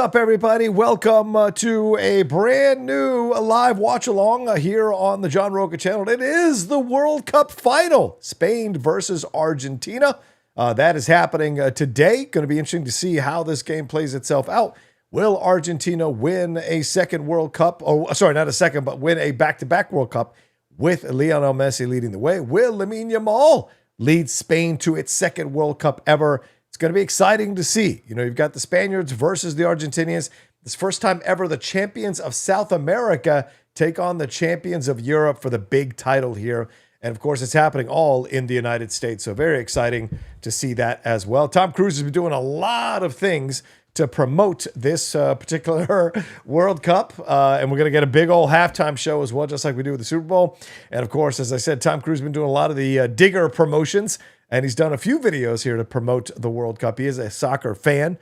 up, everybody? Welcome to a brand new live watch-along here on the John Roca channel. It is the World Cup Final, Spain versus Argentina. That is happening today. Going to be interesting to see how this game plays itself out. Will Argentina win a second World Cup? Oh, sorry, not a second, but win a back-to-back World Cup with Lionel Messi leading the way? Will Lamine Yamal lead Spain to its second World Cup ever? It's going to be exciting to see. You know, you've got the Spaniards versus the Argentinians. This first time ever the champions of South America take on the champions of Europe for the big title here. And of course, it's happening all in the United States. So very exciting to see that as well. Tom Cruise has been doing a lot of things to promote this particular World Cup. And we're going to get a big old halftime show as well, just like we do with the Super Bowl. And of course, as I said, Tom Cruise has been doing a lot of the Digger promotions. And he's done a few videos here to promote the World Cup. He is a soccer fan,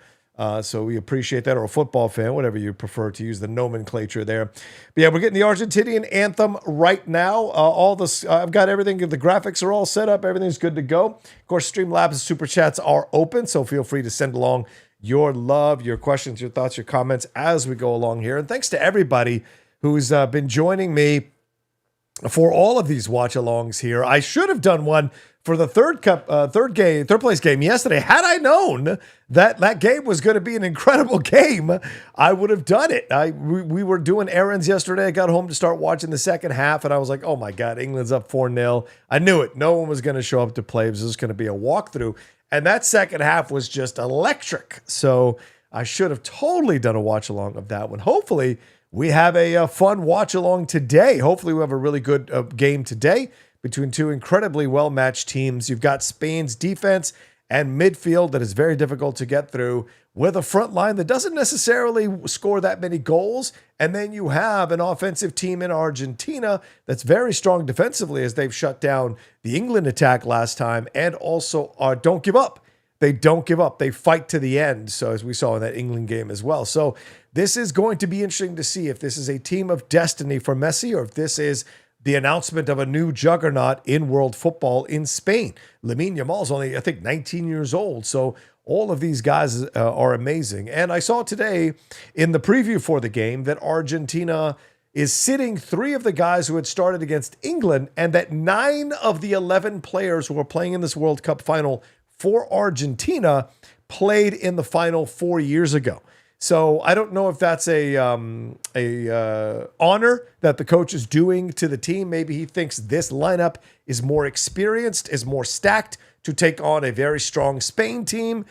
so we appreciate that, or a football fan, whatever you prefer to use the nomenclature there. But yeah, we're getting the Argentinian anthem right now. I've got everything. The graphics are all set up. Everything's good to go. Of course, Streamlabs and Super Chats are open, so feel free to send along your love, your questions, your thoughts, your comments as we go along here. And thanks to everybody who's been joining me for all of these watch-alongs here. I should have done one for the third place game yesterday. Had I known that that game was going to be an incredible game, I would have done it. We were doing errands yesterday. I got home to start watching the second half, and I was like, oh my God, England's up 4-0. I knew it. No one was going to show up to play. It was just going to be a walkthrough. And that second half was just electric. So I should have totally done a watch-along of that one. Hopefully, we have a fun watch-along today. Hopefully, we have a really good game today between two incredibly well-matched teams. You've got Spain's defense and midfield that is very difficult to get through, with a front line that doesn't necessarily score that many goals. And then you have an offensive team in Argentina that's very strong defensively, as they've shut down the England attack last time, and also don't give up. They don't give up. They fight to the end. So as we saw in that England game as well. So this is going to be interesting to see if this is a team of destiny for Messi, or if this is the announcement of a new juggernaut in world football in Spain. Lamine Yamal is only, I think, 19 years old. So all of these guys are amazing. And I saw today in the preview for the game that Argentina is sitting 3 of the guys who had started against England, and that 9 of the 11 players who are playing in this World Cup final for Argentina played in the final 4 years ago. So I don't know if that's a honor that the coach is doing to the team. Maybe he thinks this lineup is more experienced, is more stacked to take on a very strong Spain team.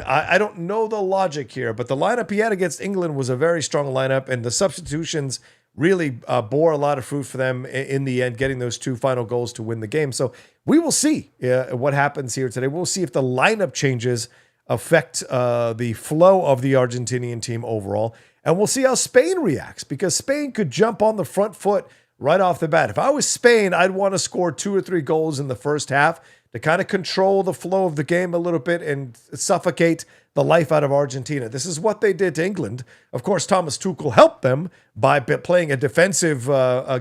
I don't know the logic here, but the lineup he had against England was a very strong lineup, and the substitutions really bore a lot of fruit for them in the end, getting those 2 final goals to win the game. So we will see what happens here today. We'll see if the lineup changes affect the flow of the Argentinian team overall. And we'll see how Spain reacts, because Spain could jump on the front foot right off the bat. If I was Spain, I'd want to score 2 or 3 goals in the first half to kind of control the flow of the game a little bit and suffocate the life out of Argentina. This is what they did to England. Of course, Thomas Tuchel helped them by playing a defensive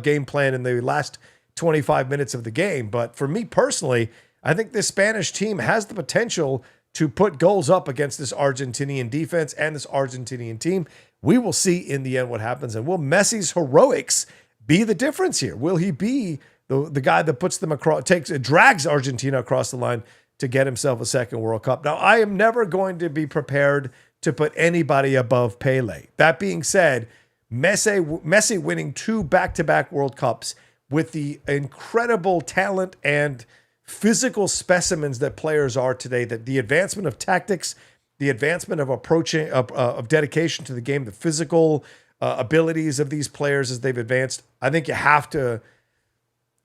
game plan in the last 25 minutes of the game. But for me personally, I think this Spanish team has the potential to put goals up against this Argentinian defense and this Argentinian team. We will see in the end what happens. And will Messi's heroics be the difference here? Will he be the guy that puts them across, drags Argentina across the line to get himself a second World Cup? Now, I am never going to be prepared to put anybody above Pele. That being said, Messi winning 2 back-to-back World Cups with the incredible talent and physical specimens that players are today, that the advancement of tactics, the advancement of approaching, of dedication to the game, the physical abilities of these players as they've advanced, I think you have to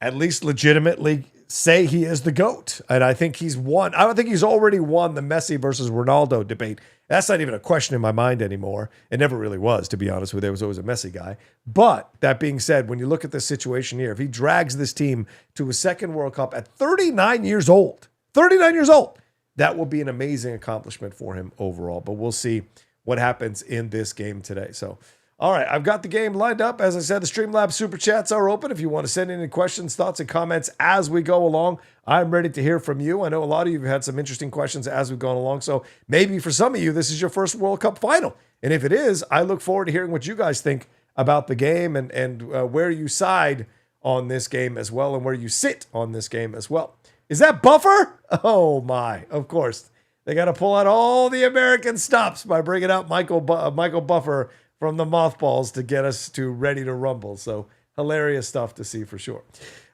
at least legitimately say he is the GOAT. And I think he's won. I don't think he's already won the Messi versus Ronaldo debate. That's not even a question in my mind anymore. It never really was, to be honest with you. There was always a Messi guy. But that being said, when you look at this situation here, if he drags this team to a second World Cup at 39 years old, that will be an amazing accomplishment for him overall. But we'll see what happens in this game today. So, all right, I've got the game lined up. As I said, the Streamlabs Super Chats are open. If you want to send in any questions, thoughts, and comments as we go along, I'm ready to hear from you. I know a lot of you have had some interesting questions as we've gone along. So maybe for some of you, this is your first World Cup final. And if it is, I look forward to hearing what you guys think about the game and where you side on this game as well and where you sit on this game as well. Is that Buffer? Oh, my. Of course. They got to pull out all the American stops by bringing out Michael Buffer from the mothballs to get us to ready to rumble. So hilarious stuff to see for sure.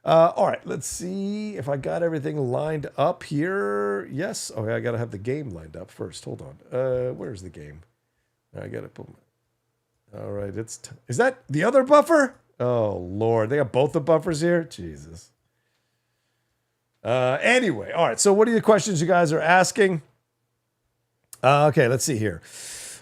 All right, let's see if I got everything lined up here. Yes. Okay, I got to have the game lined up first. Hold on. Where's the game? I got to put my... All right, is that the other Buffer? Oh, Lord. They got both the Buffers here? Jesus. Anyway, all right, so what are the questions you guys are asking? Okay, let's see here.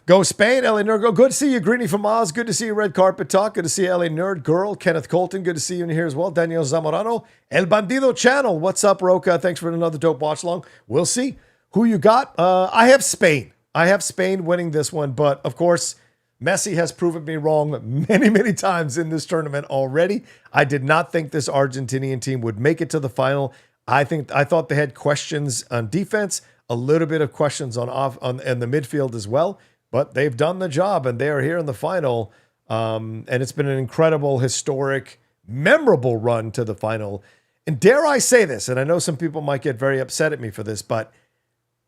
Go Spain, LA Nerd Girl. Good to see you, Greeny from Oz. Good to see you, Red Carpet Talk. Good to see you, LA Nerd Girl. Kenneth Colton, good to see you in here as well. Daniel Zamorano. El Bandido Channel. What's up, Roca? Thanks for another dope watch along. We'll see who you got. I have Spain. I have Spain winning this one, but of course, Messi has proven me wrong many, many times in this tournament already. I did not think this Argentinian team would make it to the final. I thought they had questions on defense, a little bit of questions on the midfield as well, but they've done the job and they are here in the final. And it's been an incredible, historic, memorable run to the final. And dare I say this, and I know some people might get very upset at me for this, but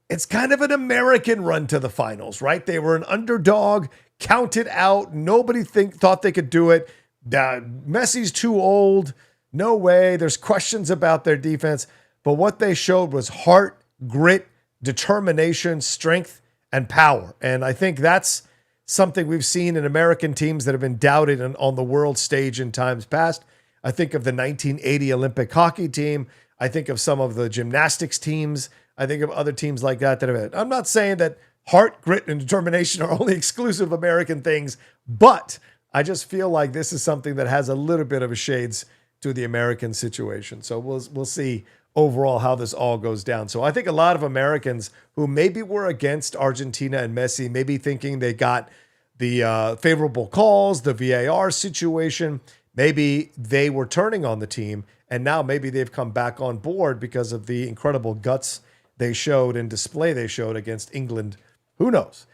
it's kind of an American run to the finals, right? They were an underdog, counted out. Nobody thought they could do it. Messi's too old. No way. There's questions about their defense. But what they showed was heart, grit, determination, strength, and power. And I think that's something we've seen in American teams that have been doubted on the world stage in times past. I think of the 1980 Olympic hockey team. I think of some of the gymnastics teams. I think of other teams like that have. I'm not saying that heart, grit, and determination are only exclusive American things, but I just feel like this is something that has a little bit of a shades to the American situation. So we'll see overall how this all goes down. So I think a lot of Americans who maybe were against Argentina and Messi, maybe thinking they got the favorable calls, the VAR situation, maybe they were turning on the team, and now maybe they've come back on board because of the incredible guts they showed and display they showed against England. Who knows?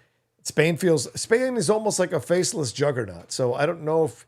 Spain is almost like a faceless juggernaut. So I don't know if,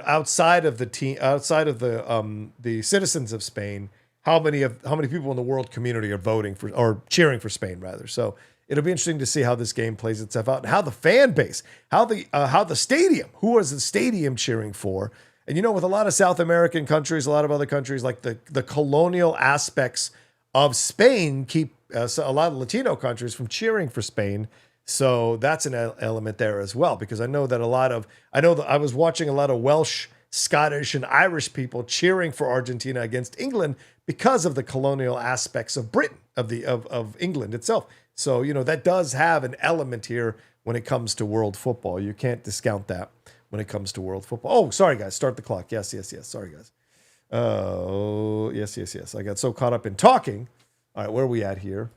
outside of the team, outside of the citizens of Spain, how many people in the world community are voting for or cheering for Spain rather. So it'll be interesting to see how this game plays itself out and how the fan base, how the stadium, who was the stadium cheering for. And with a lot of South American countries, a lot of other countries, like the colonial aspects of Spain keep a lot of Latino countries from cheering for Spain. So that's an element there as well, because I know that I was watching a lot of Welsh, Scottish, and Irish people cheering for Argentina against England because of the colonial aspects of Britain, of England itself. So, that does have an element here when it comes to world football. You can't discount that when it comes to world football. Oh, sorry, guys. Start the clock. Yes. Sorry, guys. Oh, yes. I got so caught up in talking. All right, where are we at here?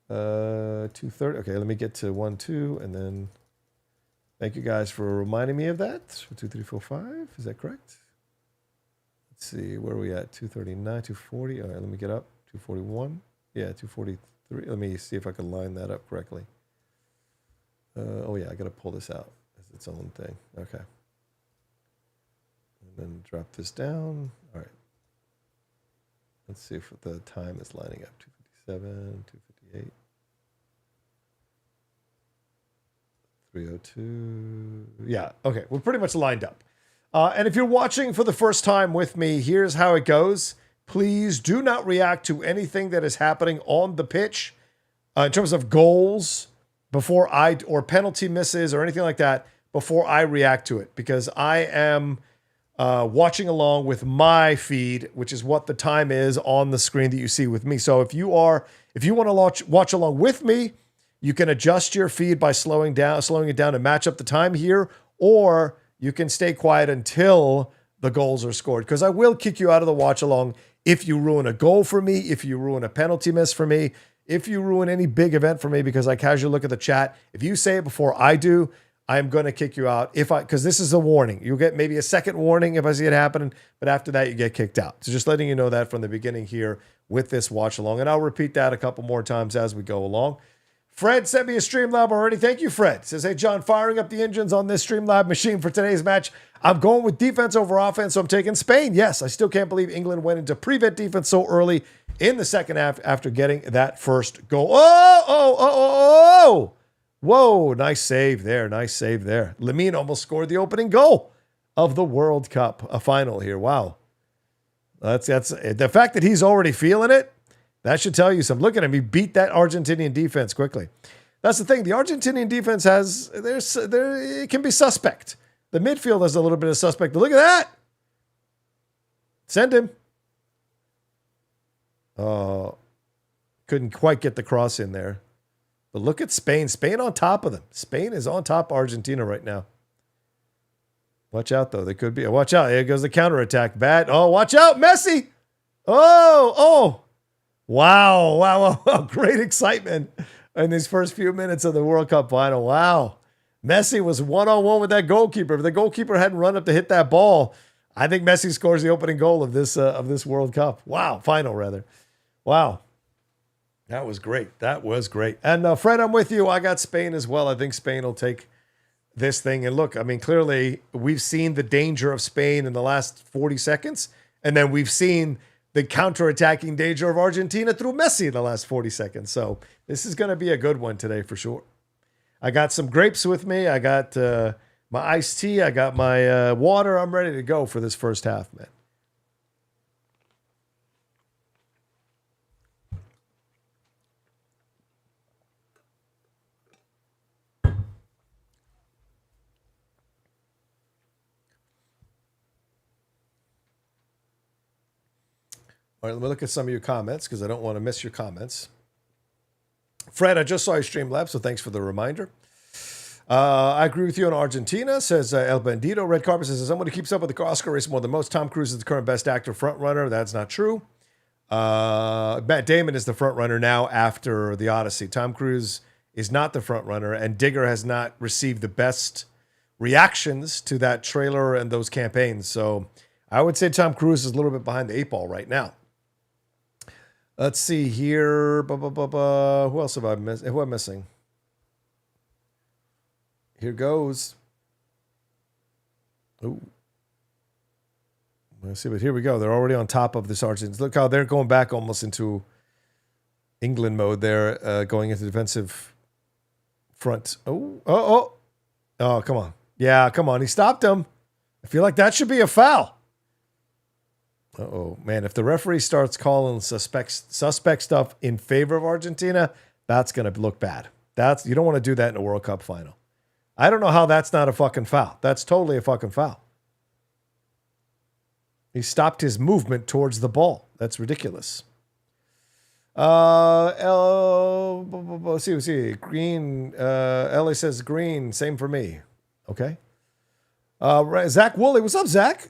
2:30. Okay, let me get to 1, 2, and then thank you guys for reminding me of that. 2, 3, 4, 5. Is that correct? Let's see, where are we at? 239, 240. All right, let me get up. 241. Yeah, 243. Let me see if I can line that up correctly. Oh yeah, I got to pull this out. It's its own thing. Okay. And then drop this down. All right. Let's see if the time is lining up. 257, 258, 302. Yeah, okay. We're pretty much lined up. And if you're watching for the first time with me, here's how it goes. Please do not react to anything that is happening on the pitch in terms of goals or penalty misses or anything like that before I react to it, because I am watching along with my feed, which is what the time is on the screen that you see with me. So if you want to watch along with me, you can adjust your feed by slowing it down and match up the time here, or you can stay quiet until the goals are scored, because I will kick you out of the watch along if you ruin a goal for me, if you ruin a penalty miss for me, if you ruin any big event for me, because I casually look at the chat. If you say it before I do, I'm going to kick you out because this is a warning. You'll get maybe a second warning if I see it happening, but after that, you get kicked out. So just letting you know that from the beginning here with this watch along. And I'll repeat that a couple more times as we go along. Fred sent me a Streamlab already. Thank you, Fred. Says, hey, John, firing up the engines on this Streamlab machine for today's match. I'm going with defense over offense, so I'm taking Spain. Yes, I still can't believe England went into prevent defense so early in the second half after getting that first goal. Oh! Whoa, nice save there. Nice save there. Lamine almost scored the opening goal of the World Cup final here. Wow. That's the fact that he's already feeling it. That should tell you something. Look at him. He beat that Argentinian defense quickly. That's the thing. The Argentinian defense it can be suspect. The midfield has a little bit of suspect. But look at that. Send him. Couldn't quite get the cross in there. But look at Spain. Spain on top of them. Spain is on top of Argentina right now. Watch out, though. They could be. Watch out. Here goes the counterattack. Bad. Oh, watch out. Messi. Oh. Wow. Great excitement in these first few minutes of the World Cup final. Wow. Messi was one-on-one with that goalkeeper. If the goalkeeper hadn't run up to hit that ball, I think Messi scores the opening goal of this World Cup. Wow. Final, rather. Wow. That was great. And Fred, I'm with you. I got Spain as well. I think Spain will take this thing. And look, I mean, clearly we've seen the danger of Spain in the last 40 seconds. And then we've seen the counterattacking danger of Argentina through Messi in the last 40 seconds. So this is going to be a good one today for sure. I got some grapes with me. I got my iced tea. I got my water. I'm ready to go for this first half, man. All right, let me look at some of your comments because I don't want to miss your comments. Fred, I just saw your Streamlab, so thanks for the reminder. I agree with you on Argentina, says El Bandito. Red Carpet says, as someone who keeps up with the Oscar race more than most, Tom Cruise is the current best actor frontrunner. That's not true. Matt Damon is the frontrunner now after The Odyssey. Tom Cruise is not the frontrunner, and Digger has not received the best reactions to that trailer and those campaigns. So I would say Tom Cruise is a little bit behind the 8 ball right now. Let's see here. Who else have I missed? Who am I missing? Here goes. Ooh. Let's see, but here we go. They're already on top of the Argentines. Look how they're going back almost into England mode there, going into defensive front. Oh, come on. Yeah, come on. He stopped him. I feel like that should be a foul. Uh-oh, man, if the referee starts calling suspect stuff in favor of Argentina, that's going to look bad. You don't want to do that in a World Cup final. I don't know how that's not a fucking foul. That's totally a fucking foul. He stopped his movement towards the ball. That's ridiculous. See. Green. Ellie says green. Same for me. Okay. Zach Woolley. What's up, Zach?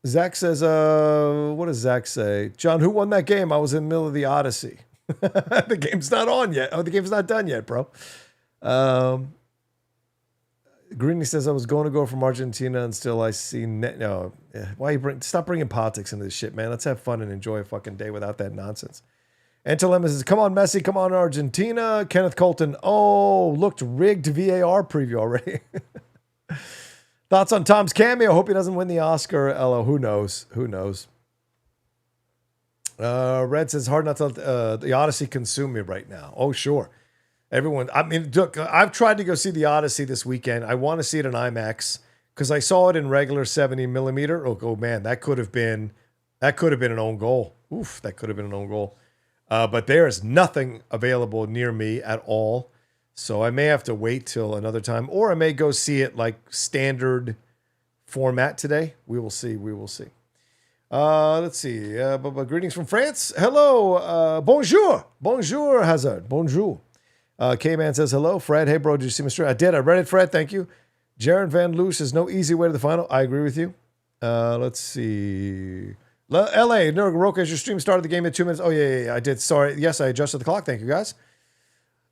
Zach says, what does Zach say? John, who won that game? I was in the middle of the Odyssey. The game's not on yet. Oh, the game's not done yet, bro. Greeny says, I was going to go from Argentina and still I see... No, stop bringing politics into this shit, man. Let's have fun and enjoy a fucking day without that nonsense. Antelema says, come on, Messi. Come on, Argentina. Kenneth Colton. Oh, looked rigged VAR preview already. Thoughts on Tom's cameo? Hope he doesn't win the Oscar. Ella, who knows? Red says, hard not to let the Odyssey consume me right now. Oh, sure. Everyone, I mean, look, I've tried to go see the Odyssey this weekend. I want to see it in IMAX because I saw it in regular 70 millimeter. Oh man, that could have been an own goal. Oof, that could have been an own goal. But there is nothing available near me at all. So I may have to wait till another time, or I may go see it like standard format today. We will see. Let's see. Greetings from France. Hello. Bonjour, Hazard. Bonjour. K-Man says hello. Fred, hey, bro, did you see my story? I did. I read it, Fred. Thank you. Jaron Van Loo says no easy way to the final. I agree with you. Let's see. L.A. Roca, as your stream started the game in 2 minutes. Oh, yeah, I did. Sorry. Yes, I adjusted the clock. Thank you, guys.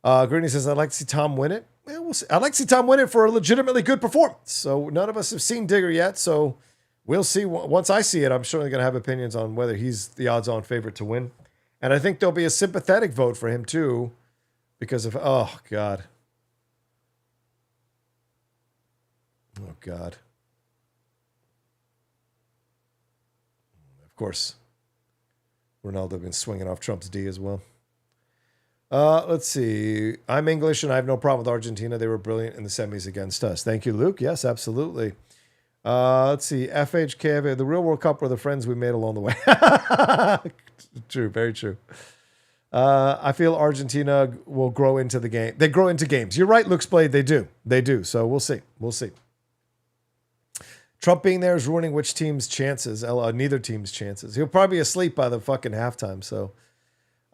Greeny says, I'd like to see Tom win it. Yeah, we'll see. I'd like to see Tom win it for a legitimately good performance. So none of us have seen Digger yet, so we'll see. Once I see it, I'm certainly going to have opinions on whether he's the odds-on favorite to win. And I think there'll be a sympathetic vote for him, too, because of, oh, God. Oh, God. Of course, Ronaldo been swinging off Trump's D as well. Let's see. I'm English and I have no problem with Argentina. They were brilliant in the semis against us. Thank you, Luke. Yes, absolutely. Let's see. FHK, the real World Cup were the friends we made along the way. True, very true. I feel Argentina will grow into the game. They grow into games. You're right, Luke Splade. They do. They do. So we'll see. We'll see. Trump being there is ruining which team's chances. Neither team's chances. He'll probably be asleep by the fucking halftime. So,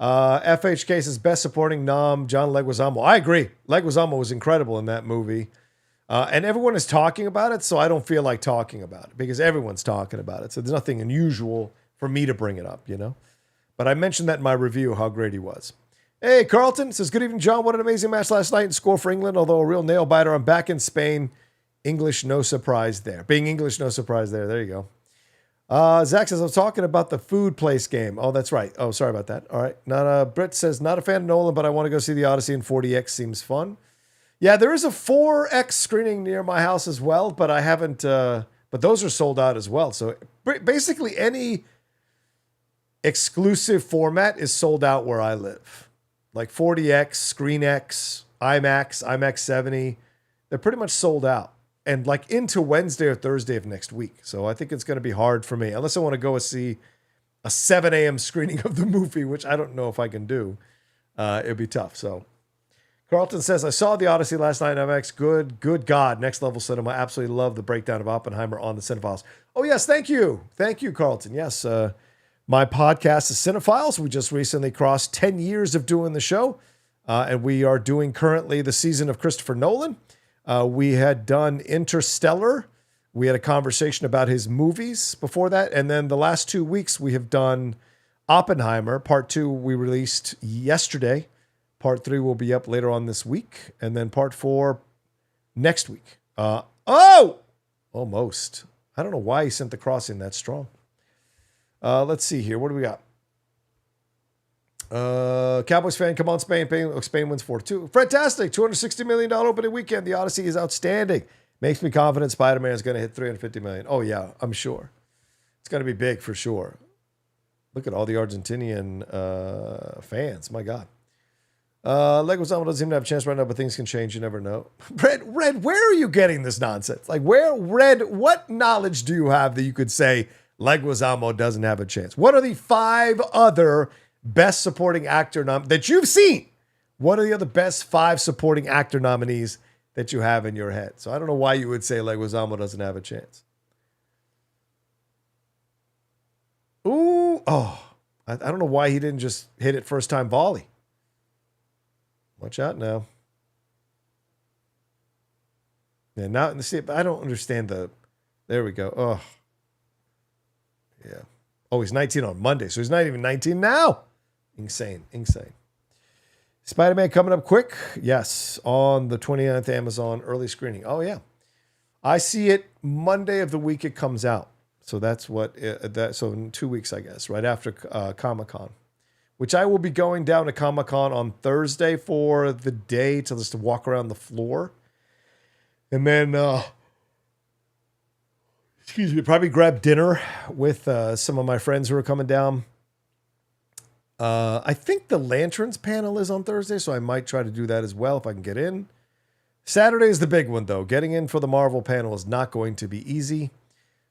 FHK says best supporting nom John Leguizamo. I agree. Leguizamo was incredible in that movie, and everyone is talking about it. So I don't feel like talking about it because everyone's talking about it. So there's nothing unusual for me to bring it up, you know. But I mentioned that in my review how great he was. Hey, Carlton says good evening, John. What an amazing match last night and score for England. Although a real nail biter, I'm back in Spain. English, no surprise there. Being English, no surprise there. There you go. Zach says, I'm talking about the food place game. Oh, that's right. Oh, sorry about that. All right. Britt says, not a fan of Nolan, but I want to go see the Odyssey in 40X. Seems fun. Yeah, there is a 4X screening near my house as well, but I haven't, but those are sold out as well. So basically any exclusive format is sold out where I live. Like 40X, ScreenX, IMAX, IMAX 70. They're pretty much sold out. And like into Wednesday or Thursday of next week. So I think it's going to be hard for me. Unless I want to go see a 7 a.m. screening of the movie, which I don't know if I can do. It'd be tough. So Carlton says, I saw the Odyssey last night on MX. Good God. Next level cinema. Absolutely love the breakdown of Oppenheimer on the Cinephiles. Oh, yes. Thank you. Thank you, Carlton. Yes. My podcast is Cinephiles. We just recently crossed 10 years of doing the show. And we are doing currently the season of Christopher Nolan. We had done Interstellar. We had a conversation about his movies before that. And then the last 2 weeks, we have done Oppenheimer. Part 2 we released yesterday. Part 3 will be up later on this week. And then Part 4 next week. Almost. I don't know why he sent the crossing that strong. Let's see here. What do we got? Cowboys fan, come on, Spain. Spain wins 4-2. Fantastic. $260 million opening weekend. The Odyssey is outstanding. Makes me confident Spider-Man is going to hit $350 million. Oh, yeah, I'm sure. It's going to be big for sure. Look at all the Argentinian fans. My God. Leguizamo doesn't even have a chance right now, but things can change. You never know. Red, where are you getting this nonsense? Like, what knowledge do you have that you could say Leguizamo doesn't have a chance? What are the 5 other best supporting actor that you've seen? What are the other best 5 supporting actor nominees that you have in your head? So I don't know why you would say Leguizamo doesn't have a chance. Ooh, I don't know why he didn't just hit it first time volley. Watch out now. Yeah, now I don't understand there we go. Oh, yeah. Oh, he's 19 on Monday, so he's not even 19 now. Insane. Spider-Man coming up quick. Yes, on the 29th Amazon early screening. Oh, yeah. I see it Monday of the week it comes out. So that's so in 2 weeks, I guess, right after Comic-Con, which I will be going down to Comic-Con on Thursday for the day to just walk around the floor. And then, probably grab dinner with some of my friends who are coming down. I think the Lanterns panel is on Thursday, so I might try to do that as well if I can get in. Saturday is the big one, though. Getting in for the Marvel panel is not going to be easy.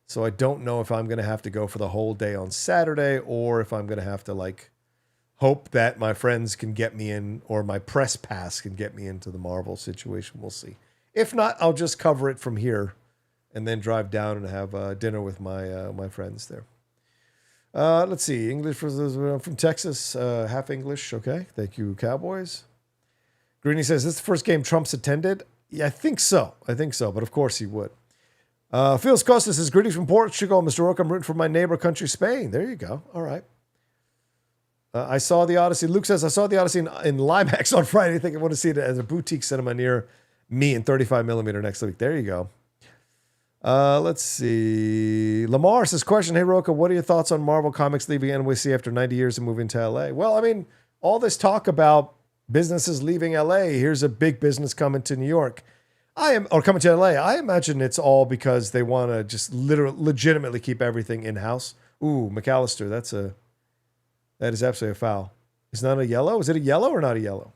So I don't know if I'm going to have to go for the whole day on Saturday or if I'm going to have to hope that my friends can get me in or my press pass can get me into the Marvel situation. We'll see. If not, I'll just cover it from here and then drive down and have dinner with my friends there. Let's see. English from Texas, half English. Okay. Thank you, Cowboys. Greeny says, this is the first game Trump's attended? Yeah, I think so. But of course he would. Felix Costa says, greetings from Portugal, Mr. Rourke. I'm rooting for my neighbor country, Spain. There you go. All right. I saw the Odyssey. Luke says, I saw the Odyssey in Limax on Friday. I think I want to see it as a boutique cinema near me in 35 millimeter next week. There you go. Let's see. Lamar says, question, hey, Roka, what are your thoughts on Marvel Comics leaving NYC after 90 years and moving to LA? Well, I mean, all this talk about Businesses leaving LA. Here's a big business coming to New York. Or coming to LA. I imagine it's all because they want to just legitimately keep everything in-house. Ooh, McAllister, that is absolutely a foul. Is not a yellow? Is it a yellow or not a yellow?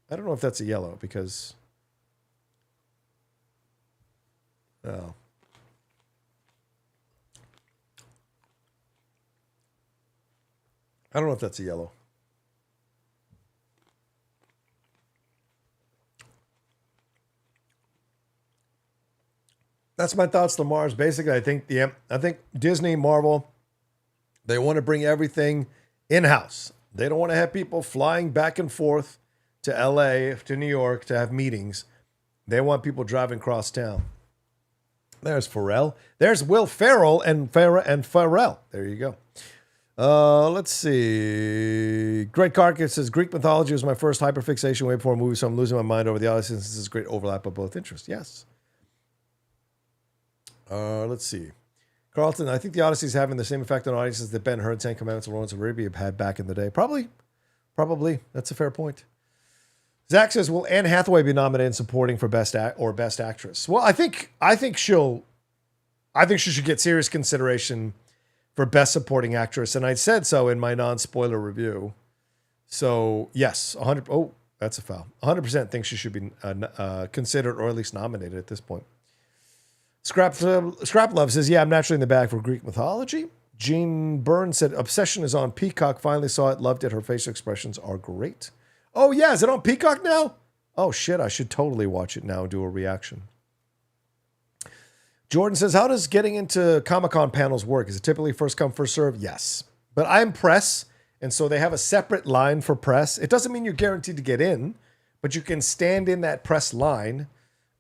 I don't know if that's a yellow because... Oh. I don't know if that's a yellow. That's my thoughts, Lamar's. Basically, I think Disney, Marvel, they want to bring everything in-house. They don't want to have people flying back and forth to LA, to New York to have meetings. They want people driving across town. There's Pharrell. There's Will Ferrell and Pharrell. There you go. Let's see. Great Carcass says, Greek mythology was my first hyperfixation way before a movie, so I'm losing my mind over the Odyssey since this is a great overlap of both interests. Yes. Let's see. Carlton, I think the Odyssey is having the same effect on audiences that Ben Hur, Ten Commandments, and Lawrence of Arabia had back in the day. Probably. That's a fair point. Zach says, will Anne Hathaway be nominated in supporting for best actress? Well, I think she should get serious consideration for best supporting actress, and I said so in my non-spoiler review. So yes, 100. Oh, that's a foul. 100% think she should be considered or at least nominated at this point. Scrap Love says, yeah, I'm naturally in the bag for Greek mythology. Jean Byrne said, Obsession is on Peacock. Finally saw it, loved it. Her facial expressions are great. Oh, yeah, is it on Peacock now? Oh, shit, I should totally watch it now and do a reaction. Jordan says, how does getting into Comic-Con panels work? Is it typically first come, first serve? Yes. But I'm press, and so they have a separate line for press. It doesn't mean you're guaranteed to get in, but you can stand in that press line,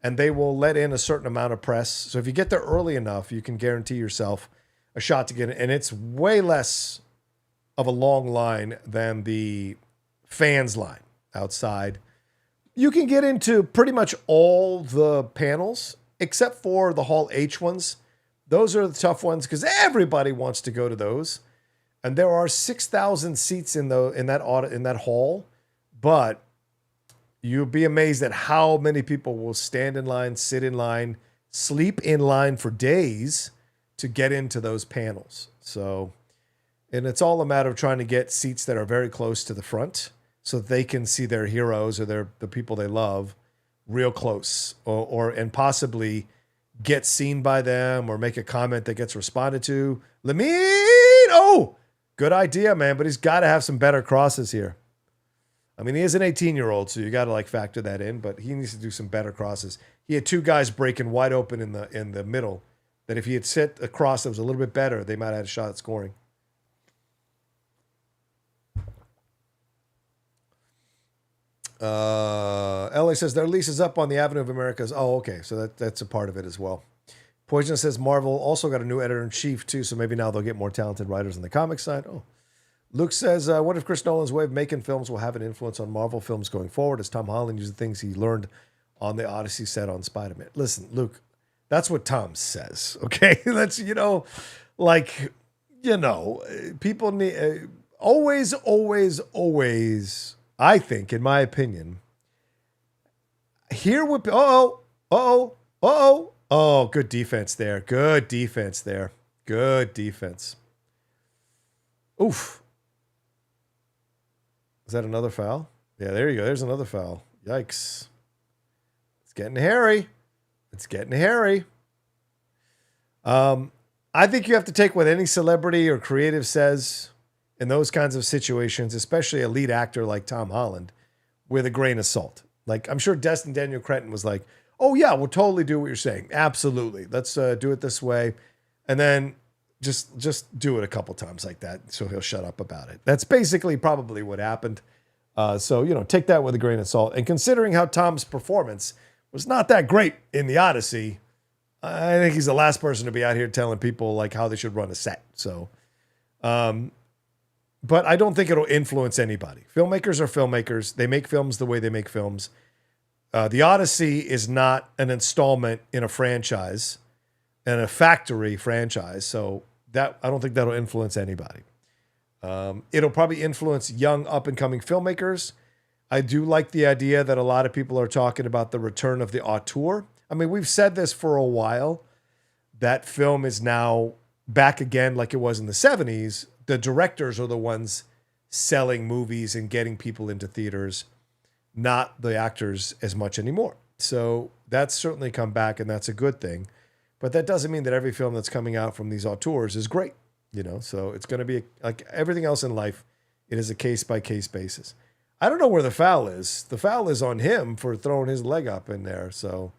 and they will let in a certain amount of press. So if you get there early enough, you can guarantee yourself a shot to get in. And it's way less of a long line than the fans line outside. You can get into pretty much all the panels, except for the Hall H ones. Those are the tough ones because everybody wants to go to those. And there are 6,000 seats in that hall, but you'll be amazed at how many people will stand in line, sit in line, sleep in line for days to get into those panels. So, and it's all a matter of trying to get seats that are very close to the front so that they can see their heroes or the people they love real close, and possibly get seen by them or make a comment that gets responded to. Lamine, oh, good idea, man, but he's got to have some better crosses here. I mean, he is an 18-year-old, so you got to factor that in, but he needs to do some better crosses. He had two guys breaking wide open in the middle that if he had set a cross that was a little bit better, they might have had a shot at scoring. LA says their lease is up on the Avenue of Americas. Oh, okay. So that's a part of it as well. Poison says Marvel also got a new editor-in-chief too, so maybe now they'll get more talented writers on the comic side. Oh. Luke says, what if Chris Nolan's way of making films will have an influence on Marvel films going forward as Tom Holland used the things he learned on the Odyssey set on Spider-Man? Listen, Luke, that's what Tom says, okay? That's, people need, always, I think, in my opinion, here would be, good defense there. Good defense. Oof. Is that another foul? Yeah, there you go. There's another foul. Yikes. It's getting hairy. I think you have to take what any celebrity or creative says in those kinds of situations, especially a lead actor like Tom Holland, with a grain of salt. Like, I'm sure Destin Daniel Cretton was like, oh, yeah, we'll totally do what you're saying. Absolutely. Let's do it this way. And then just do it a couple times like that so he'll shut up about it. That's basically probably what happened. So, take that with a grain of salt. And considering how Tom's performance was not that great in the Odyssey, I think he's the last person to be out here telling people like how they should run a set. So, but I don't think it'll influence anybody. Filmmakers are filmmakers. They make films the way they make films. The Odyssey is not an installment in a franchise and a factory franchise. So that I don't think that'll influence anybody. It'll probably influence young up and coming filmmakers I do like the idea that a lot of people are talking about the return of the auteur. I mean, we've said this for a while. That film is now back again like it was in the 70s. The directors are the ones selling movies and getting people into theaters, not the actors as much anymore. So that's certainly come back, and that's a good thing. But that doesn't mean that every film that's coming out from these auteurs is great, you know? So it's going to be like everything else in life. It is a case-by-case basis. I don't know where the foul is. The foul is on him for throwing his leg up in there. So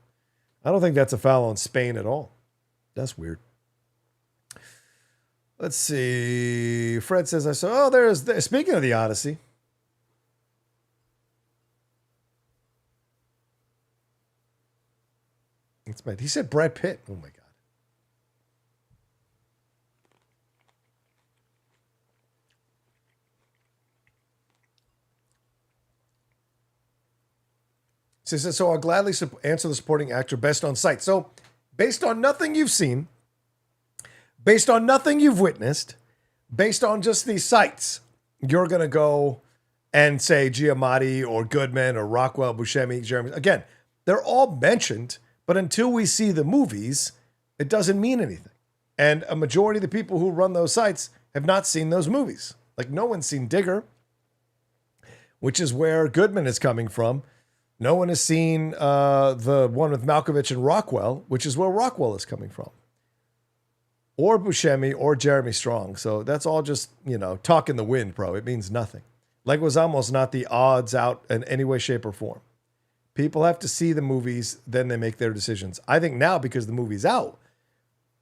I don't think that's a foul on Spain at all. That's weird. Let's see. Fred says, I saw, speaking of the Odyssey. He said Brad Pitt. Oh my God. So I'll gladly answer the supporting actor best on sight. So based on nothing you've seen, based on nothing you've witnessed, based on just these sights, you're going to go and say Giamatti or Goodman or Rockwell, Buscemi, Jeremy. Again, they're all mentioned, but until we see the movies, it doesn't mean anything. And a majority of the people who run those sites have not seen those movies. Like no one's seen Digger, which is where Goodman is coming from. No one has seen the one with Malkovich and Rockwell, which is where Rockwell is coming from. Or Buscemi or Jeremy Strong. So that's all just, talk in the wind, bro. It means nothing. Leguizamo's not the odds out in any way, shape, or form. People have to see the movies, then they make their decisions. I think now, because the movie's out,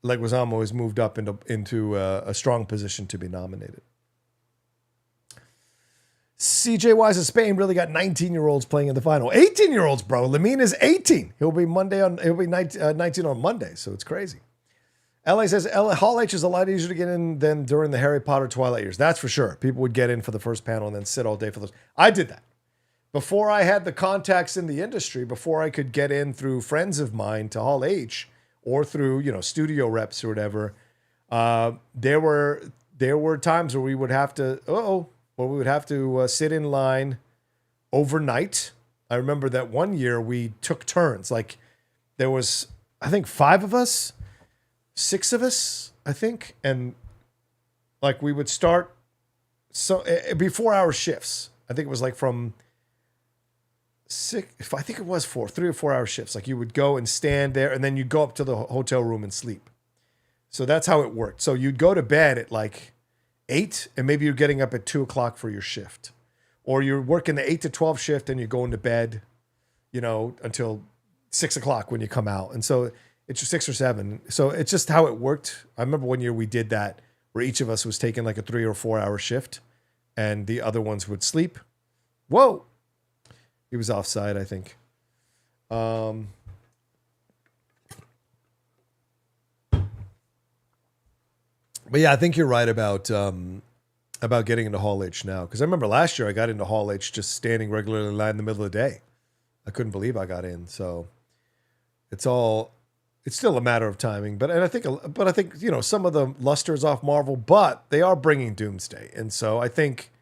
Leguizamo has moved up into a strong position to be nominated. CJ Wise of Spain really got 19-year-olds playing in the final. 18-year-olds, bro. Lamine is 18. He'll be 19 on Monday, so it's crazy. LA says Hall H is a lot easier to get in than during the Harry Potter Twilight years. That's for sure. People would get in for the first panel and then sit all day for those. I did that. Before I had the contacts in the industry, before I could get in through friends of mine to Hall H or through, studio reps or whatever, there were times where we would have to sit in line overnight. I remember that one year we took turns. Like there was, I think 5 of us, 6 of us, I think. And like we would start, so it'd be 4-hour shifts. I think it was like from 6, I think it was 3 or 4 hour shifts. Like you would go and stand there and then you'd go up to the hotel room and sleep. So that's how it worked. So you'd go to bed at like 8 and maybe you're getting up at 2 o'clock for your shift, or you're working the 8 to 12 shift and you're going to bed, until 6 o'clock when you come out. And so it's just 6 or 7. So it's just how it worked. I remember one year we did that where each of us was taking like a 3 or 4 hour shift and the other ones would sleep. Whoa. He was offside, I think. But yeah, I think you're right about getting into Hall H now. Because I remember last year I got into Hall H just standing regularly in line in the middle of the day. I couldn't believe I got in. So it's still a matter of timing. But I think some of the luster is off Marvel, but they are bringing Doomsday, and so I think,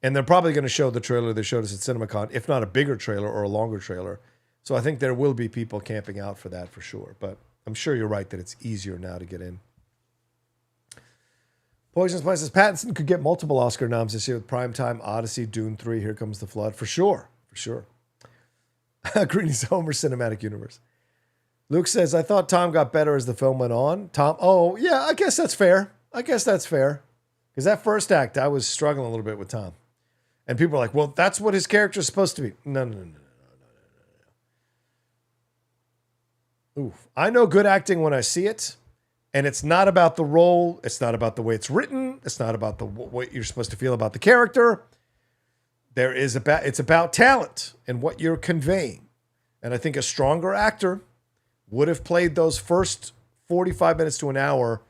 and they're probably going to show the trailer they showed us at CinemaCon, if not a bigger trailer or a longer trailer. So I think there will be people camping out for that for sure. But I'm sure you're right that it's easier now to get in. Poisonous Place says Pattinson could get multiple Oscar noms this year with Primetime, Odyssey, Dune 3, Here Comes the Flood. For sure. Greeny's Homer Cinematic Universe. Luke says, I thought Tom got better as the film went on. Tom, oh, yeah, I guess that's fair. Because that first act, I was struggling a little bit with Tom. And people are like, well, that's what his character is supposed to be. No. Oof. I know good acting when I see it. And it's not about the role. It's not about the way it's written. It's not about what you're supposed to feel about the character. It's about talent and what you're conveying. And I think a stronger actor would have played those first 45 minutes to an hour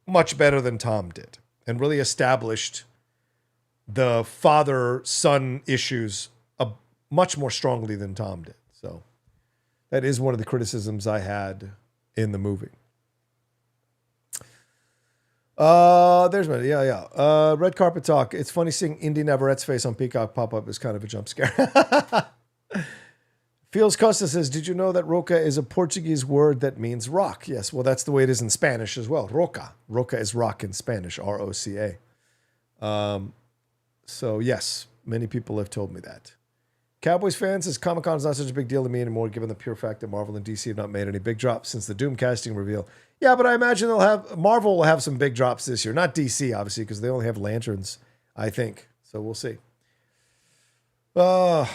much better than Tom did, and really established the father-son issues much more strongly than Tom did. So that is one of the criticisms I had in the movie. There's my yeah. Red carpet talk. It's funny seeing Indy Navarrette's face on Peacock pop up is kind of a jump scare. Fields Costa says, "Did you know that roca is a Portuguese word that means rock?" Yes, well, that's the way it is in Spanish as well. Roca. Roca is rock in Spanish. ROCA. So yes, many people have told me that. Cowboys fans says Comic-Con is not such a big deal to me anymore, given the pure fact that Marvel and DC have not made any big drops since the Doom casting reveal. Yeah, but I imagine Marvel will have some big drops this year. Not DC, obviously, because they only have lanterns, I think. So we'll see. Let's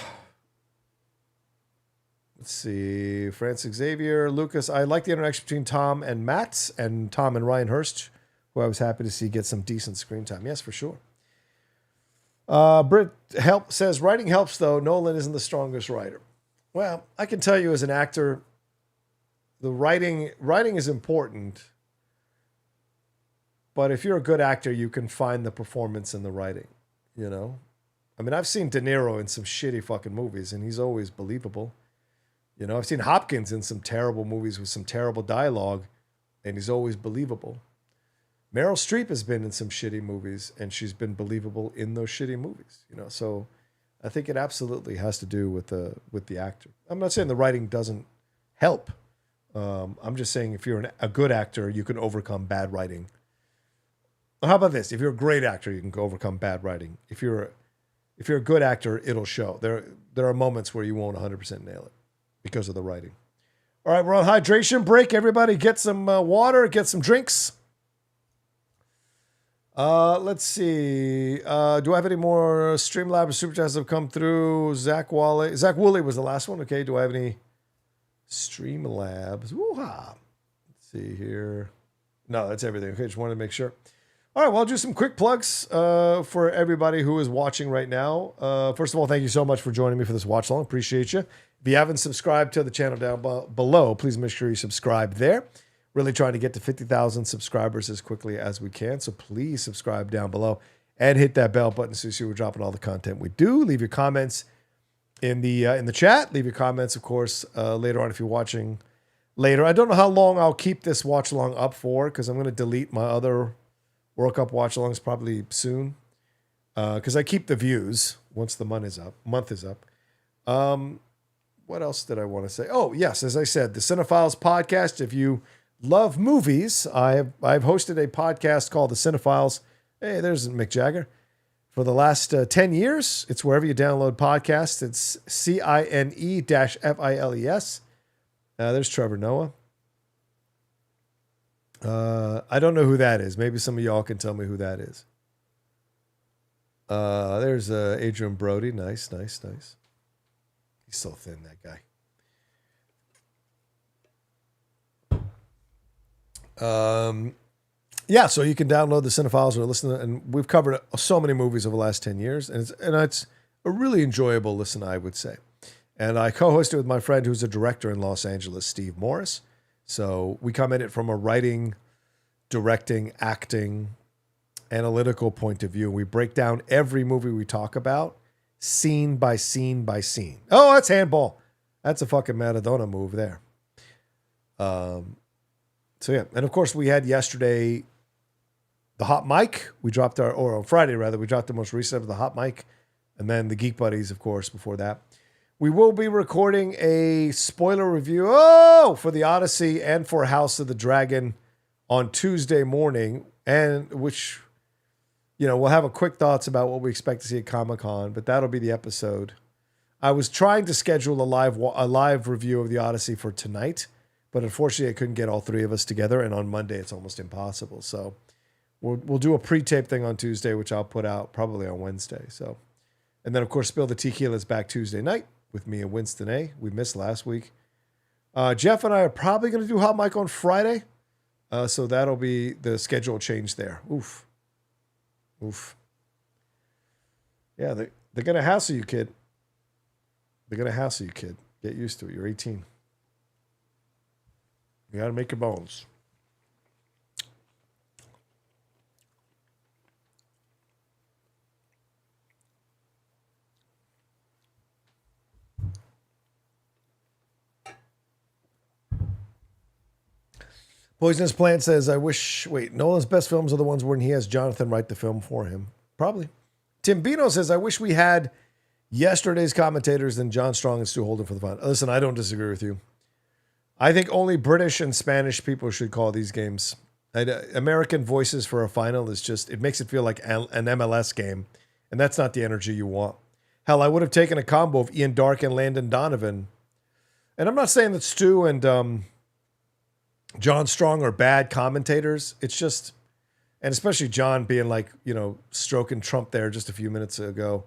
see. Francis Xavier, Lucas. I like the interaction between Tom and Matt, and Tom and Ryan Hurst, who I was happy to see get some decent screen time. Yes, for sure. Britt says, writing helps, though. Nolan isn't the strongest writer. Well, I can tell you as an actor, the writing is important. But if you're a good actor, you can find the performance in the writing, you know? I mean, I've seen De Niro in some shitty fucking movies, and he's always believable. You know, I've seen Hopkins in some terrible movies with some terrible dialogue, and he's always believable. Meryl Streep has been in some shitty movies, and she's been believable in those shitty movies. You know, so I think it absolutely has to do with the actor. I'm not saying the writing doesn't help. I'm just saying if you're a good actor, you can overcome bad writing. How about this? If you're a great actor, you can overcome bad writing. If you're a good actor, it'll show. There are moments where you won't 100% nail it because of the writing. All right, we're on hydration break. Everybody get some water, get some drinks. Let's see. Do I have any more Streamlabs super chats that have come through? Zach Woolley was the last one. Okay. Do I have any Streamlabs? Woo-ha. Let's see here. No, that's everything. Okay. Just wanted to make sure. All right. Well, I'll do some quick plugs for everybody who is watching right now. First of all, thank you so much for joining me for this watch long. Appreciate you. If you haven't subscribed to the channel down below, please make sure you subscribe there. Really trying to get to 50,000 subscribers as quickly as we can. So please subscribe down below and hit that bell button so you see we're dropping all the content we do. Leave your comments in the chat. Leave your comments, of course, later on if you're watching later. I don't know how long I'll keep this watch along up for because I'm going to delete my other World Cup watch alongs probably soon because I keep the views once the month is up. What else did I want to say? Oh, yes, as I said, the Cinephiles podcast. If you love movies, I've hosted a podcast called The Cinephiles. Hey, there's Mick Jagger. For the last 10 years, it's wherever you download podcasts. It's CINE-FILES. There's Trevor Noah. I don't know who that is. Maybe some of y'all can tell me who that is. There's Adrian Brody. Nice. He's so thin, that guy. Yeah, so you can download the Cinephiles or listen to, and we've covered so many movies over the last 10 years, and it's a really enjoyable listen, I would say. And I co-hosted with my friend who's a director in Los Angeles, Steve Morris. So we come at it from a writing, directing, acting, analytical point of view. We break down every movie we talk about, scene by scene by scene. Oh, that's handball. That's a fucking Maradona move there. So yeah, and of course we had yesterday the hot mic. We dropped or on Friday rather, we dropped the most recent of the hot mic, and then the Geek Buddies, of course, before that. We will be recording a spoiler review for the Odyssey and for House of the Dragon on Tuesday morning, and which, you know, we'll have a quick thoughts about what we expect to see at Comic-Con, but that'll be the episode. I was trying to schedule a live review of the Odyssey for tonight, but unfortunately I couldn't get all three of us together, and on Monday it's almost impossible. So we'll do a pre-tape thing on Tuesday, which I'll put out probably on Wednesday. So, and then of course Spill the Tequila is back Tuesday night with me and Winston A. We missed last week. Jeff and I are probably going to do Hot Mic on Friday, so that'll be the schedule change there. Oof. Yeah, they're going to hassle you, kid. Get used to it. You're 18. You got to make your bones. Poisonous Plant says, I wish, Nolan's best films are the ones when he has Jonathan write the film for him. Probably. Tim Bino says, I wish we had yesterday's commentators than John Strong and Stu Holden for the final. Listen, I don't disagree with you. I think only British and Spanish people should call these games. American voices for a final is just, it makes it feel like an MLS game, and that's not the energy you want. Hell, I would have taken a combo of Ian Dark and Landon Donovan. And I'm not saying that Stu and John Strong are bad commentators. It's just, and especially John being like, stroking Trump there just a few minutes ago.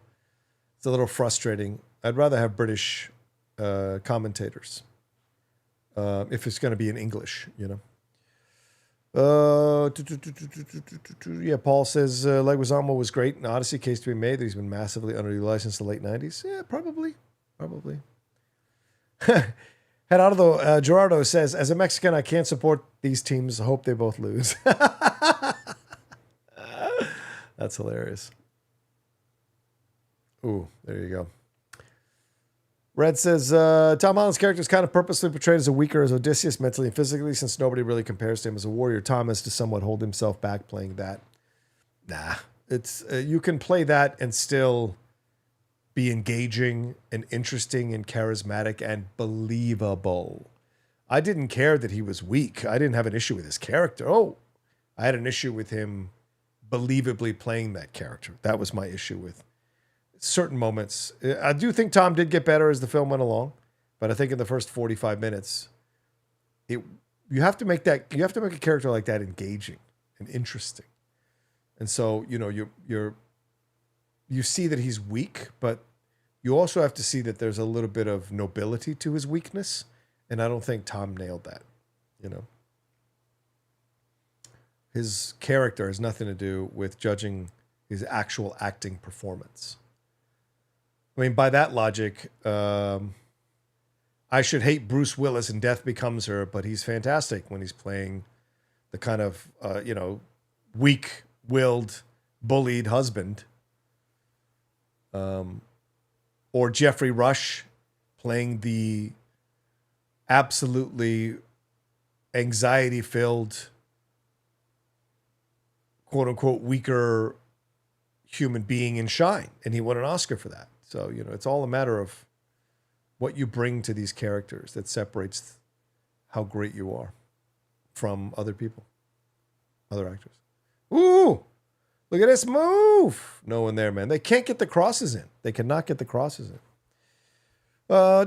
It's a little frustrating. I'd rather have British commentators if it's going to be in English, Yeah, Paul says Leguizamo was great. An Odyssey case to be made that he's been massively underutilized since the late 90s. Yeah, probably. Gerardo says, as a Mexican, I can't support these teams. I hope they both lose. That's hilarious. Ooh, there you go. Red says, Tom Holland's character is kind of purposely portrayed as a weaker as Odysseus mentally and physically, since nobody really compares to him as a warrior. Tom has to somewhat hold himself back playing that. Nah, it's you can play that and still be engaging and interesting and charismatic and believable. I didn't care that he was weak. I didn't have an issue with his character. Oh, I had an issue with him believably playing that character. That was my issue with certain moments. I do think Tom did get better as the film went along, but I think in the first 45 minutes, you have to make a character like that engaging and interesting. And so, you see that he's weak, but you also have to see that there's a little bit of nobility to his weakness. And I don't think Tom nailed that, His character has nothing to do with judging his actual acting performance. I mean, by that logic, I should hate Bruce Willis in Death Becomes Her, but he's fantastic when he's playing the kind of, weak-willed, bullied husband. Or Jeffrey Rush playing the absolutely anxiety-filled, quote-unquote, weaker human being in Shine. And he won an Oscar for that. So, it's all a matter of what you bring to these characters that separates how great you are from other people, other actors. Ooh, look at this move. No one there, man. They can't get the crosses in. They cannot get the crosses in. How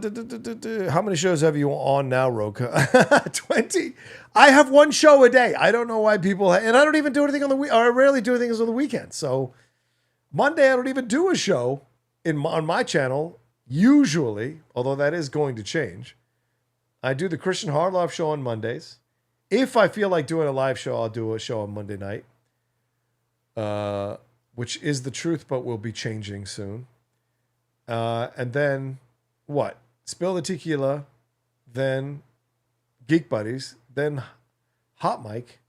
many shows have you on now, Roka? 20. I have one show a day. I don't know why people, and I don't even do anything on the week, or I rarely do anything on the weekend. So Monday, I don't even do a show on my channel, usually, although that is going to change. I do the Christian Harloff show on Mondays. If I feel like doing a live show, I'll do a show on Monday night, which is the truth, but will be changing soon. And then what? Spill the Tequila, then Geek Buddies, then Hot Mic,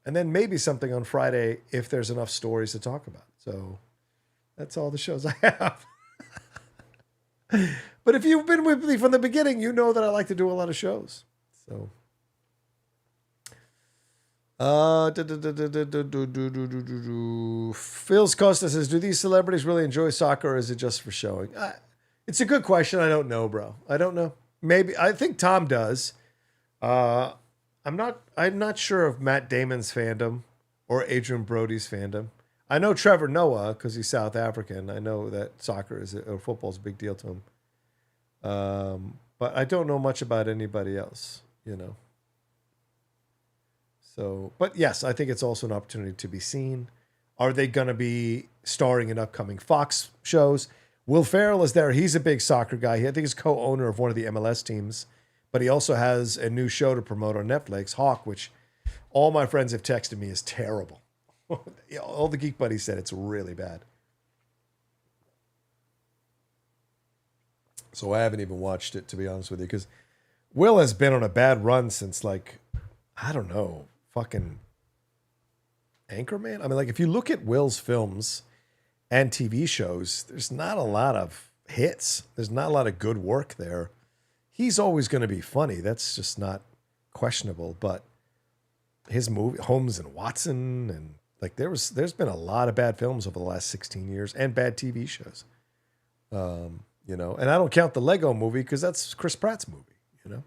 and then maybe something on Friday if there's enough stories to talk about. So that's all the shows I have. But if you've been with me from the beginning, you know that I like to do a lot of shows. So, Phil's Costa says, do these celebrities really enjoy soccer or is it just for showing? It's a good question. I don't know, bro. I don't know. Maybe. I think Tom does. I'm not sure of Matt Damon's fandom or Adrian Brody's fandom. I know Trevor Noah because he's South African. I know that soccer or football is a big deal to him. But I don't know much about anybody else, So, but yes, I think it's also an opportunity to be seen. Are they going to be starring in upcoming Fox shows? Will Ferrell is there. He's a big soccer guy. I think he's co-owner of one of the MLS teams, but he also has a new show to promote on Netflix, Hawk, which all my friends have texted me is terrible. All the Geek Buddies said it's really bad. So I haven't even watched it, to be honest with you, because Will has been on a bad run since, I don't know, fucking Anchorman. I mean, if you look at Will's films and TV shows, there's not a lot of hits. There's not a lot of good work there. He's always going to be funny. That's just not questionable. But his movie, Holmes and Watson, and like there's been a lot of bad films over the last 16 years and bad TV shows. You know, and I don't count the Lego movie because that's Chris Pratt's movie, you know.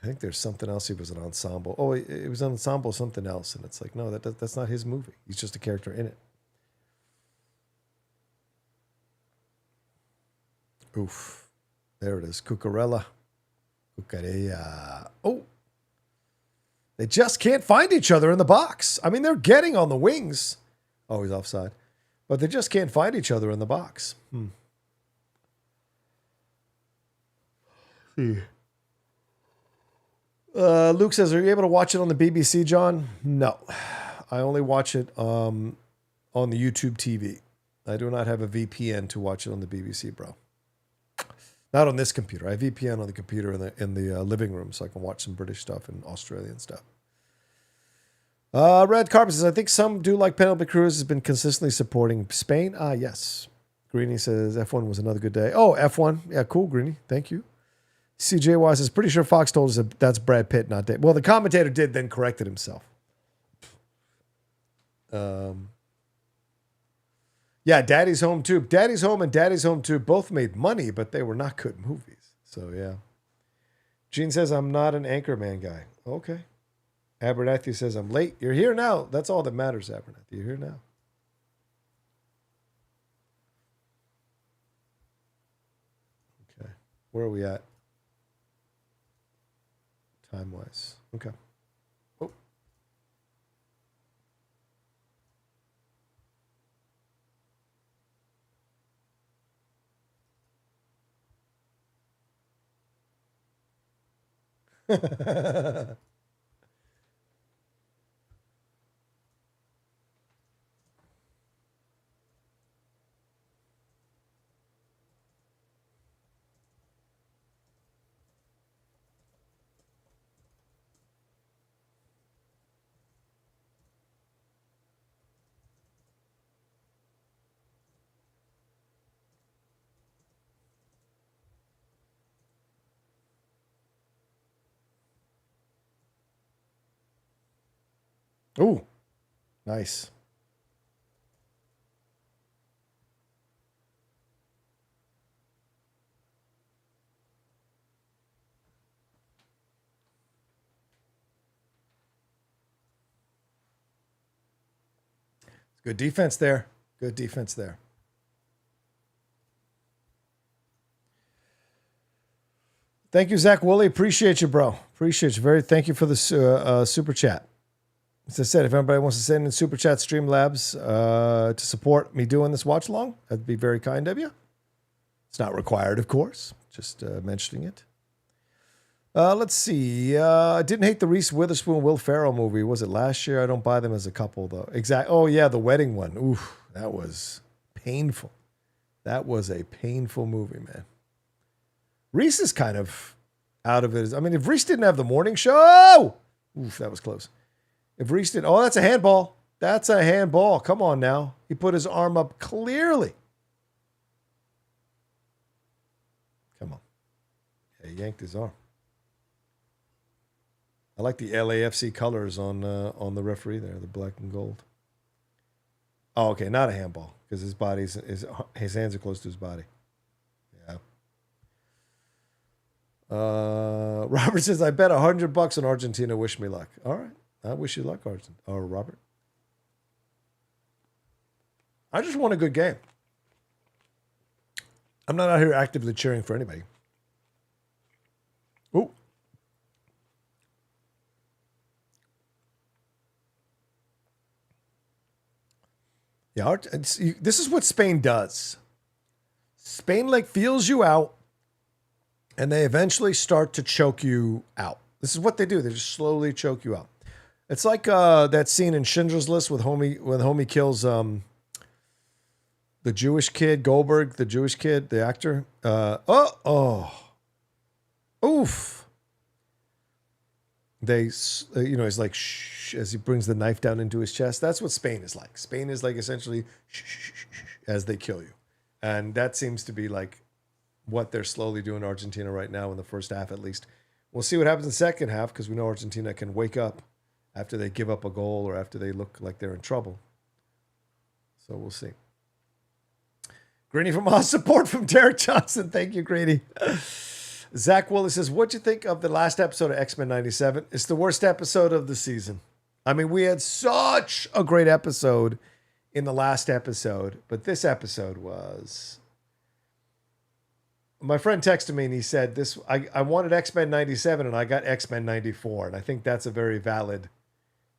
I think there's something else. He was an ensemble. Oh, it was an ensemble something else, and it's like, no, that's not his movie. He's just a character in it. Oof. There it is. Cucurella. Cucurella. Oh. They just can't find each other in the box. I mean, they're getting on the wings. Oh, he's offside. But they just can't find each other in the box. Luke says, are you able to watch it on the BBC, John? No. I only watch it on the YouTube TV. I do not have a VPN to watch it on the BBC, bro. Not on this computer. I have VPN on the computer in the living room so I can watch some British stuff and Australian stuff. Red Carpet says, I think some do like Penelope Cruz has been consistently supporting Spain. Yes. Greeny says, F1 was another good day. Oh, F1. Yeah, cool, Greeny. Thank you. CJY says, pretty sure Fox told us that that's Brad Pitt, not Dave. Well, the commentator did, then corrected himself. Yeah, Daddy's Home 2. Daddy's Home and Daddy's Home 2 both made money, but they were not good movies. So, yeah. Gene says, I'm not an Anchorman guy. Okay. Abernathy says, I'm late. You're here now. That's all that matters, Abernathy. You're here now. Okay. Where are we at? Time-wise. Okay. Oh. Ooh, nice. Good defense there. Good defense there. Thank you, Zach Woolley. Appreciate you, bro. Appreciate you. Thank you for the super chat. As I said, if anybody wants to send in super chat Streamlabs to support me doing this watch along, that'd be very kind of you. It's not required, of course. Just mentioning it. Let's see. I didn't hate the Reese Witherspoon Will Ferrell movie. Was it last year? I don't buy them as a couple, though. Oh, yeah, the wedding one. Oof, that was painful. That was a painful movie, man. Reese is kind of out of it. I mean, if Reese didn't have the morning show, oof, that was close. If Reese didn't, oh, that's a handball. That's a handball. Come on now. He put his arm up clearly. Come on. Yeah, he yanked his arm. I like the LAFC colors on the referee there, the black and gold. Oh, okay, not a handball because his hands are close to his body. Yeah. Robert says, I bet $100 on Argentina. Wish me luck. All right, I wish you luck, Argentina. Or Robert. I just want a good game. I'm not out here actively cheering for anybody. Ooh. Yeah, this is what Spain does. Spain like feels you out, and they eventually start to choke you out. This is what they do. They just slowly choke you out. It's like that scene in Schindler's List when Homie kills the Jewish kid, Goldberg, the Jewish kid, the actor. Oof. He's like, shh, as he brings the knife down into his chest. That's what Spain is like. Spain is like essentially shh, shh, shh, shh, as they kill you. And that seems to be like what they're slowly doing to Argentina right now in the first half, at least. We'll see what happens in the second half because we know Argentina can wake up after they give up a goal or after they look like they're in trouble. So we'll see. Greeny from us, support from Derek Johnson. Thank you, Greeny. Zach Willis says, what'd you think of the last episode of X-Men 97? It's the worst episode of the season. I mean, we had such a great episode in the last episode, but this episode was... My friend texted me and he said, I wanted X-Men 97 and I got X-Men 94. And I think that's a very valid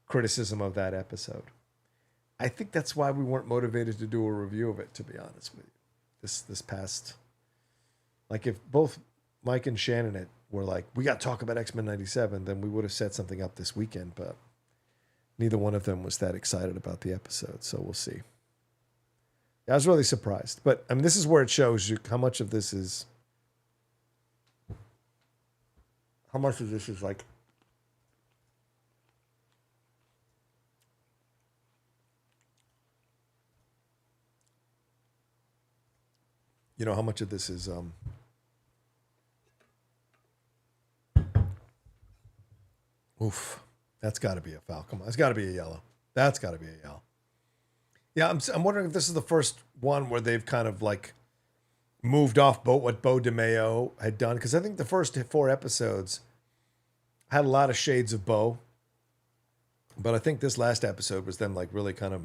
criticism of that episode. I think that's why we weren't motivated to do a review of it, to be honest with you. This past... Like, if both Mike and Shannon were like, we got to talk about X-Men 97, then we would have set something up this weekend, but neither one of them was that excited about the episode, so we'll see. I was really surprised. But, I mean, this is where it shows you how much of this is... How much of this is, like... You know, how much of this is... Oof. That's got to be a foul. Come on. It's got to be a yellow. That's got to be a yellow. Yeah, I'm wondering if this is the first one where they've kind of like moved off what Bo DeMeo had done. Because I think the first 4 episodes had a lot of shades of Bo. But I think this last episode was them like really kind of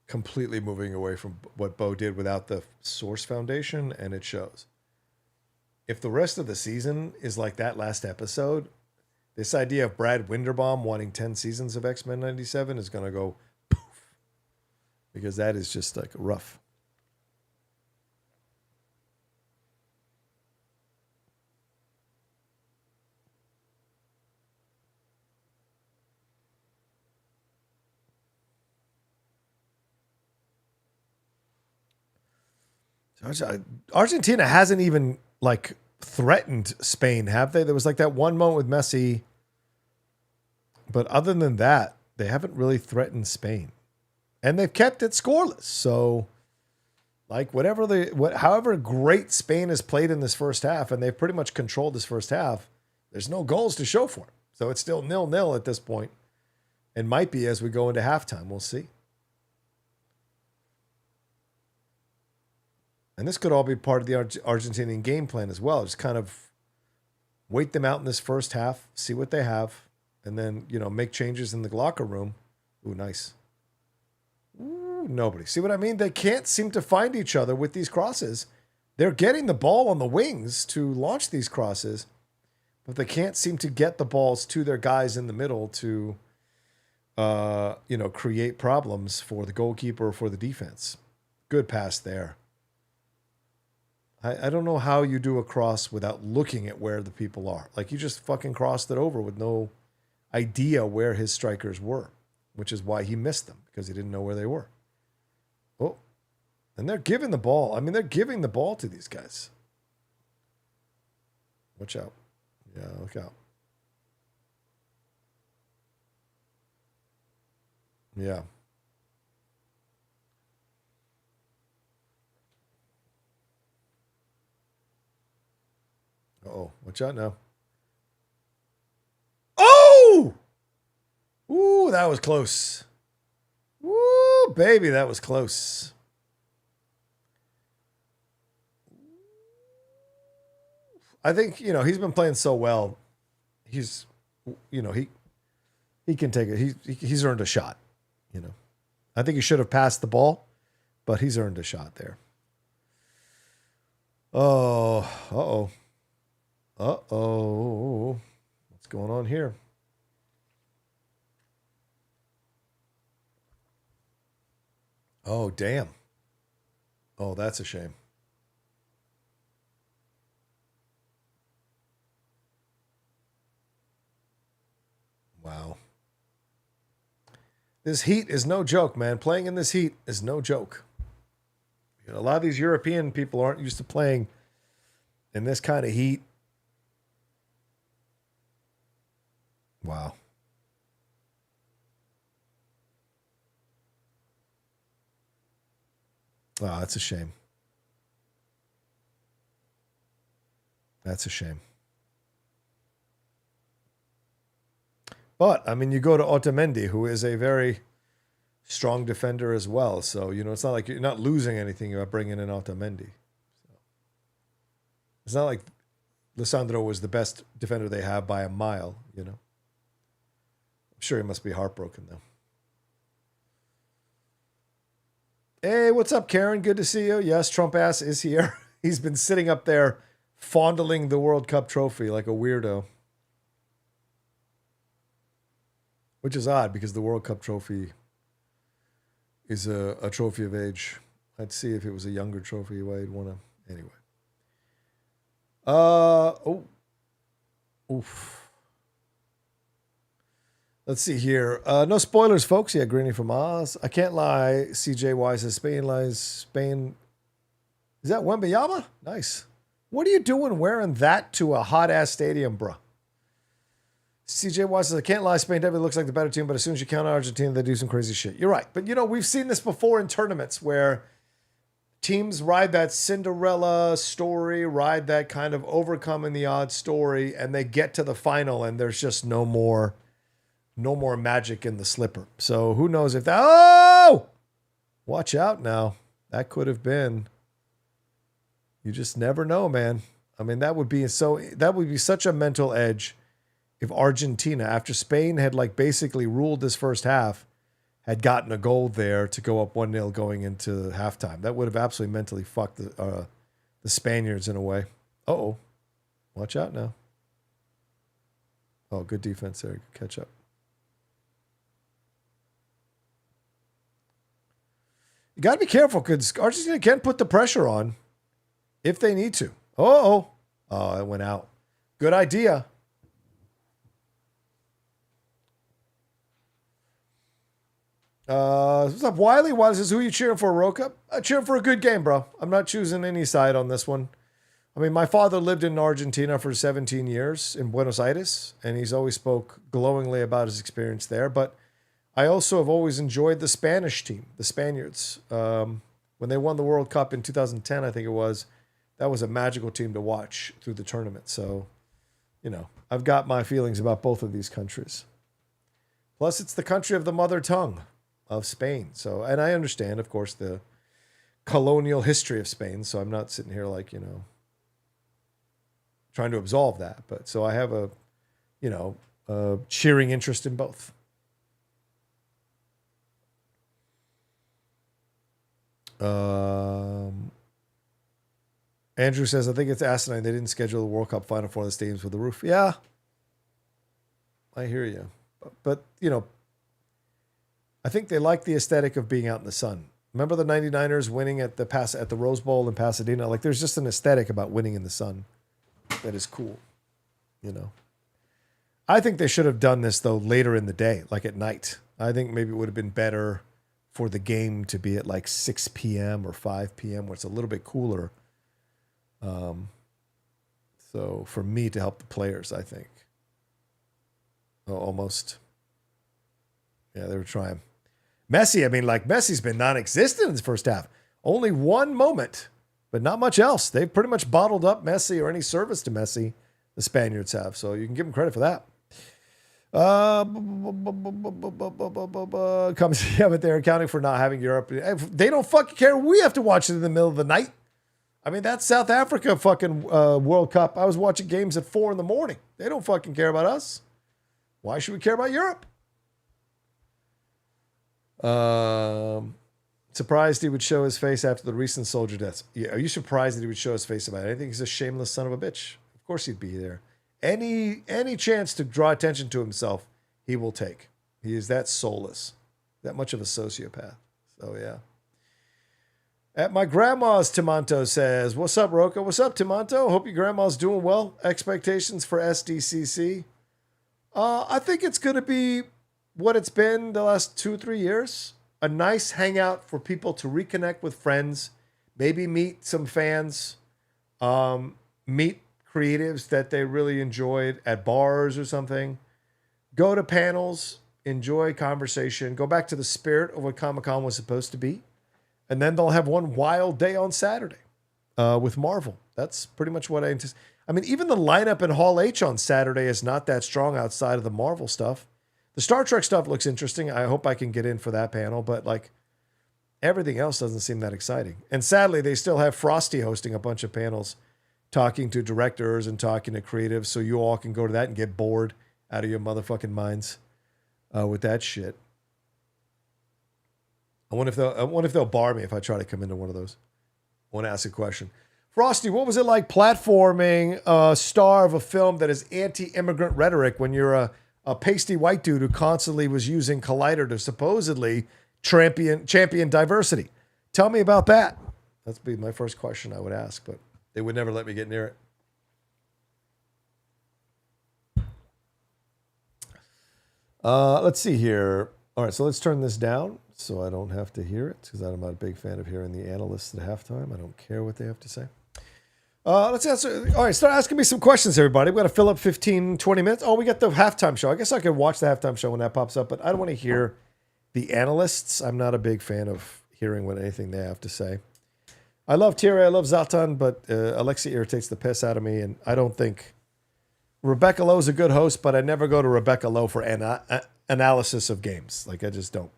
completely moving away from what Bo did without the Source Foundation. And it shows. If the rest of the season is like that last episode... This idea of Brad Winderbaum wanting 10 seasons of X-Men 97 is going to go poof. Because that is just like rough. Argentina hasn't even like threatened Spain, have they? There was like that one moment with Messi. But other than that, they haven't really threatened Spain. And they've kept it scoreless. So, like, however great Spain has played in this first half, and they've pretty much controlled this first half, there's no goals to show for it. So it's still 0-0 at this point. And might be as we go into halftime. We'll see. And this could all be part of the Argentinian game plan as well. Just kind of wait them out in this first half, see what they have, and then, you know, make changes in the locker room. Ooh, nice. Ooh, nobody. See what I mean? They can't seem to find each other with these crosses. They're getting the ball on the wings to launch these crosses, but they can't seem to get the balls to their guys in the middle to, create problems for the goalkeeper or for the defense. Good pass there. I don't know how you do a cross without looking at where the people are. Like, you just fucking crossed it over with no idea where his strikers were, which is why he missed them, because he didn't know where they were. Oh, and they're giving the ball. I mean, they're giving the ball to these guys. Watch out. Yeah, look out. Yeah. Uh-oh, watch out now. Oh! Ooh, that was close. Woo, baby, that was close. I think, he's been playing so well. He's, he can take it. He's earned a shot, I think he should have passed the ball, but he's earned a shot there. Oh, uh-oh. Uh-oh. What's going on here? Oh, damn. Oh, that's a shame. Wow. This heat is no joke, man. Playing in this heat is no joke. A lot of these European people aren't used to playing in this kind of heat. Wow. Oh, that's a shame. That's a shame. But, I mean, you go to Otamendi, who is a very strong defender as well. So, it's not like you're not losing anything by bringing in Otamendi. So, it's not like Lissandro was the best defender they have by a mile, I'm sure he must be heartbroken, though. Hey, what's up, Karen? Good to see you. Yes, Trump ass is here. He's been sitting up there fondling the World Cup trophy like a weirdo. Which is odd because the World Cup trophy is a trophy of age. I'd see if it was a younger trophy why I'd want to. Anyway. Oof. Let's see here. No spoilers, folks. Yeah, Greeny from Oz. I can't lie. CJY says Spain. Is that Wembayama? Nice. What are you doing wearing that to a hot-ass stadium, bro? CJY says, I can't lie. Spain definitely looks like the better team, but as soon as you count Argentina, they do some crazy shit. You're right. But, we've seen this before in tournaments where teams ride that Cinderella story, ride that kind of overcoming the odds story, and they get to the final, and there's just no more magic in the slipper. So who knows if that... Oh! Watch out now. That could have been... You just never know, man. I mean, that would be such a mental edge if Argentina, after Spain had basically ruled this first half, had gotten a goal there to go up 1-0 going into halftime. That would have absolutely mentally fucked the Spaniards in a way. Uh-oh. Watch out now. Oh, good defense there. Good catch up. You got to be careful because Argentina can put the pressure on if they need to. Oh, it went out. Good idea. What's up, Wiley? Wiley says, who are you cheering for, World Cup? I'm cheering for a good game, bro. I'm not choosing any side on this one. I mean, my father lived in Argentina for 17 years in Buenos Aires, and he's always spoke glowingly about his experience there. But I also have always enjoyed the Spanish team, the Spaniards. When they won the World Cup in 2010, I think it was, that was a magical team to watch through the tournament. So, I've got my feelings about both of these countries. Plus, it's the country of the mother tongue of Spain. So, and I understand, of course, the colonial history of Spain. So I'm not sitting here trying to absolve that. But so I have a cheering interest in both. Andrew says, I think it's asinine they didn't schedule the World Cup Final for the stadiums with the roof. Yeah, I hear you. But I think they like the aesthetic of being out in the sun. Remember the 99ers winning at the Rose Bowl in Pasadena? There's just an aesthetic about winning in the sun that is cool, I think they should have done this, though, later in the day, at night. I think maybe it would have been better for the game to be at 6 p.m. or 5 p.m. where it's a little bit cooler. So for me to help the players, I think. Almost. Yeah, they were trying. Messi, Messi's been non-existent in the first half. Only one moment, but not much else. They've pretty much bottled up Messi or any service to Messi, the Spaniards have. So you can give them credit for that. Comes, yeah, but they're accounting for not having Europe. They don't fucking care. We have to watch it in the middle of the night. I mean, that's South Africa fucking World Cup. I was watching games at 4 a.m. They don't fucking care about us. Why should we care about Europe? Surprised he would show his face after the recent soldier deaths. Yeah, are you surprised that he would show his face about it? I think he's a shameless son of a bitch. Of course he'd be there. Any chance to draw attention to himself, he will take. He is that soulless, that much of a sociopath. So yeah. At my grandma's, Timanto says, what's up, Roka? What's up, Timanto? Hope your grandma's doing well. Expectations for SDCC? I think it's going to be what it's been the last 2 or 3 years. A nice hangout for people to reconnect with friends, maybe meet some fans, meet creatives that they really enjoyed at bars or something, go to panels, enjoy conversation, go back to the spirit of what Comic-Con was supposed to be. And then they'll have one wild day on Saturday with Marvel. That's pretty much what I anticipate. I mean, even the lineup in Hall H on Saturday is not that strong outside of the Marvel stuff. The Star Trek stuff looks interesting. I hope I can get in for that panel, but like everything else doesn't seem that exciting. And sadly, they still have Frosty hosting a bunch of panels, talking to directors and talking to creatives, so you all can go to that and get bored out of your motherfucking minds with that shit. I wonder if they'll bar me if I try to come into one of those. I want to ask a question. Frosty, what was it like platforming a star of a film that is anti-immigrant rhetoric when you're a pasty white dude who constantly was using Collider to supposedly champion diversity? Tell me about that. That'd be my first question I would ask, but they would never let me get near it. Let's see here. All right, so let's turn this down so I don't have to hear it, because I'm not a big fan of hearing the analysts at halftime. I don't care what they have to say. Let's answer. All right, start asking me some questions, everybody. We're going to fill up 15, 20 minutes. Oh, we got the halftime show. I guess I could watch the halftime show when that pops up, but I don't want to hear the analysts. I'm not a big fan of hearing what anything they have to say. I love Thierry, I love Zlatan, but Alexia irritates the piss out of me, and I don't think Rebecca Lowe's a good host, but I never go to Rebecca Lowe for analysis of games. Like, I just don't.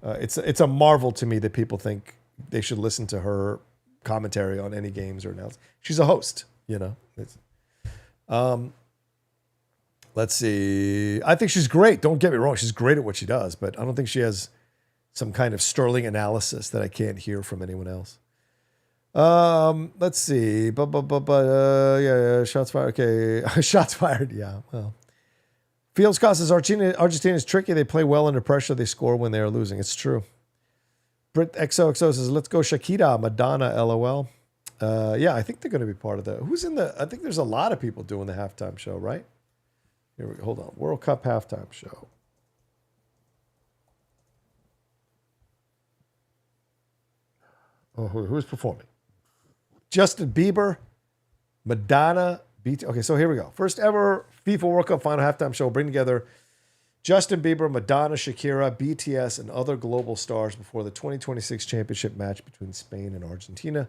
It's a marvel to me that people think they should listen to her commentary on any games or analysis. She's a host, you know. Let's see. I think she's great. Don't get me wrong. She's great at what she does, but I don't think she has some kind of sterling analysis that I can't hear from anyone else. Let's see. Yeah, shots fired. Okay. Shots fired. Yeah. Well, Fields Costas, Argentina is tricky. They play well under pressure. They score when they are losing. It's true. Brit XOXO says, let's go Shakira, Madonna, LOL. Yeah, I think they're going to be part of I think there's a lot of people doing the halftime show, right? Here we go. Hold on. World Cup halftime show. Oh, who's performing? Justin Bieber, Madonna, BT. Okay, so here we go. First ever FIFA World Cup Final halftime show will bring together Justin Bieber, Madonna, Shakira, BTS, and other global stars before the 2026 championship match between Spain and Argentina.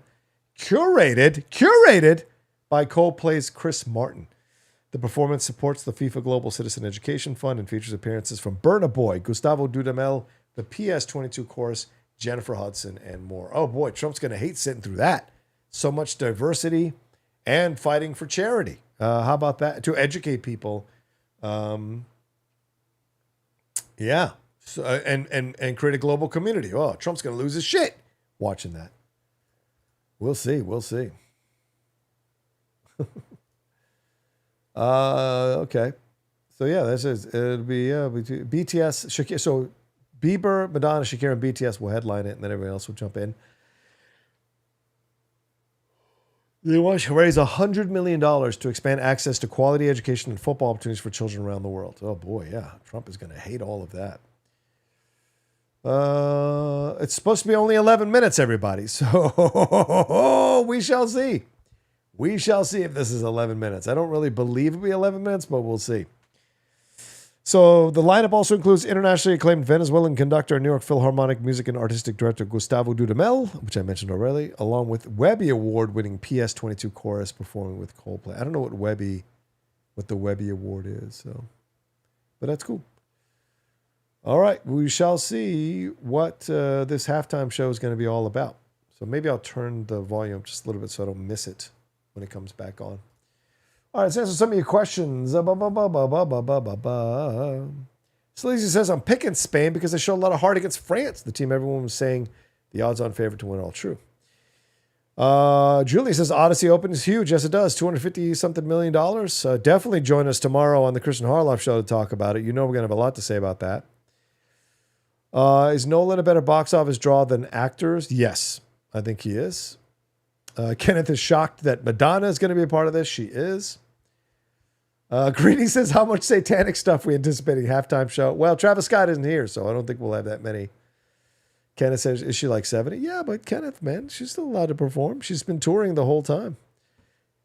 Curated by Coldplay's Chris Martin. The performance supports the FIFA Global Citizen Education Fund and features appearances from Burna Boy, Gustavo Dudamel, the PS22 Chorus, Jennifer Hudson, and more. Oh boy, Trump's going to hate sitting through that. So much diversity and fighting for charity. How about that? To educate people. Yeah. So, and create a global community. Oh, Trump's going to lose his shit watching that. We'll see. Okay. So yeah, this is it'll be BTS, Shakira. So Bieber, Madonna, Shakira, and BTS will headline it, and then everyone else will jump in. They want to raise $100 million to expand access to quality education and football opportunities for children around the world. Oh boy, yeah, Trump is going to hate all of that. It's supposed to be only 11 minutes, everybody. So we shall see. We shall see if this is 11 minutes. I don't really believe it'll be 11 minutes, but we'll see. So the lineup also includes internationally acclaimed Venezuelan conductor and New York Philharmonic music and artistic director Gustavo Dudamel, which I mentioned already, along with Webby Award-winning PS22 Chorus performing with Coldplay. I don't know what the Webby Award is, so, but that's cool. All right, we shall see what this halftime show is going to be all about. So maybe I'll turn the volume up just a little bit so I don't miss it when it comes back on. All right, let's answer some of your questions. Sleazy says, I'm picking Spain because they showed a lot of heart against France, the team everyone was saying the odds-on favorite to win, all true. Julie says, Odyssey Open is huge. Yes, it does. $250-something million. Definitely join us tomorrow on the Christian Harloff show to talk about it. You know we're going to have a lot to say about that. Is Nolan a better box office draw than actors? Yes, I think he is. Kenneth is shocked that Madonna is going to be a part of this. She is. Greedy says, how much satanic stuff we anticipating halftime show? Well, Travis Scott isn't here, so I don't think we'll have that many. Kenneth says, is she like 70? Yeah, but Kenneth, man, she's still allowed to perform. She's been touring the whole time.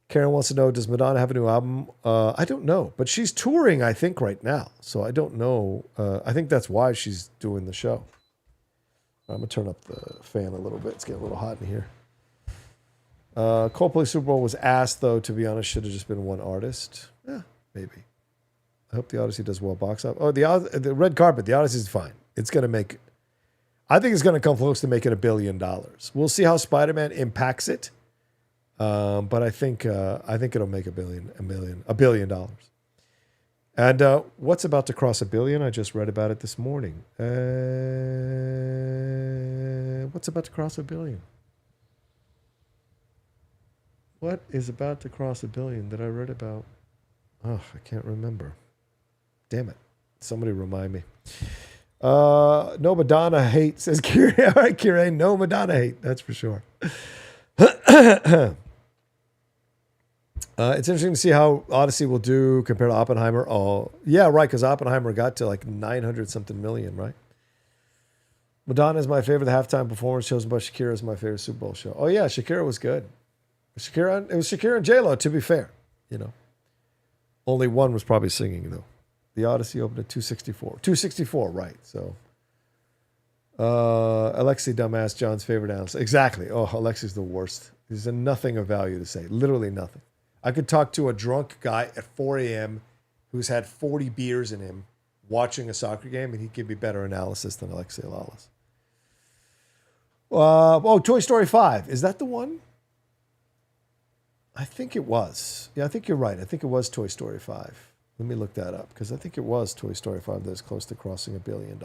Karen wants to know, does Madonna have a new album? I don't know, but she's touring, I think, right now. So I don't know. I think that's why she's doing the show. I'm going to turn up the fan a little bit. It's getting a little hot in here. Coldplay Super Bowl was asked, though, to be honest, should have just been one artist. Yeah, maybe. I hope the Odyssey does well box up. Oh, the red carpet, the Odyssey is fine. It's going to make, I think it's going to come close to making $1 billion. We'll see how Spider-Man impacts it. But I think it'll make $1 billion. And what's about to cross $1 billion? I just read about it this morning. What's about to cross $1 billion? What is about to cross $1 billion that I read about? Oh, I can't remember. Damn it. Somebody remind me. No Madonna hate, says Kira. All right, Kira, no Madonna hate. That's for sure. It's interesting to see how Odyssey will do compared to Oppenheimer. Oh, yeah, right, because Oppenheimer got to like 900-something million, right? Madonna is my favorite halftime performance chosen by Shakira is my favorite Super Bowl show. Oh, yeah, Shakira was good. It was Shakira and J-Lo, to be fair. You know, only one was probably singing, though. The Odyssey opened at 264. 264, right. So, Alexi, dumbass, John's favorite analyst. Exactly. Oh, Alexi's the worst. There's nothing of value to say. Literally nothing. I could talk to a drunk guy at 4 a.m. who's had 40 beers in him watching a soccer game, and he'd give me better analysis than Alexi Lalas. Toy Story 5. Is that the one? I think it was. Yeah, I think you're right. I think it was Toy Story 5. Let me look that up, because I think it was Toy Story 5 that is close to crossing $1 billion.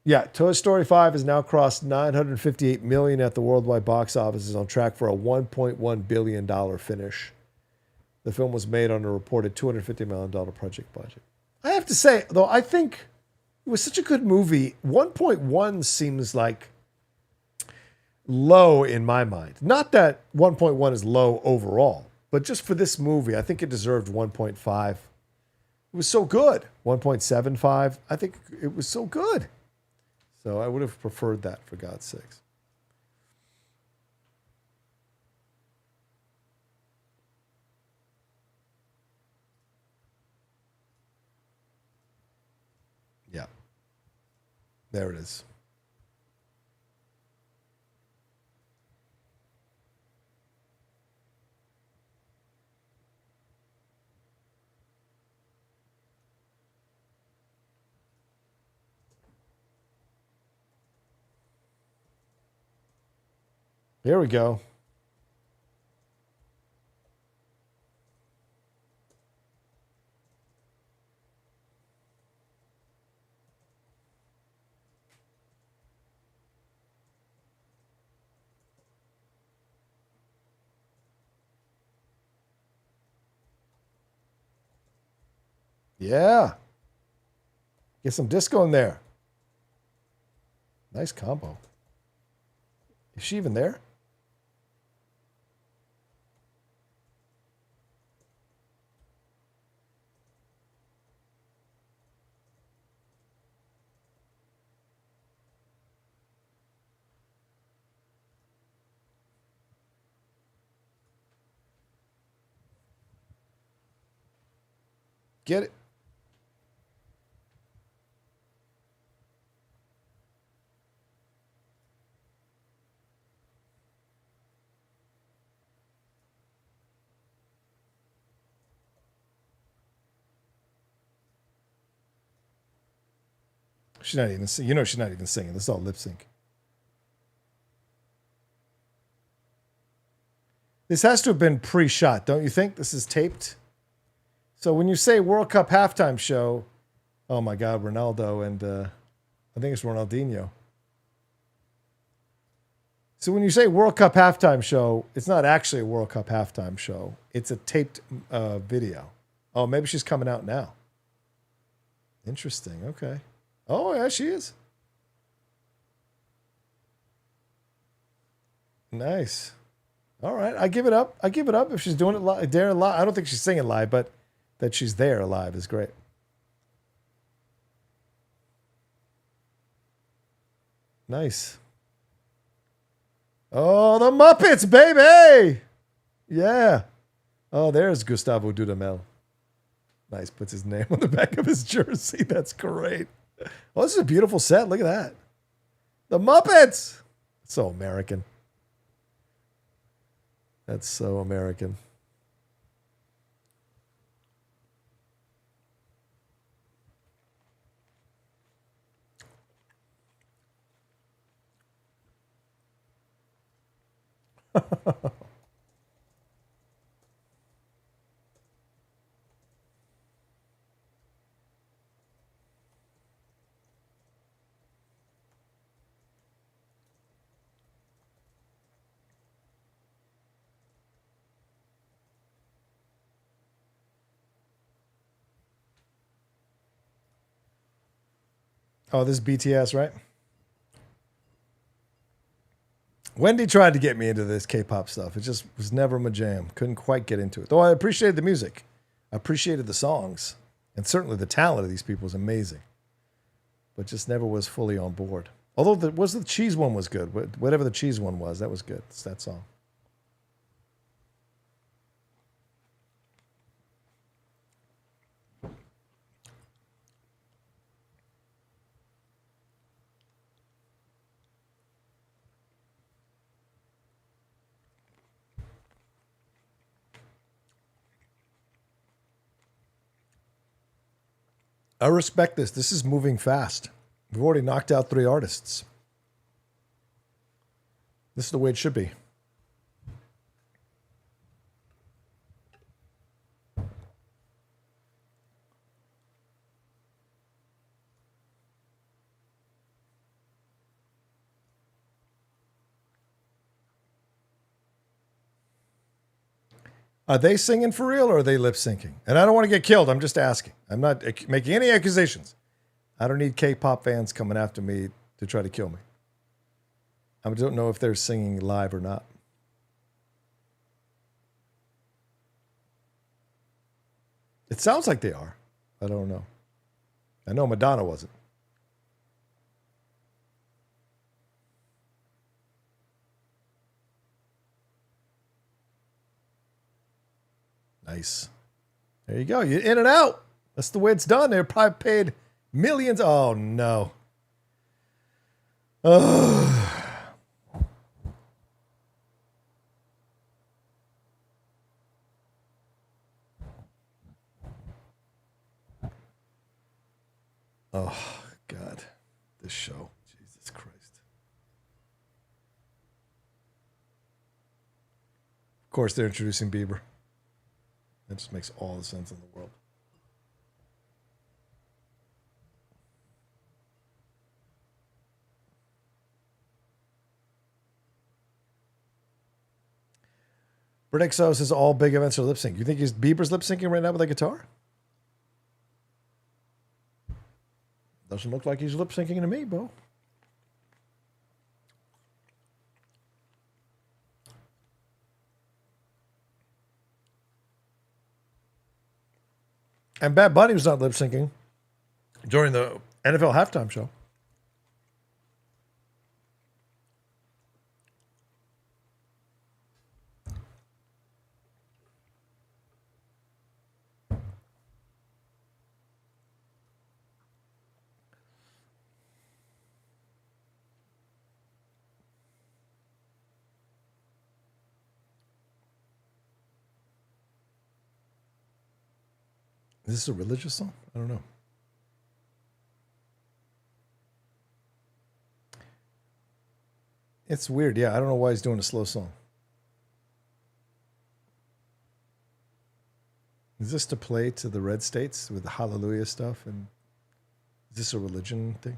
Yeah, Toy Story 5 has now crossed $958 million at the worldwide box office, is on track for a $1.1 billion finish. The film was made on a reported $250 million project budget. I have to say, though, I think it was such a good movie. 1.1 seems like low in my mind. Not that 1.1 is low overall, but just for this movie, I think it deserved 1.5. It was so good. 1.75. I think it was so good. So I would have preferred that, for God's sakes. Yeah. There it is. Here we go. Yeah. Get some disco in there. Nice combo. Is she even there? Get it. She's not even singing. You know she's not even singing. This is all lip sync. This has to have been pre-shot, don't you think? This is taped. So when you say World Cup halftime show, oh my God, Ronaldo and I think it's Ronaldinho. So when you say World Cup halftime show, it's not actually a World Cup halftime show. It's a taped video. Oh, maybe she's coming out now. Interesting. Okay. Oh, yeah, she is. Nice. All right. I give it up. I give it up if she's doing it live. There live. I don't think she's singing live, but that she's there live is great. Nice. Oh, the Muppets, baby. Yeah. Oh, there's Gustavo Dudamel. Nice. Puts his name on the back of his jersey. That's great. Oh, this is a beautiful set. Look at that. The Muppets. So American. That's so American. Oh, this is BTS, right? Wendy tried to get me into this K-pop stuff. It just was never my jam. Couldn't quite get into it. Though I appreciated the music. I appreciated the songs. And certainly the talent of these people was amazing. But just never was fully on board. Although the cheese one was good. Whatever the cheese one was, that was good. It's that song. I respect this. This is moving fast. We've already knocked out 3 artists. This is the way it should be. Are they singing for real or are they lip syncing? And I don't want to get killed. I'm just asking. I'm not making any accusations. I don't need K-pop fans coming after me to try to kill me. I don't know if they're singing live or not. It sounds like they are. I don't know. I know Madonna wasn't. Nice. There you go. You're in and out. That's the way it's done. They're probably paid millions. Oh, no. Oh. Oh, God. This show. Jesus Christ. Of course, they're introducing Bieber. That just makes all the sense in the world. Bridexo says all big events are lip sync. You think Bieber's lip syncing right now with a guitar? Doesn't look like he's lip syncing to me, Bo. And Bad Bunny was not lip syncing during the NFL halftime show. Is this a religious song? I don't know. It's weird. Yeah, I don't know why he's doing a slow song. Is this to play to the red states with the hallelujah stuff? And is this a religion thing?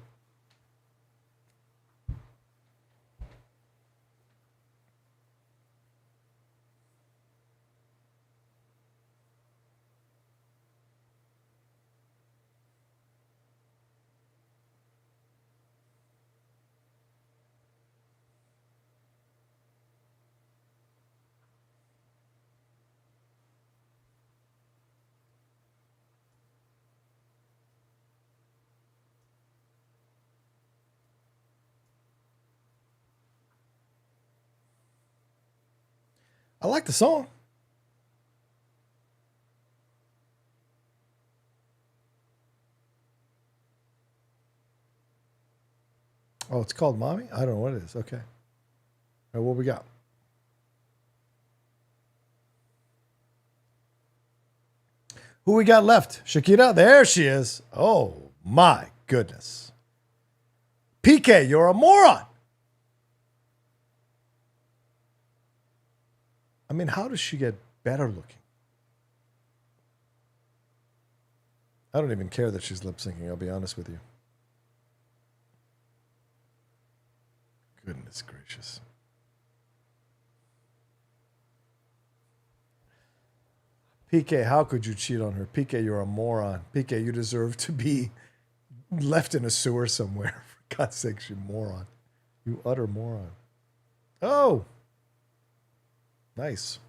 I like the song. Oh, it's called Mommy? I don't know what it is. Okay. All right, what we got? Who we got left? Shakira? There she is. Oh, my goodness. PK, you're a moron. I mean, how does she get better looking? I don't even care that she's lip syncing, I'll be honest with you. Goodness gracious. PK, how could you cheat on her? PK, you're a moron. PK, you deserve to be left in a sewer somewhere. For God's sakes, you moron. You utter moron. Oh. Nice.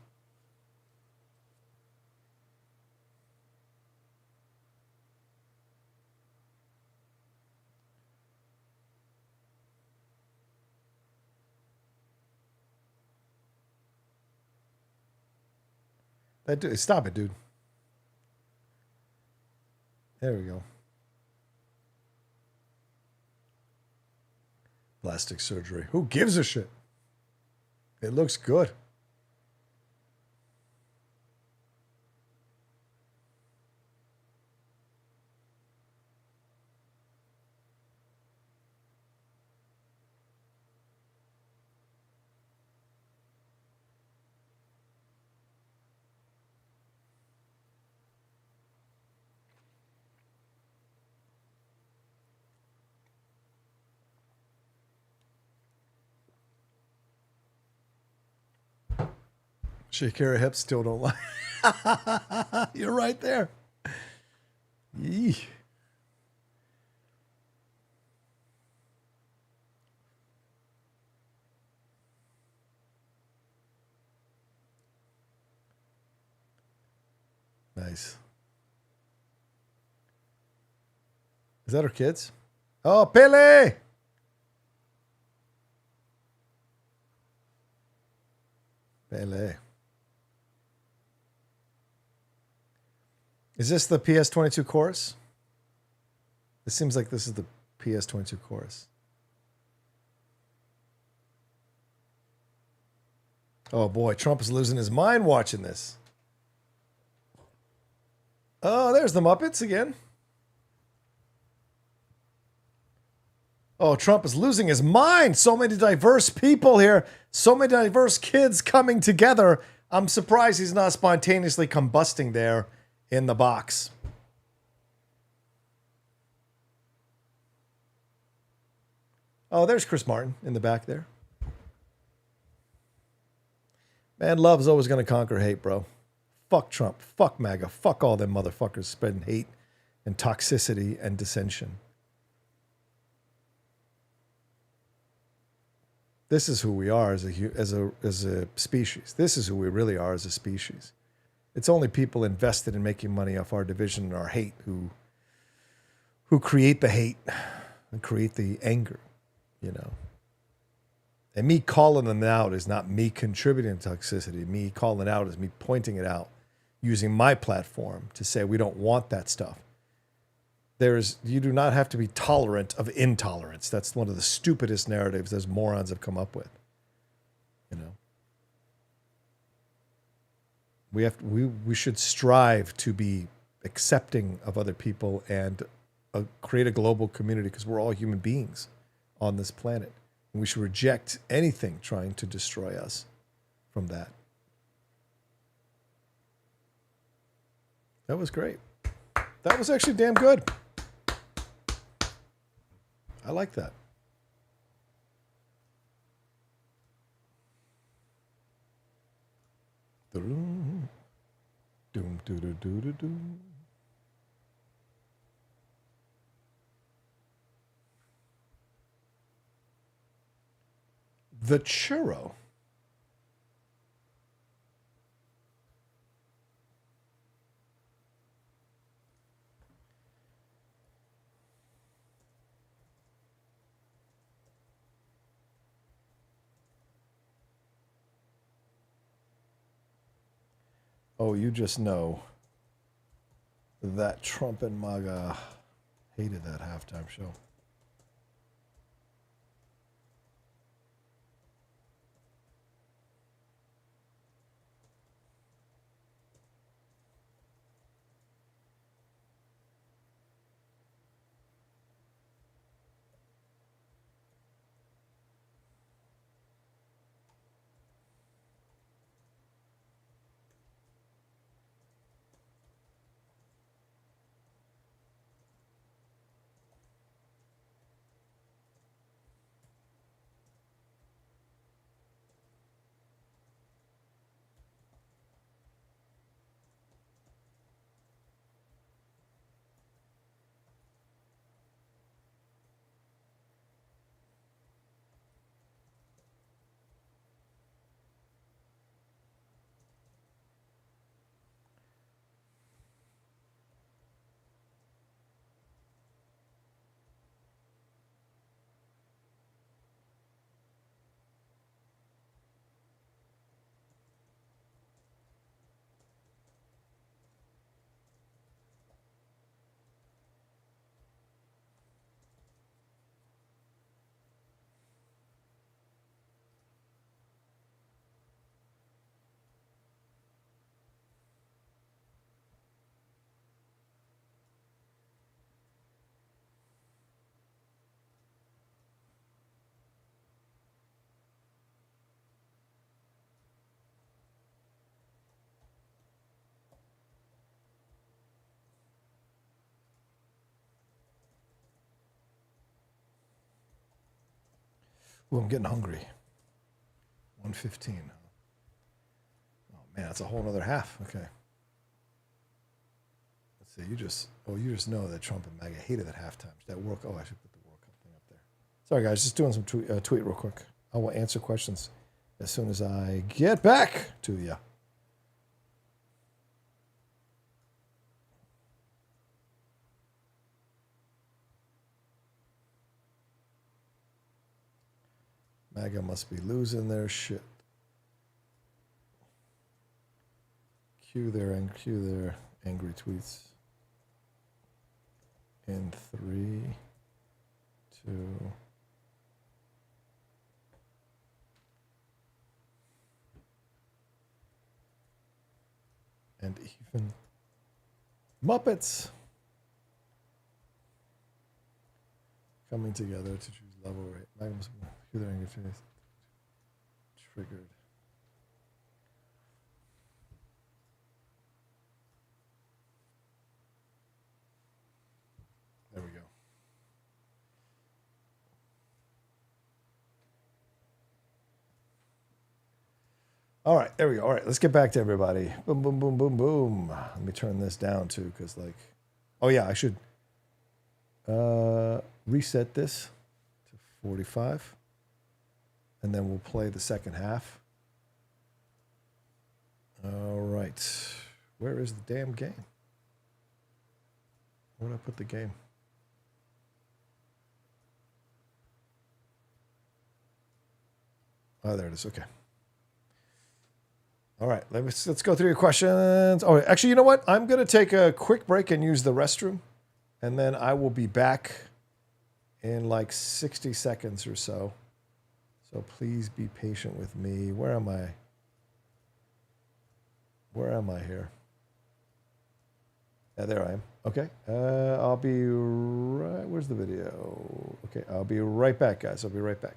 That dude, stop it, dude. There we go. Plastic surgery. Who gives a shit? It looks good. Shakira hips still don't lie. You're right there. Yee. Nice. Is that her kids? Oh, Pele! Pele. Is this the PS22 chorus? It seems like this is the PS22 chorus. Oh boy, Trump is losing his mind watching this. Oh, there's the Muppets again. Oh, Trump is losing his mind. So many diverse people here. So many diverse kids coming together. I'm surprised he's not spontaneously combusting there in the box. Oh, there's Chris Martin in the back there. Man, love is always going to conquer hate, bro. Fuck Trump. Fuck MAGA. Fuck all them motherfuckers spreading hate and toxicity and dissension. This is who we are as a species. This is who we really are as a species. It's only people invested in making money off our division and our hate who create the hate and create the anger, you know. And me calling them out is not me contributing to toxicity. Me calling out is me pointing it out, using my platform to say we don't want that stuff. You do not have to be tolerant of intolerance. That's one of the stupidest narratives those morons have come up with. You know, we should strive to be accepting of other people and create a global community because we're all human beings on this planet. And we should reject anything trying to destroy us from that. That was great. That was actually damn good. I like that. Doom, doom, doom, doom, doom. The churro. Oh, you just know that Trump and MAGA hated that halftime show. Ooh, I'm getting hungry. 1:15. Oh man, that's a whole other half. Okay. Let's see. You just know that Trump and MAGA hated that halftime. That World Cup. Oh, I should put the World Cup thing up there. Sorry guys, just doing some tweet real quick. I will answer questions as soon as I get back to you. MAGA must be losing their shit. Cue their angry tweets. In 3, 2. And even Muppets coming together to choose level rate. Magnums cue their angry tweets. Triggered. There we go. All right, there we go. All right, let's get back to everybody. Boom, boom, boom, boom, boom. Let me turn this down too, because like, oh yeah, I should reset this to 45, and then we'll play the second half. All right, where is the damn game? Where did I put the game? Oh, there it is. Okay. All right. Let's go through your questions. Oh, actually, you know what? I'm going to take a quick break and use the restroom, and then I will be back in like 60 seconds or so. So please be patient with me. Where am I? Where am I here? Yeah, there I am. Okay. I'll be right. Where's the video? Okay. I'll be right back, guys. I'll be right back.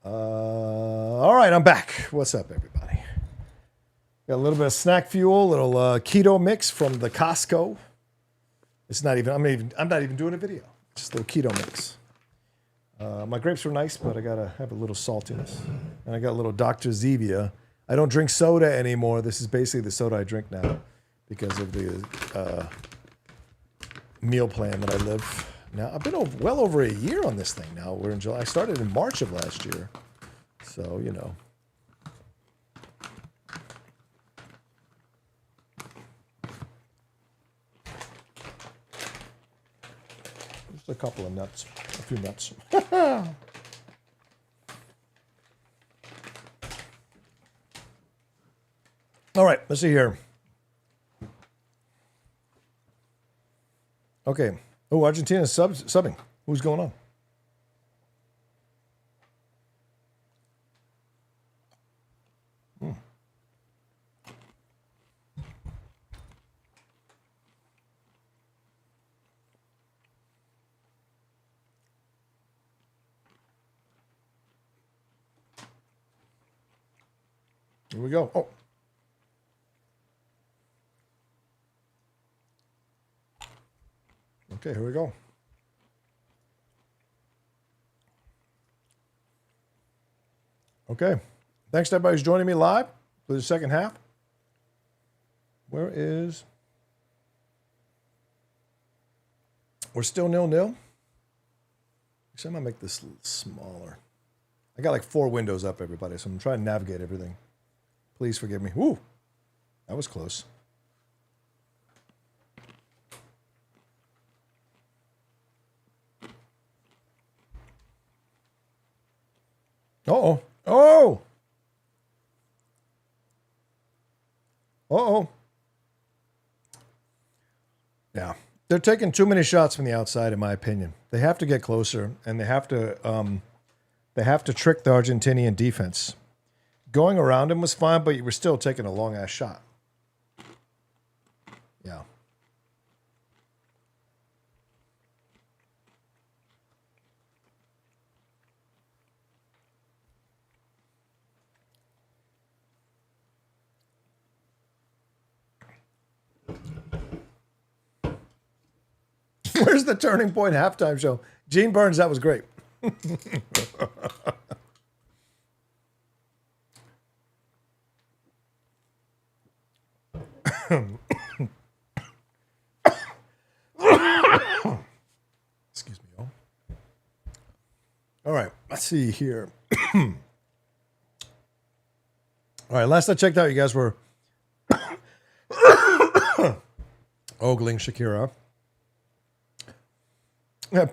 All right, I'm back. What's up, everybody? Got a little bit of snack fuel, a little keto mix from the Costco. It's not even. I'm not even doing a video. Just a little keto mix. My grapes were nice, but I gotta have a little saltiness, and I got a little Dr. Zevia. I don't drink soda anymore. This is basically the soda I drink now, because of the meal plan that I live. Now, I've been well over a year on this thing now. We're in July. I started in March of last year. So, you know. Just a couple of nuts. A few nuts. All right, let's see here. Okay. Oh, Argentina's subbing. Who's going on? Here we go. Oh. Okay, here we go. Okay. Thanks to everybody who's joining me live for the second half. Where is... We're still 0-0. Actually, I'm going to make this a little smaller. I got like 4 windows up, everybody, so I'm trying to navigate everything. Please forgive me. Woo! That was close. Uh-oh. Oh! Uh-oh. Yeah. They're taking too many shots from the outside, in my opinion. They have to get closer, and they have to trick the Argentinian defense. Going around him was fine, but you were still taking a long-ass shot. Yeah. Where's the Turning Point halftime show? Gene Burns, that was great. Excuse me, y'all. All right, let's see here. All right, last I checked out, you guys were ogling Shakira.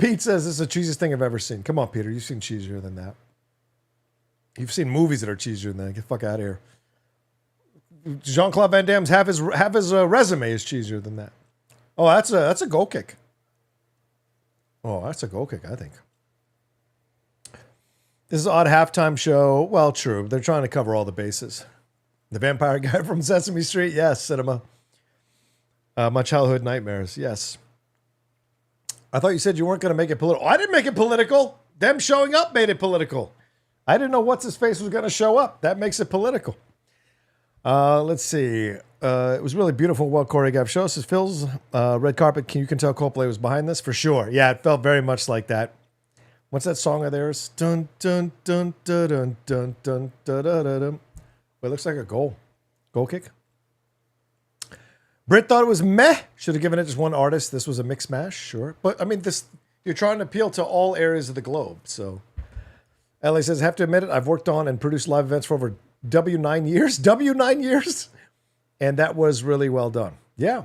Pete says this is the cheesiest thing I've ever seen. Come on, Peter. You've seen cheesier than that. You've seen movies that are cheesier than that. Get the fuck out of here. Jean-Claude Van Damme's half his resume is cheesier than that. Oh, that's a goal kick. Oh, that's a goal kick, I think. This is an odd halftime show. Well, true. They're trying to cover all the bases. The vampire guy from Sesame Street. Yes, cinema. My childhood nightmares. Yes. I thought you said you weren't going to make it political. I didn't make it political. Them showing up made it political. I didn't know what's-his-face was going to show up. That makes it political. Let's see. It was really beautiful, well-choreographed show. This is Phil's red carpet. You can tell Coldplay was behind this? For sure. Yeah, it felt very much like that. What's that song of theirs? Dun, dun, dun, dun, dun, dun, dun, dun, dun, dun. Well, it looks like a goal. Goal kick. Britt thought it was meh. Should have given it just one artist. This was a mix mash, sure. But, I mean, you're trying to appeal to all areas of the globe. So, LA says, have to admit it, I've worked on and produced live events for over W9 years. W9 years? And that was really well done. Yeah.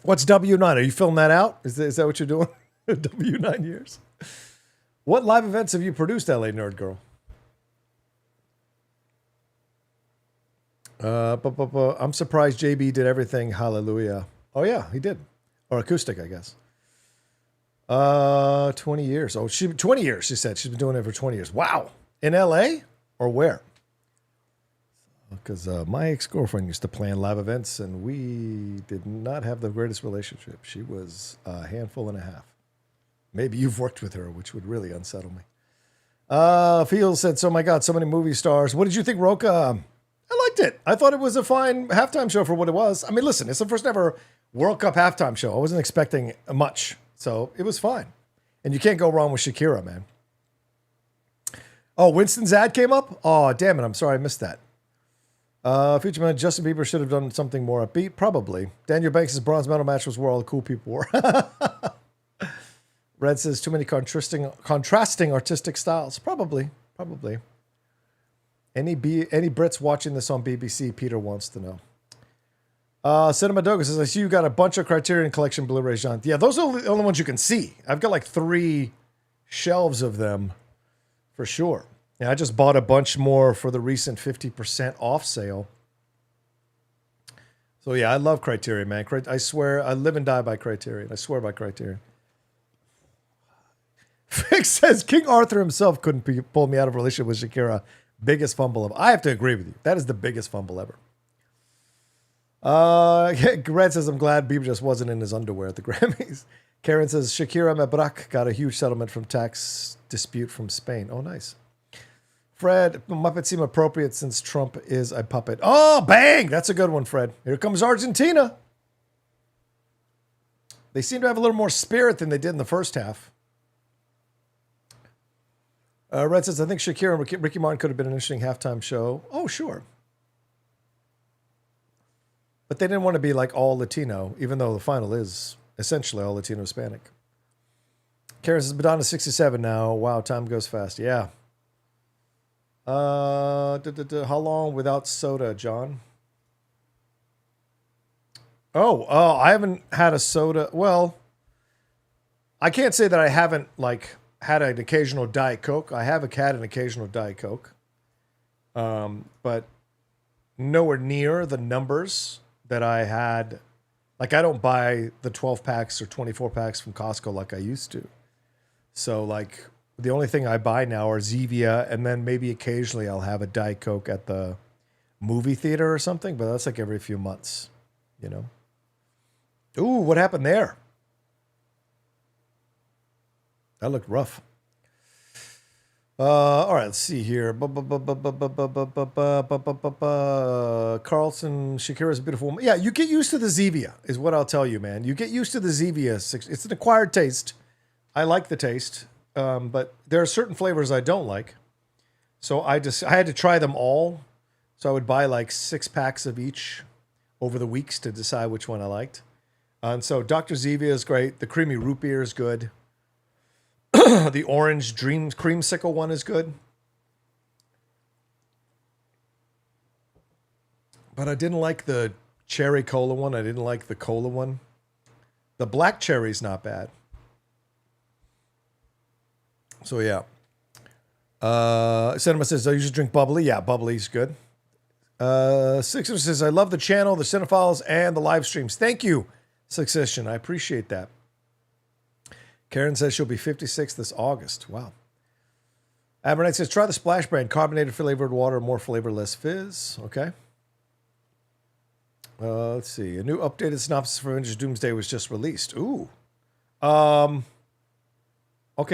What's W9? Are you filling that out? Is that what you're doing? W9 years? What live events have you produced, LA Nerd Girl? I'm surprised JB did everything. Hallelujah. Oh, yeah, he did. Or acoustic, I guess. 20 years. Oh, 20 years, she said. She's been doing it for 20 years. Wow. In LA? Or where? Because my ex-girlfriend used to plan live events, and we did not have the greatest relationship. She was a handful and a half. Maybe you've worked with her, which would really unsettle me. Field said, so my God, so many movie stars. What did you think, Roca? I liked it. I thought it was a fine halftime show for what it was. I mean, listen, it's the first ever World Cup halftime show. I wasn't expecting much, so it was fine. And you can't go wrong with Shakira, man. Oh, Winston's ad came up? Oh, damn it. I'm sorry I missed that. Future man, Justin Bieber should have done something more upbeat. Probably. Daniel Banks' bronze medal match was where all the cool people were. Red says too many contrasting artistic styles. Probably. Any Brits watching this on BBC? Peter wants to know. Cinema Doga says, I see you got a bunch of Criterion Collection Blu-rays, John. Yeah, those are the only ones you can see. I've got like 3 shelves of them for sure. Yeah, I just bought a bunch more for the recent 50% off sale. So yeah, I love Criterion, man. I swear, I live and die by Criterion. I swear by Criterion. Fix says, King Arthur himself couldn't pull me out of a relationship with Shakira. Biggest fumble of. I have to agree with you. That is the biggest fumble ever. Red says, I'm glad Bieber just wasn't in his underwear at the Grammys. Karen says, Shakira Mebrak got a huge settlement from tax dispute from Spain. Oh, nice. Fred, Muppets seem appropriate since Trump is a puppet. Oh, bang! That's a good one, Fred. Here comes Argentina. They seem to have a little more spirit than they did in the first half. Red says, I think Shakira and Ricky Martin could have been an interesting halftime show. Oh, sure. But they didn't want to be like all Latino, even though the final is essentially all Latino Hispanic. Karen says, Madonna's 67 now. Wow, time goes fast. Yeah. How long without soda, John? I haven't had a soda. Well, I can't say that I haven't had an occasional Diet Coke. I have had an occasional Diet Coke. But nowhere near the numbers that I had. Like, I don't buy the 12 packs or 24 packs from Costco like I used to. So, like, the only thing I buy now are Zevia, and then maybe occasionally I'll have a Diet Coke at the movie theater or something, but that's like every few months, you know? Ooh, what happened there? That looked rough. All right, let's see here. Carlson, Shakira's a beautiful woman. Yeah, you get used to the Zevia, is what I'll tell you, man. You get used to the Zevia. It's an acquired taste. I like the taste, but there are certain flavors I don't like. So I had to try them all. So I would buy like 6 packs of each over the weeks to decide which one I liked. And so Dr. Zevia is great. The creamy root beer is good. The orange dream creamsicle one is good. But I didn't like the cherry cola one. I didn't like the cola one. The black cherry's not bad. So yeah. Cinema says, I usually drink bubbly. Yeah, bubbly's good. Sixer says, I love the channel, the Cinephiles, and the live streams. Thank you, Succession. I appreciate that. Karen says she'll be 56 this August. Wow. Abernathy says, try the Splash brand. Carbonated flavored water, more flavorless fizz. Okay. Let's see. A new updated synopsis for Avengers Doomsday was just released. Ooh. Okay,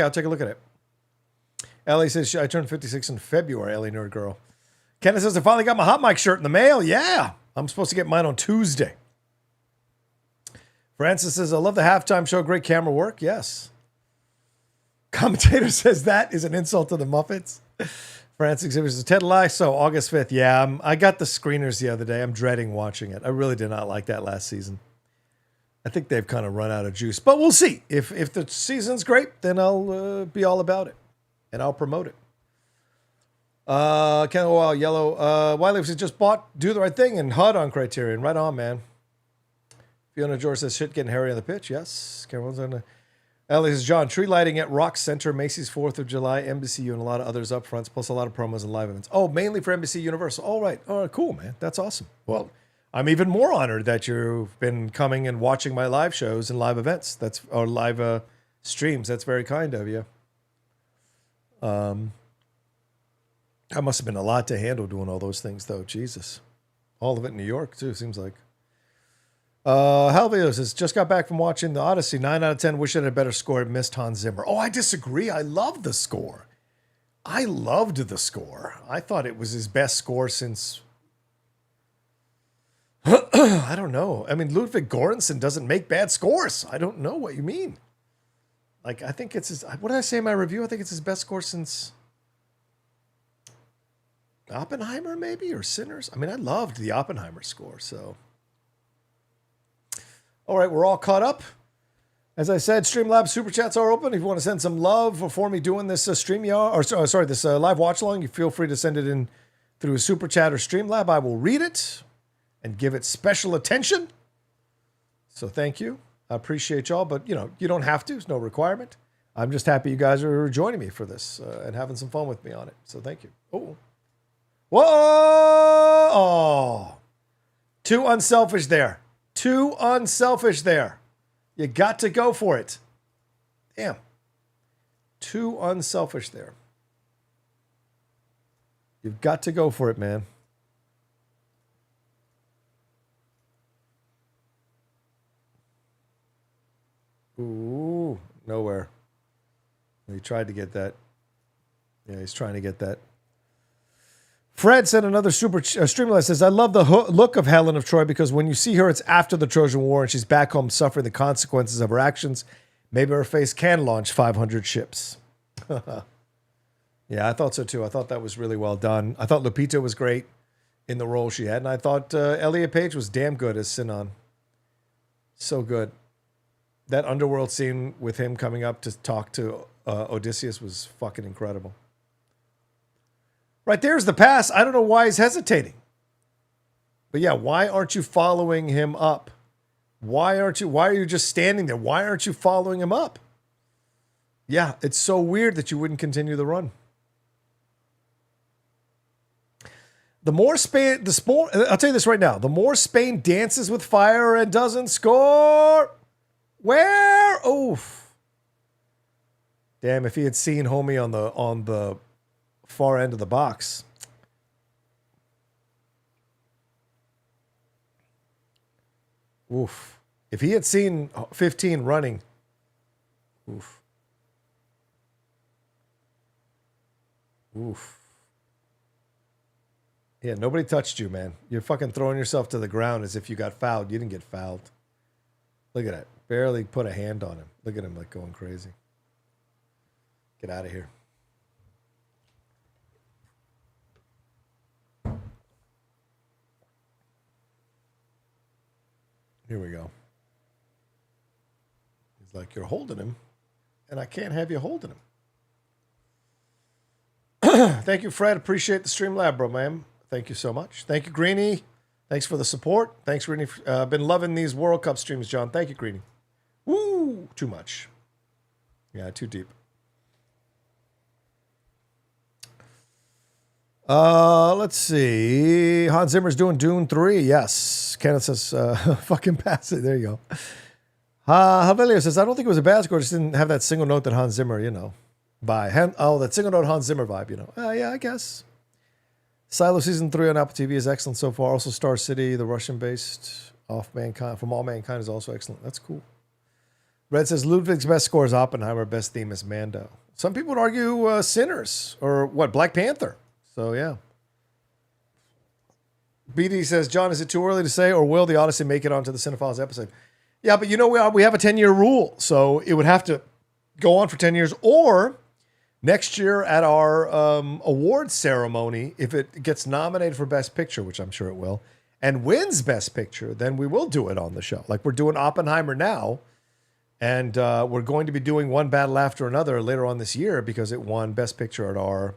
I'll take a look at it. Ellie says, I turned 56 in February, Ellie Nerd Girl. Kenneth says, I finally got my Hot Mic shirt in the mail. Yeah. I'm supposed to get mine on Tuesday. Francis says, I love the halftime show. Great camera work. Yes. Commentator says that is an insult to the Muppets. Francis says, Ted Lasso, August 5th. Yeah, I got the screeners the other day. I'm dreading watching it. I really did not like that last season. I think they've kind of run out of juice. But we'll see. If the season's great, then I'll be all about it. And I'll promote it. Ken Wild Yellow. Wiley says, just bought Do the Right Thing and HUD on Criterion. Right on, man. Fiona George says, shit getting hairy on the pitch. Yes. Cameron's on the... Ellie says, John, tree lighting at Rock Center, Macy's 4th of July, NBCU, and a lot of others up fronts, plus a lot of promos and live events. Oh, mainly for NBC Universal. All right. All right, cool, man. That's awesome. Well, I'm even more honored that you've been coming and watching my live shows and live events. Or live streams. That's very kind of you. That must have been a lot to handle doing all those things, though. Jesus. All of it in New York, too, seems like. Halvio says, just got back from watching The Odyssey. 9 out of 10. Wish it had a better score. Missed Hans Zimmer. Oh, I disagree. I love the score. I loved the score. I thought it was his best score since... I don't know. I mean, Ludwig Göransson doesn't make bad scores. I don't know what you mean. Like, I think it's his... What did I say in my review? I think it's his best score since... Oppenheimer maybe, or Sinners. I mean, I loved the Oppenheimer score. So, all right, we're all caught up. As I said, Streamlabs Super Chats are open. If you want to send some love for me doing this this live watch along, you feel free to send it in through a Super Chat or Streamlab. I will read it and give it special attention. So thank you. I appreciate y'all, but you don't have to. It's no requirement. I'm just happy you guys are joining me for this and having some fun with me on it. So thank you. Oh, whoa! Oh, too unselfish there. Too unselfish there. You got to go for it. Damn. Too unselfish there. You've got to go for it, man. Ooh, nowhere. He tried to get that. Yeah, he's trying to get that. Fred sent another super streamer says, I love the look of Helen of Troy because when you see her, it's after the Trojan War and she's back home suffering the consequences of her actions. Maybe her face can launch 500 ships. Yeah, I thought so too. I thought that was really well done. I thought Lupita was great in the role she had. And I thought Elliot Page was damn good as Sinon. So good. That underworld scene with him coming up to talk to Odysseus was fucking incredible. Right there's the pass. I don't know why he's hesitating. But yeah, why aren't you following him up? Why are you just standing there? Why aren't you following him up? Yeah, it's so weird that you wouldn't continue the run. The more Spain, I'll tell you this right now. The more Spain dances with fire and doesn't score. Where? Oof. Damn, if he had seen homie on the far end of the box. Oof. If he had seen 15 running. Oof. Oof. Yeah, nobody touched you, man. You're fucking throwing yourself to the ground as if you got fouled. You didn't get fouled. Look at that. Barely put a hand on him. Look at him like going crazy. Get out of here. Here we go. He's like, you're holding him, and I can't have you holding him. Thank you, Fred. Appreciate the Streamlab, bro, man. Thank you so much. Thank you, Greenie. Thanks for the support. Thanks, Greenie. Been loving these World Cup streams, John. Thank you, Greenie. Woo! Too much. Yeah, too deep. Let's see. Hans Zimmer's doing Dune 3. Yes. Kenneth says, fucking pass it. There you go. Havelio says, I don't think it was a bad score. Just didn't have that single note that Hans Zimmer, vibe. That single note Hans Zimmer vibe, yeah, I guess. Silo Season 3 on Apple TV is excellent so far. Also, Star City, the Russian-based From All Mankind is also excellent. That's cool. Red says, Ludwig's best score is Oppenheimer. Best theme is Mando. Some people would argue Sinners or Black Panther. So, yeah. BD says, John, is it too early to say, or will the Odyssey make it onto the Cinephiles episode? Yeah, but we have a 10-year rule, so it would have to go on for 10 years, or next year at our awards ceremony, if it gets nominated for Best Picture, which I'm sure it will, and wins Best Picture, then we will do it on the show. Like we're doing Oppenheimer now, and we're going to be doing One Battle After Another later on this year because it won Best Picture at our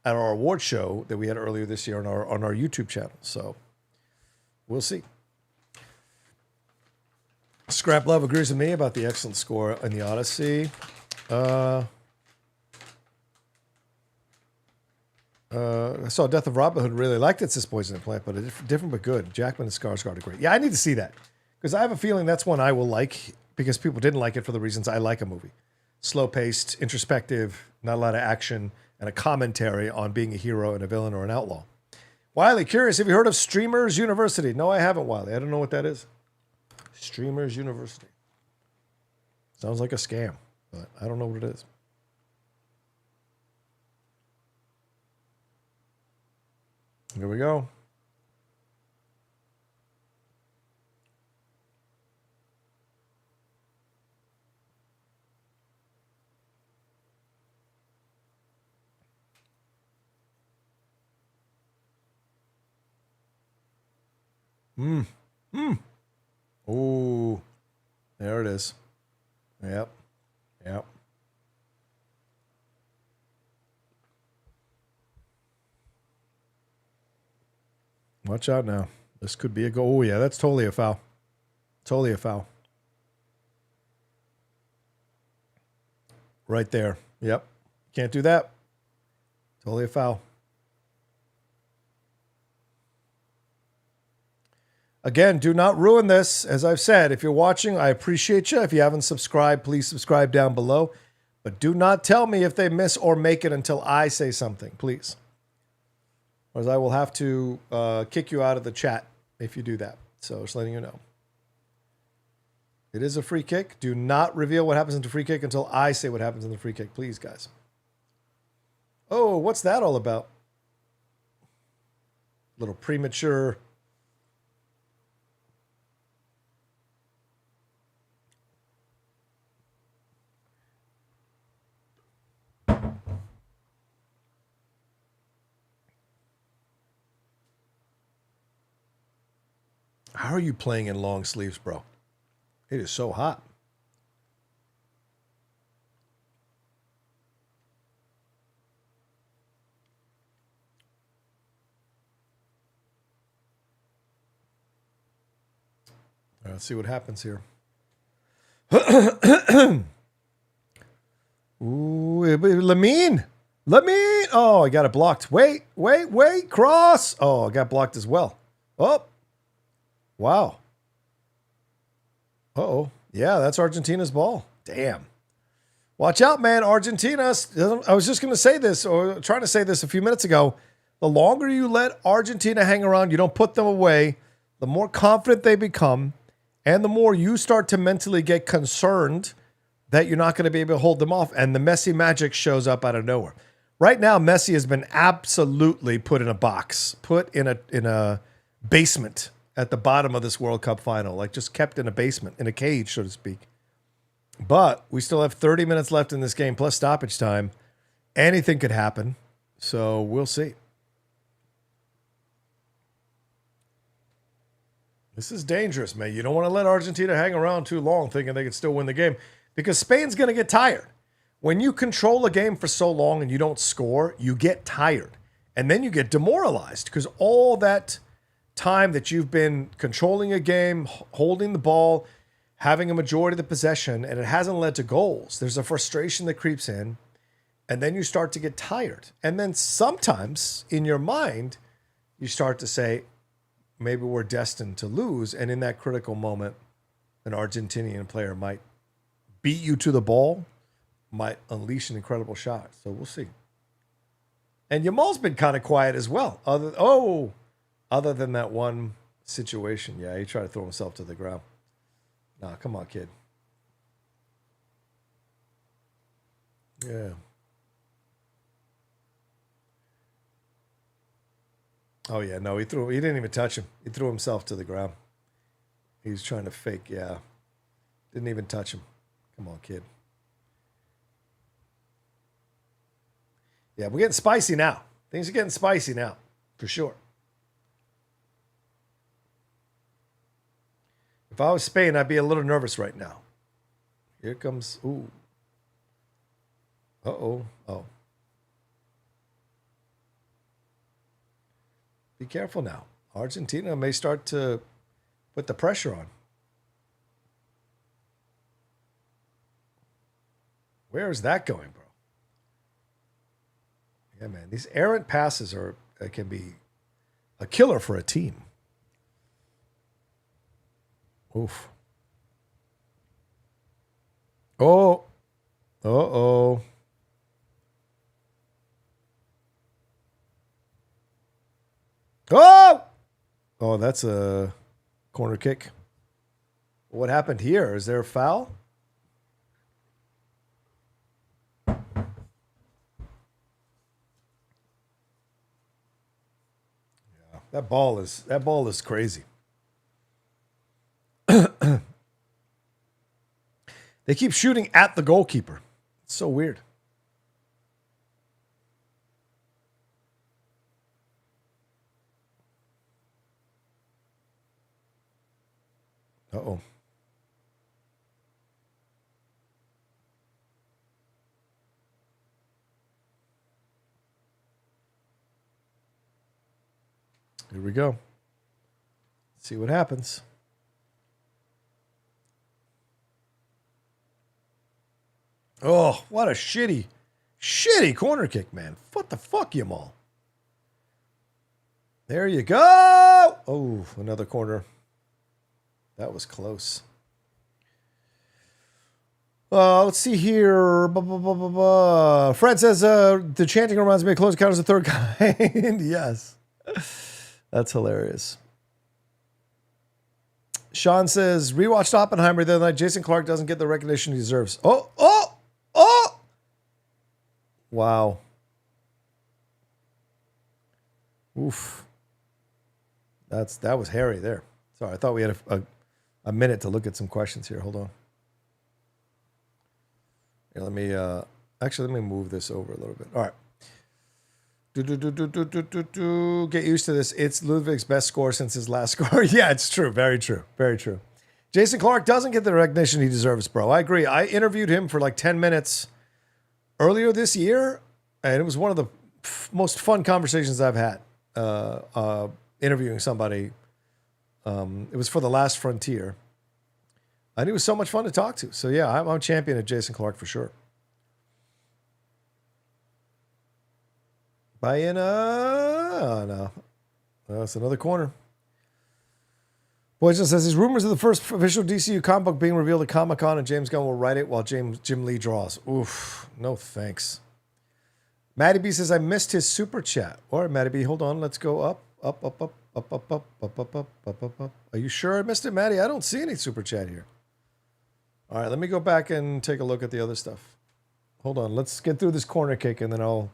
award show that we had earlier this year on our YouTube channel. So we'll see. Scrap Love agrees with me about the excellent score in the Odyssey. I saw Death of Robin Hood. Really liked it, says Poison Plant, but different but good. Jackman and Skarsgård are great. Yeah, I need to see that because I have a feeling that's one I will like because people didn't like it for the reasons I like a movie. Slow-paced, introspective, not a lot of action, and a commentary on being a hero and a villain or an outlaw. Wiley, curious, have you heard of Streamers University? No, I haven't, Wiley. I don't know what that is. Streamers University. Sounds like a scam, but I don't know what it is. Here we go. Ooh, there it is. Yep. Yep. Watch out now. This could be a goal. Oh, yeah, that's totally a foul. Totally a foul. Right there. Yep. Can't do that. Totally a foul. Again, do not ruin this. As I've said, if you're watching, I appreciate you. If you haven't subscribed, please subscribe down below. But do not tell me if they miss or make it until I say something, please. Or I will have to kick you out of the chat if you do that. So just letting you know. It is a free kick. Do not reveal what happens in the free kick until I say what happens in the free kick, please, guys. Oh, what's that all about? Little premature. How are you playing in long sleeves, bro? It is so hot. All right, let's see what happens here. Ooh, Lamine. Oh, I got it blocked. Wait. Cross. Oh, I got blocked as well. Oh. Wow. Uh-oh. Yeah, that's Argentina's ball. Damn. Watch out, man. Argentina. I was just going to say this, or trying to say this a few minutes ago. The longer you let Argentina hang around, you don't put them away, the more confident they become, and the more you start to mentally get concerned that you're not going to be able to hold them off, and the Messi magic shows up out of nowhere. Right now, Messi has been absolutely put in a box, put in a basement at the bottom of this World Cup final, like just kept in a basement, in a cage, so to speak. But we still have 30 minutes left in this game, plus stoppage time. Anything could happen, so we'll see. This is dangerous, man. You don't want to let Argentina hang around too long thinking they can still win the game, because Spain's going to get tired. When you control a game for so long and you don't score, you get tired. And then you get demoralized, because all that time that you've been controlling a game, holding the ball, having a majority of the possession, and it hasn't led to goals, there's a frustration that creeps in, and then you start to get tired. And then sometimes in your mind, you start to say, maybe we're destined to lose. And in that critical moment, an Argentinian player might beat you to the ball, might unleash an incredible shot. So we'll see. And Yamal's been kind of quiet as well. Other than that one situation. Yeah, he tried to throw himself to the ground. Nah, come on, kid. Yeah. Oh, yeah, no, he didn't even touch him. He threw himself to the ground. He was trying to fake, yeah. Didn't even touch him. Come on, kid. Yeah, we're getting spicy now. Things are getting spicy now, for sure. If I was Spain, I'd be a little nervous right now. Here comes, ooh. Uh-oh. Oh. Be careful now. Argentina may start to put the pressure on. Where is that going, bro? Yeah, man. These errant passes can be a killer for a team. Oof. Oh. Uh-oh. Oh! Oh, that's a corner kick. What happened here? Is there a foul? Yeah. That ball is crazy. They keep shooting at the goalkeeper. It's so weird. Uh-oh. Here we go. See what happens. Oh, what a shitty corner kick, man. What the fuck, Yamal? There you go. Oh, another corner. That was close. Let's see here. Fred says the chanting reminds me of Close Encounters of the Third Kind. Yes. That's hilarious. Sean says, rewatched Oppenheimer the other night. Jason Clarke doesn't get the recognition he deserves. Oh! Wow. Oof. That was hairy there. Sorry, I thought we had a minute to look at some questions here. Hold on. Here, let me move this over a little bit. All right. Get used to this. It's Ludwig's best score since his last score. Yeah, it's true. Very true. Very true. Jason Clarke doesn't get the recognition he deserves, bro. I agree. I interviewed him for like 10 minutes earlier this year, and it was one of the most fun conversations I've had interviewing somebody. It was for The Last Frontier. And it was so much fun to talk to. So, yeah, I'm a champion of Jason Clarke for sure. Buy in. Oh, no. That's another corner. Boyson says, these rumors of the first official DCU comic book being revealed at Comic-Con and James Gunn will write it while Jim Lee draws. Oof. No thanks. Matty B says, I missed his super chat. All right, Matty B, hold on. Let's go up. Are you sure I missed it, Matty? I don't see any super chat here. All right, let me go back and take a look at the other stuff. Hold on. Let's get through this corner kick, and then I'll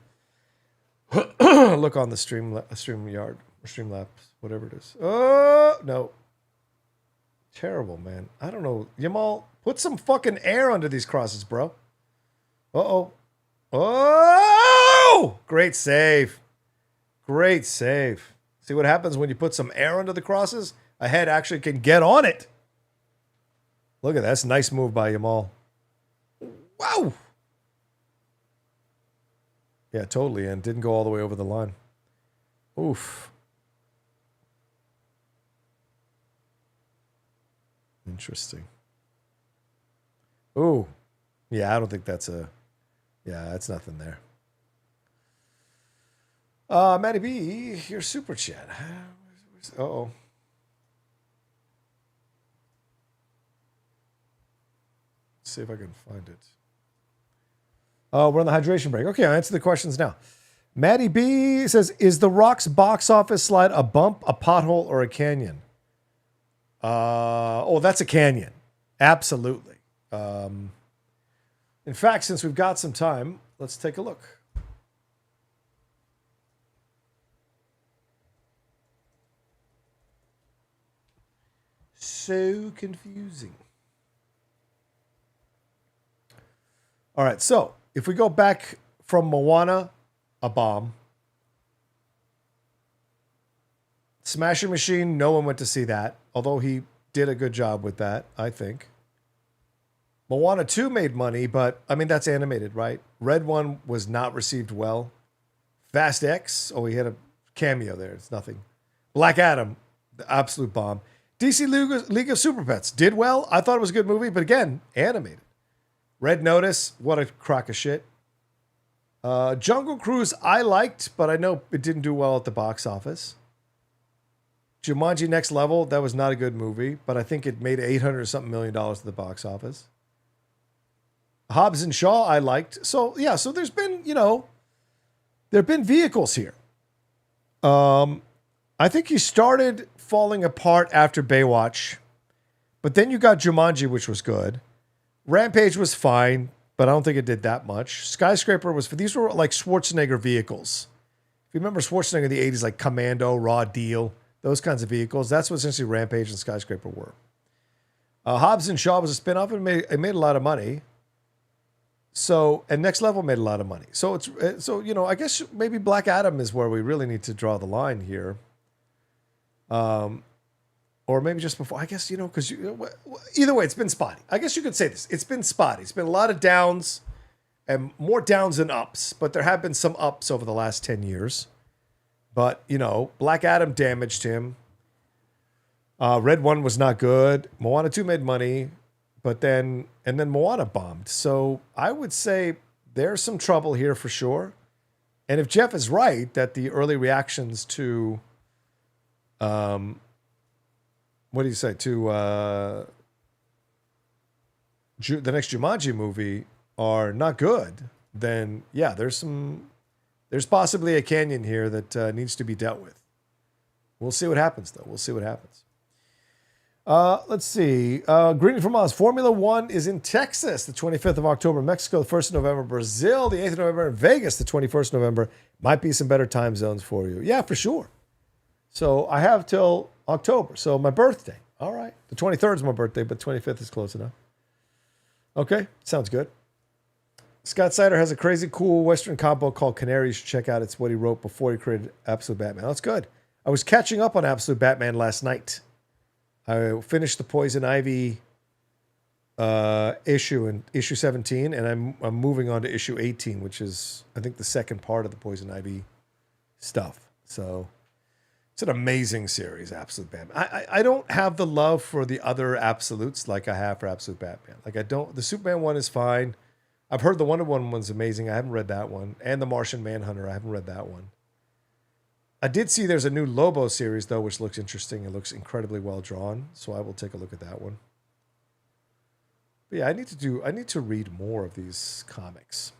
look on the Streamlabs, whatever it is. Oh, no. Terrible, man. I don't know. Yamal, put some fucking air under these crosses, bro. Uh-oh. Oh! Great save. Great save. See what happens when you put some air under the crosses? A head actually can get on it. Look at that. That's a nice move by Yamal. Wow. Yeah, totally. And didn't go all the way over the line. Oof. Interesting. Ooh. Yeah, I don't think that's that's nothing there. Matty B, your super chat. Uh-oh. Let's see if I can find it. Oh, we're on the hydration break. Okay, I'll answer the questions now. Matty B says, is The Rock's box office slide a bump, a pothole, or a canyon? That's a canyon. Absolutely. In fact, since we've got some time, let's take a look. So confusing. All right, so if we go back from Moana, a bomb. Smasher Machine, no one went to see that, although he did a good job with that, I think. Moana 2 made money, but, I mean, that's animated, right? Red One was not received well. Fast X, he had a cameo there. It's nothing. Black Adam, the absolute bomb. DC League of Super Pets did well. I thought it was a good movie, but again, animated. Red Notice, what a crock of shit. Jungle Cruise, I liked, but I know it didn't do well at the box office. Jumanji Next Level, that was not a good movie, but I think it made $800 million at the box office. Hobbs and Shaw, I liked. So, yeah, so there's been, there have been vehicles here. I think he started falling apart after Baywatch, but then you got Jumanji, which was good. Rampage was fine, but I don't think it did that much. Skyscraper these were like Schwarzenegger vehicles. If you remember Schwarzenegger in the 80s, like Commando, Raw Deal, those kinds of vehicles, that's what essentially Rampage and Skyscraper were. Hobbs and Shaw was a spinoff, and it made a lot of money. So, and Next Level made a lot of money. So I guess maybe Black Adam is where we really need to draw the line here. or maybe just before. I guess, because either way, it's been spotty. I guess you could say this. It's been spotty. It's been a lot of downs and more downs than ups, but there have been some ups over the last 10 years. But, Black Adam damaged him. Red 1 was not good. Moana 2 made money, and then Moana bombed. So I would say there's some trouble here for sure. And if Jeff is right that the early reactions to, what do you say, to the next Jumanji movie are not good, then yeah, there's possibly a canyon here that needs to be dealt with. We'll see what happens, though. We'll see what happens. Let's see. Greeting from us. Formula One is in Texas, the 25th of October. Mexico, the 1st of November. Brazil, the 8th of November. And Vegas, the 21st of November. Might be some better time zones for you. Yeah, for sure. So I have till October. So my birthday. All right. The 23rd is my birthday, but 25th is close enough. Okay. Sounds good. Scott Sider has a crazy cool Western combo called Canary. You should check out. It's what he wrote before he created Absolute Batman. That's good. I was catching up on Absolute Batman last night. I finished the Poison Ivy issue in issue 17, and I'm moving on to issue 18, which is, I think, the second part of the Poison Ivy stuff. So it's an amazing series, Absolute Batman. I don't have the love for the other Absolutes like I have for Absolute Batman. Like, I don't. The Superman one is fine. I've heard the Wonder Woman one's amazing. I haven't read that one. And the Martian Manhunter, I haven't read that one. I did see there's a new Lobo series, though, which looks interesting. It looks incredibly well drawn, so I will take a look at that one. But yeah, I need to read more of these comics.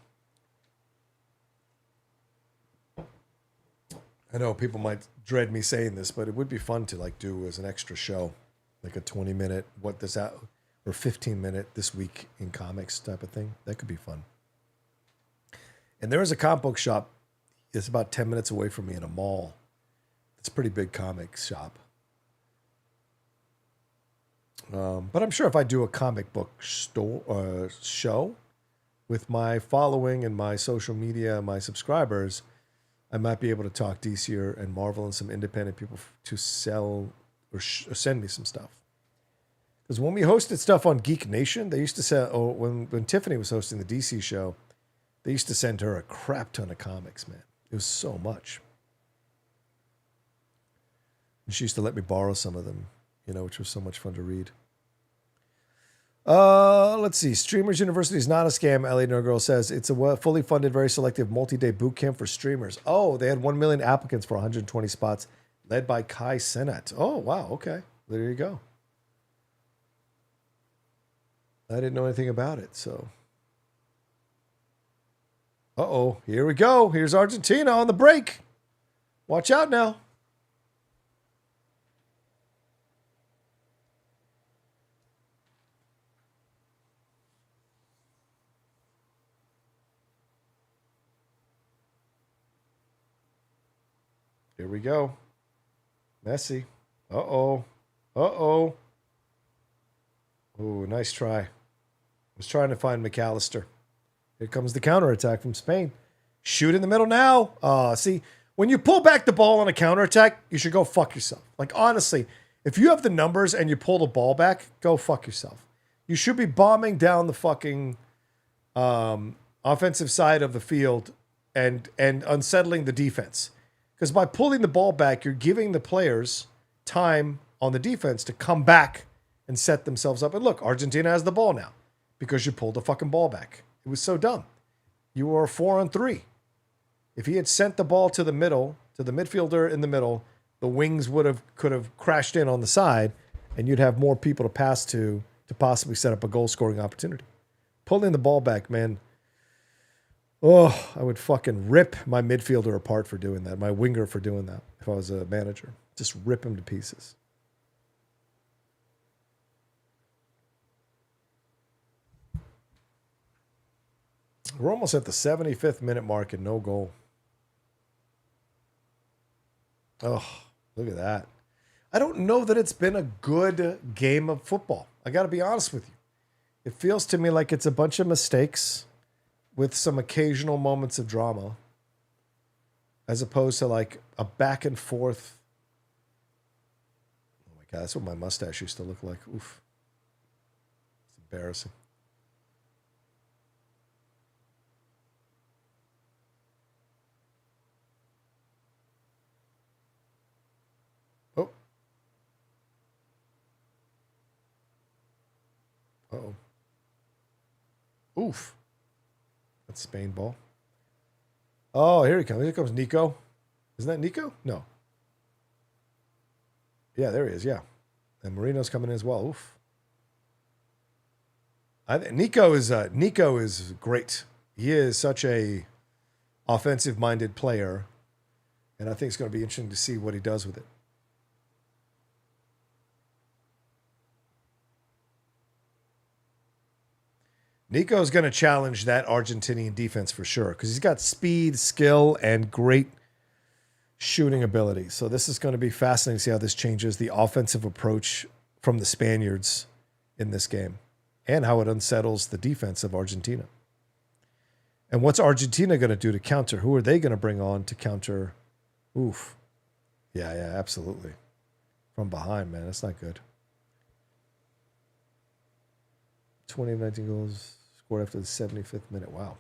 I know people might dread me saying this, but it would be fun to do as an extra show, like a 20-minute or 15-minute this week in comics type of thing. That could be fun. And there is a comic book shop. It's about 10 minutes away from me in a mall. It's a pretty big comic shop. But I'm sure if I do a comic book show with my following and my social media, my subscribers, I might be able to talk DC and Marvel and some independent people to sell or send me some stuff. Because when we hosted stuff on Geek Nation, they used to sell, when Tiffany was hosting the DC show, they used to send her a crap ton of comics, man. It was so much. And she used to let me borrow some of them, which was so much fun to read. Let's see. Streamers University is not a scam, Ellie No Girl says. It's a fully funded, very selective multi-day boot camp for streamers. Oh, they had 1 million applicants for 120 spots, led by Kai Cenat. Oh, wow. Okay. There you go. I didn't know anything about it, so... Uh-oh, here we go. Here's Argentina on the break. Watch out now. Here we go. Messi. Uh-oh. Uh-oh. Ooh, nice try. I was trying to find McAllister. Here comes the counterattack from Spain. Shoot in the middle now. See, when you pull back the ball on a counterattack, you should go fuck yourself. Like, honestly, if you have the numbers and you pull the ball back, go fuck yourself. You should be bombing down the fucking offensive side of the field and unsettling the defense. Because by pulling the ball back, you're giving the players time on the defense to come back and set themselves up. And look, Argentina has the ball now because you pulled the fucking ball back. It was so dumb. You were 4-on-3. If he had sent the ball to the middle, to the midfielder in the middle, the wings could have crashed in on the side, and you'd have more people to pass to possibly set up a goal-scoring opportunity. Pulling the ball back, man. Oh, I would fucking rip my midfielder apart for doing that, my winger for doing that, if I was a manager. Just rip him to pieces. We're almost at the 75th minute mark and no goal. Oh, look at that. I don't know that it's been a good game of football. I got to be honest with you. It feels to me like it's a bunch of mistakes with some occasional moments of drama, as opposed to like a back and forth. Oh my Yeah, that's what my mustache used to look like. Oof. It's embarrassing. Oh. Uh-oh. Oof. That's Spain ball. Oh, here he comes. Here comes Nico. Isn't that Nico? No. Yeah, there he is. Yeah. And Marino's coming in as well. Oof. Nico is great. He is such a offensive-minded player, and I think it's going to be interesting to see what he does with it. Nico's going to challenge that Argentinian defense for sure because he's got speed, skill, and great shooting ability. So this is going to be fascinating to see how this changes the offensive approach from the Spaniards in this game and how it unsettles the defense of Argentina. And what's Argentina going to do to counter? Who are they going to bring on to counter? Oof. Yeah, absolutely. From behind, man. That's not good. 20 of 19 goals scored after the 75th minute. Wow.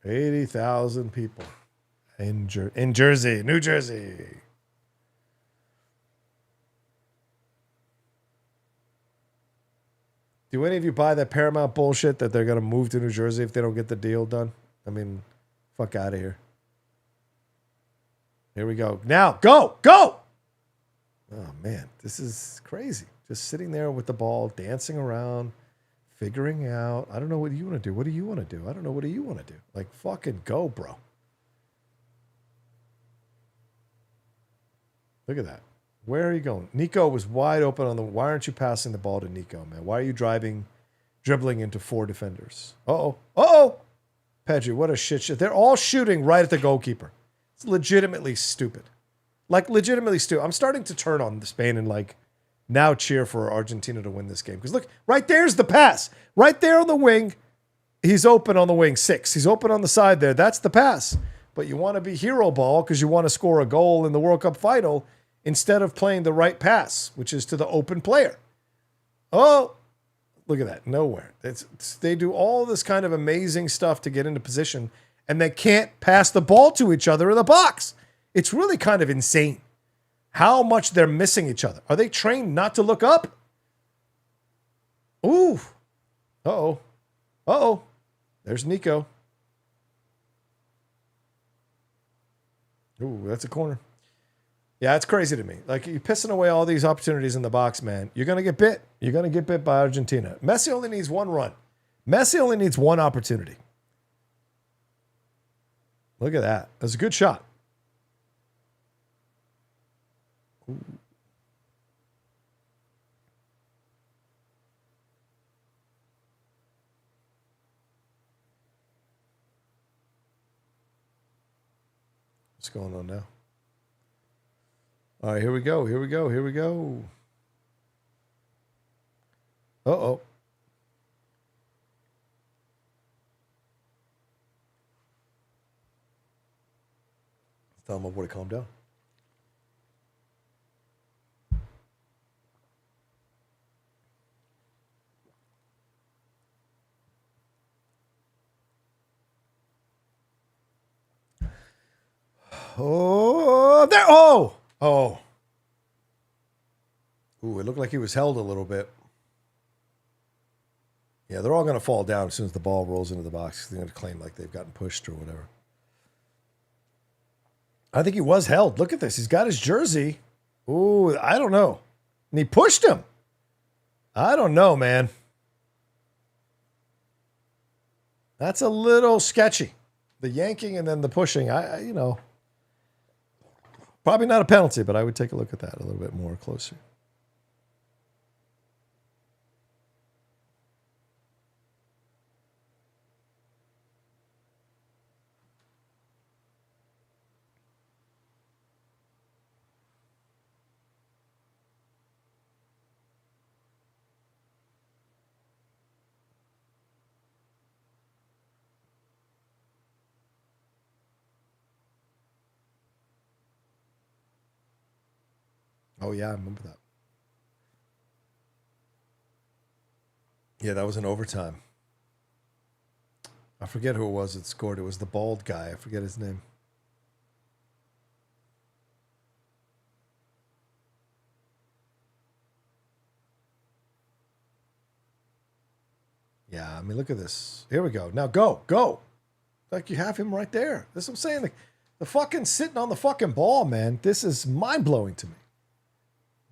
$80,000 people in Jersey, New Jersey. Do any of you buy that Paramount bullshit that they're going to move to New Jersey if they don't get the deal done? I mean, fuck out of here. Here we go. Now, go! Oh, man. This is crazy. Just sitting there with the ball, dancing around, figuring out. I don't know what you want to do. What do you want to do? I don't know. What do you want to do? Like, fucking go, bro. Look at that. Where are you going? Nico was wide open on the... Why aren't you passing the ball to Nico, man? Why are you dribbling into 4 defenders? Uh-oh. Pedri, what a shit. They're all shooting right at the goalkeeper. It's legitimately stupid. Like, legitimately stupid. I'm starting to turn on Spain and, like, now cheer for Argentina to win this game. Because, look, right there's the pass. Right there on the wing. He's open on the wing. 6. He's open on the side there. That's the pass. But you want to be hero ball because you want to score a goal in the World Cup final instead of playing the right pass, which is to the open player. Oh, look at that. Nowhere. They do all this kind of amazing stuff to get into position, and they can't pass the ball to each other in the box. It's really kind of insane how much they're missing each other. Are they trained not to look up? Ooh. Uh-oh. There's Nico. Ooh, that's a corner. Yeah, it's crazy to me. Like, you're pissing away all these opportunities in the box, man. You're going to get bit. You're going to get bit by Argentina. Messi only needs one run. Messi only needs one opportunity. Look at that. That's a good shot. Ooh. What's going on now? All right, here we go. Uh-oh. Tell my boy to calm down. Oh, there. Oh. Ooh, it looked like he was held a little bit. Yeah, they're all going to fall down as soon as the ball rolls into the box. They're going to claim like they've gotten pushed or whatever. I think he was held. Look at this. He's got his jersey. Ooh, I don't know. And he pushed him. I don't know, man. That's a little sketchy. The yanking and then the pushing. Probably not a penalty, but I would take a look at that a little bit more closer. Oh, yeah, I remember that. Yeah, that was in overtime. I forget who it was that scored. It was the bald guy. I forget his name. Yeah, I mean, look at this. Here we go. Now go, go. Like you have him right there. That's what I'm saying. The fucking sitting on the fucking ball, man. This is mind-blowing to me.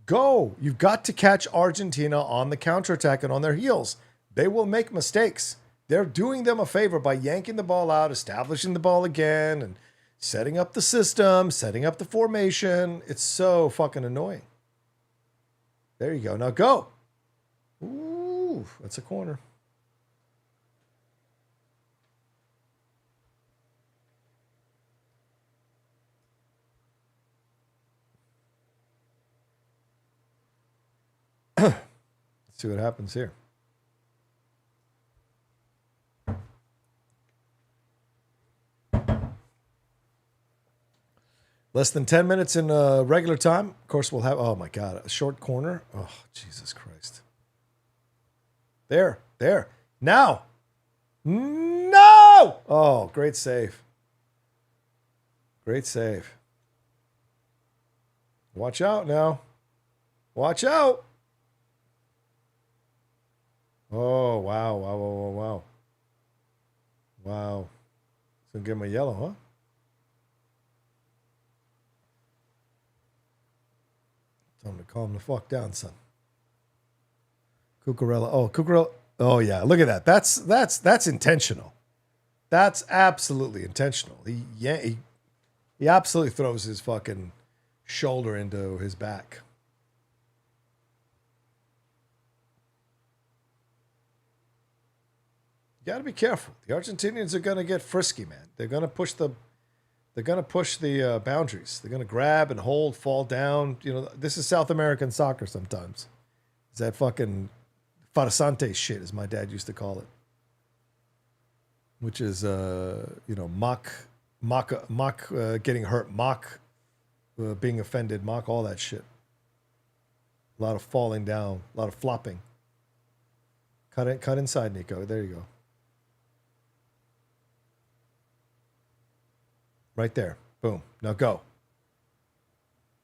Go. You've got to catch Argentina on the counterattack and on their heels. They will make mistakes. They're doing them a favor by yanking the ball out, establishing the ball again, and setting up the system, setting up the formation. It's so fucking annoying. There you go. Now go. Ooh, that's a corner. Let's see what happens here. Less than 10 minutes in regular time. Of course, we'll have, oh my God, a short corner. Oh, Jesus Christ. There. Now. No! Oh, great save. Great save. Watch out now. Watch out. Oh, wow. Wow. So give him a yellow, huh? Tell him to calm the fuck down, son. Cucurella. Oh, Cucurella. Oh, yeah. Look at that. That's intentional. That's absolutely intentional. He absolutely throws his fucking shoulder into his back. You got to be careful. The Argentinians are going to get frisky, man. They're going to push the boundaries. They're going to grab and hold, fall down. You know, this is South American soccer sometimes. It's that fucking farsante shit, as my dad used to call it, which is mock getting hurt, mock being offended, mock all that shit. A lot of falling down, a lot of flopping. Cut inside, Nico. There you go. Right there. Boom. Now go.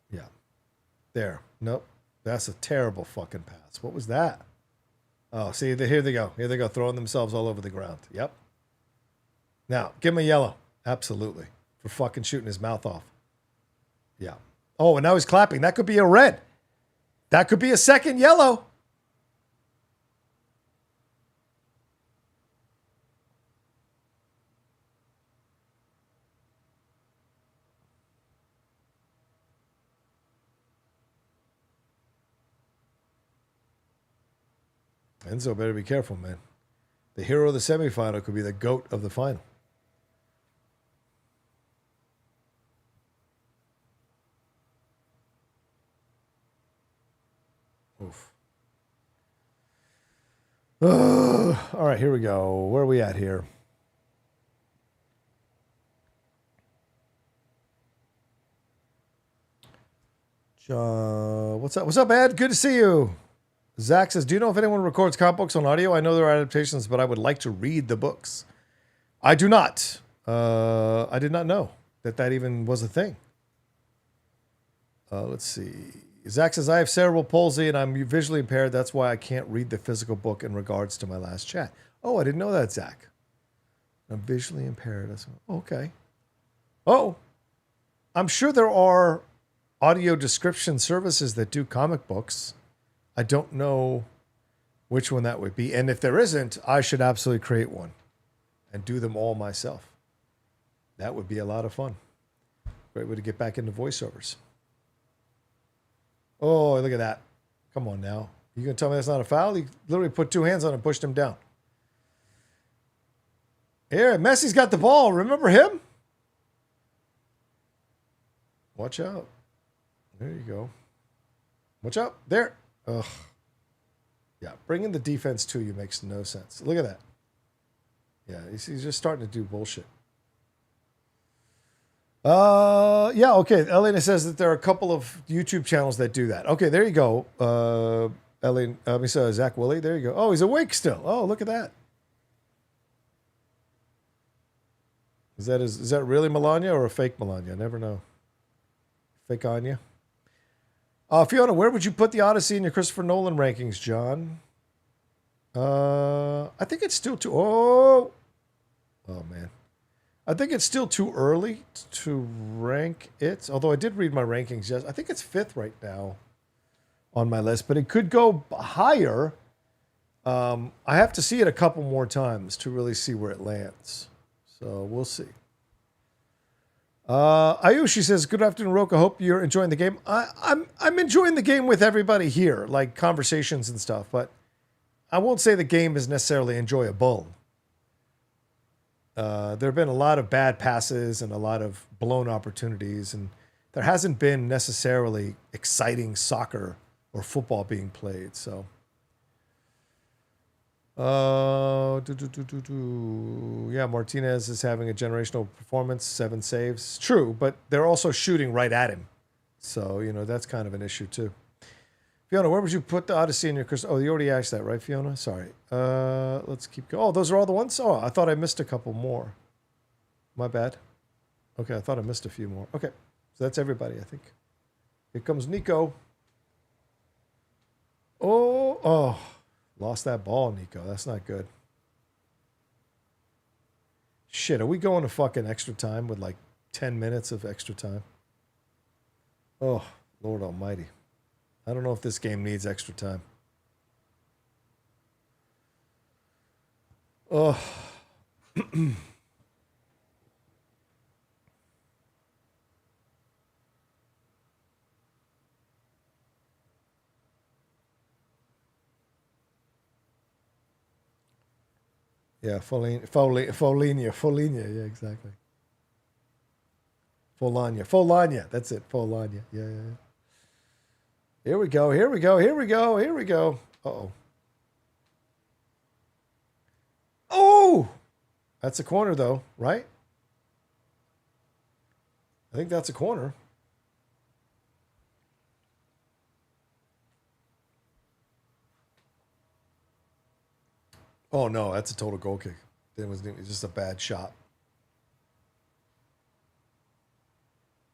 Yeah. There. Nope. That's a terrible fucking pass. What was that? Oh, see, here they go. Here they go, throwing themselves all over the ground. Yep. Now, give him a yellow. Absolutely. For fucking shooting his mouth off. Yeah. Oh, and now he's clapping. That could be a red. That could be a second yellow. Enzo better be careful, man. The hero of the semifinal could be the GOAT of the final. Oof. All right, here we go. Where are we at here? What's up? What's up, Ed? Good to see you. Zach says, do you know if anyone records comic books on audio? I know there are adaptations, but I would like to read the books. I do not. I did not know that even was a thing. Let's see. Zach says, I have cerebral palsy and I'm visually impaired. That's why I can't read the physical book in regards to my last chat. Oh, I didn't know that, Zach. I'm visually impaired. Okay. Oh, I'm sure there are audio description services that do comic books. I don't know which one that would be. And if there isn't, I should absolutely create one and do them all myself. That would be a lot of fun. Great way to get back into voiceovers. Oh, look at that. Come on now. You going to tell me that's not a foul? He literally put two hands on him and pushed him down. Here, Messi's got the ball. Remember him? Watch out. There you go. Watch out. There. Ugh. Yeah, bringing the defense to you makes no sense. Look at that. Yeah, he's just starting to do bullshit. Yeah, okay. Elena says that there are a couple of YouTube channels that do that. Okay, there you go. Elena, we saw Zach Willie. There you go. Oh, he's awake still. Oh, look at that. Is that really Melania or a fake Melania? I never know. Fake Anya. Fiona, where would you put the Odyssey in your Christopher Nolan rankings, John? I think it's still too. Oh man. I think it's still too early to rank it. Although I did read my rankings. Yes, I think it's 5th right now on my list, but it could go higher. I have to see it a couple more times to really see where it lands. So we'll see. Ayushi says, "Good afternoon, Roka. Hope you're enjoying the game." I'm enjoying the game with everybody here, like conversations and stuff. But I won't say the game is necessarily enjoyable. There have been a lot of bad passes and a lot of blown opportunities, and there hasn't been necessarily exciting soccer or football being played. So, yeah, Martinez is having a generational performance, 7 saves. True, but they're also shooting right at him. So, that's kind of an issue too. Fiona, where would you put the Odyssey in your Christmas? Oh, you already asked that, right, Fiona? Sorry. Let's keep going. Oh, those are all the ones? Oh, I thought I missed a couple more. My bad. Okay, I thought I missed a few more. Okay, so that's everybody, I think. Here comes Nico. Oh, lost that ball, Nico. That's not good. Shit, are we going to fucking extra time with like 10 minutes of extra time? Oh, Lord almighty. I don't know if this game needs extra time. Oh. Yeah, Foligna. Yeah, exactly. Folania. That's it. Folania. Yeah. Here we go. Uh-oh. Oh! That's a corner, though, right? I think that's a corner. Oh, no, that's a total goal kick. It was just a bad shot.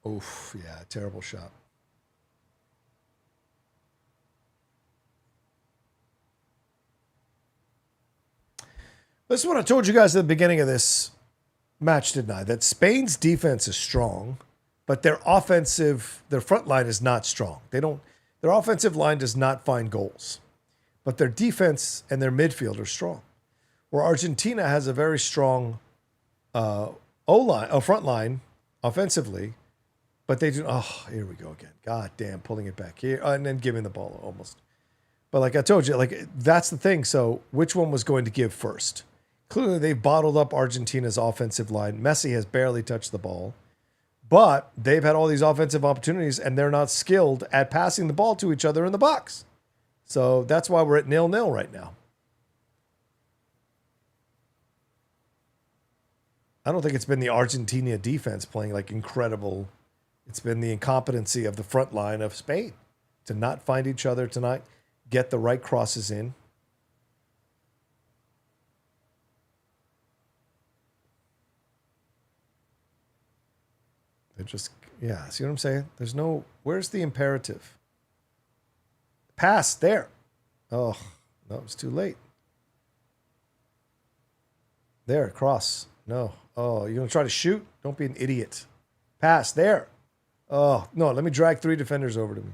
Oof, yeah, terrible shot. This is what I told you guys at the beginning of this match, didn't I? That Spain's defense is strong, but their front line is not strong. Their offensive line does not find goals, but their defense and their midfield are strong. Where Argentina has a very strong front line offensively, but they do. Oh, here we go again. God damn, pulling it back here and then giving the ball almost. But like I told you, like that's the thing. So which one was going to give first? Clearly, they've bottled up Argentina's offensive line. Messi has barely touched the ball, but they've had all these offensive opportunities, and they're not skilled at passing the ball to each other in the box. So that's why we're at 0-0 right now. I don't think it's been the Argentina defense playing like incredible. It's been the incompetency of the front line of Spain to not find each other, to not get the right crosses in. They're just, yeah, see what I'm saying? Where's the imperative? Pass, there. Oh, no, it's too late. There, cross. No. Oh, you're going to try to shoot? Don't be an idiot. Pass, there. Oh, no, let me drag 3 defenders over to me.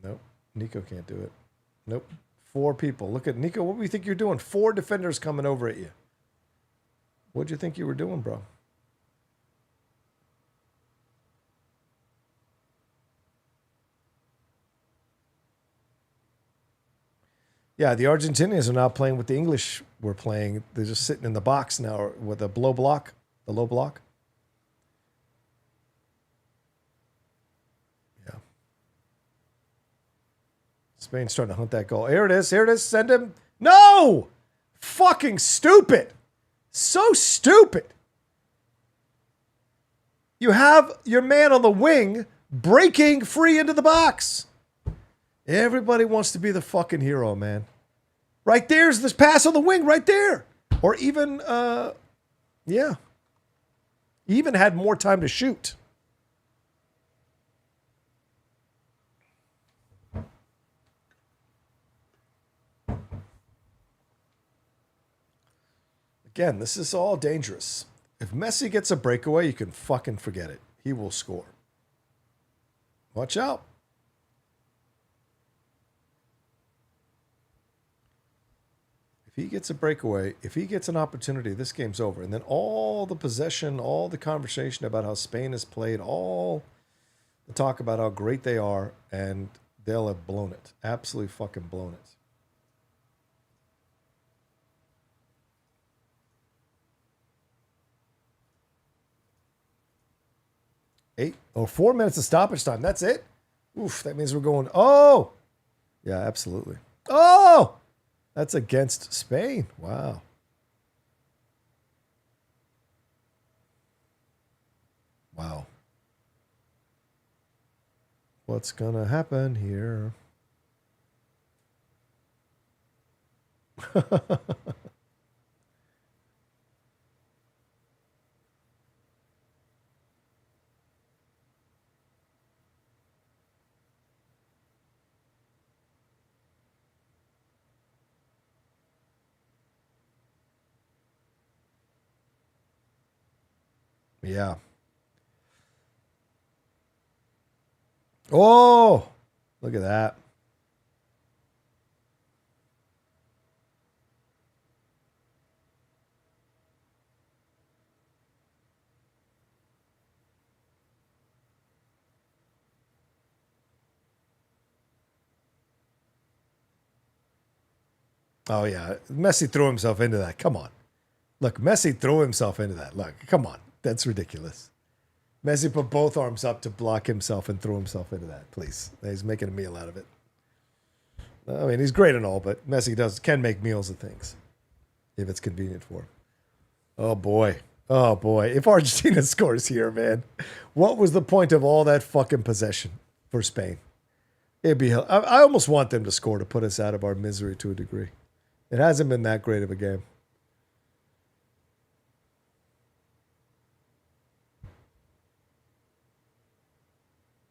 Nope, Nico can't do it. Nope, 4 people. Look at Nico, what do you think you're doing? 4 defenders coming over at you. What'd you think you were doing, bro? Yeah, the Argentinians are now playing what the English were playing. They're just sitting in the box now with a low block. Yeah. Spain's trying to hunt that goal. Here it is. Send him. No! Fucking stupid. So stupid. You have your man on the wing breaking free into the box. Everybody wants to be the fucking hero, man. Right there's this pass on the wing right there. Or even, yeah. He even had more time to shoot. Again, this is all dangerous. If Messi gets a breakaway, you can fucking forget it. He will score. Watch out. If he gets a breakaway, if he gets an opportunity, this game's over. And then all the possession, all the conversation about how Spain has played, all the talk about how great they are, and they'll have blown it. Absolutely fucking blown it. 4 minutes of stoppage time. That's it? Oof, that means we're going, oh! Yeah, absolutely. Oh! That's against Spain. Wow. Wow. What's going to happen here? Yeah. Oh, look at that. Oh, yeah. Messi threw himself into that. Come on. Look, Messi threw himself into that. Look, come on. That's ridiculous. Messi put both arms up to block himself and threw himself into that. Please. He's making a meal out of it. I mean, he's great and all, but Messi can make meals of things if it's convenient for him. Oh, boy. Oh, boy. If Argentina scores here, man, what was the point of all that fucking possession for Spain? It'd be. I almost want them to score to put us out of our misery to a degree. It hasn't been that great of a game.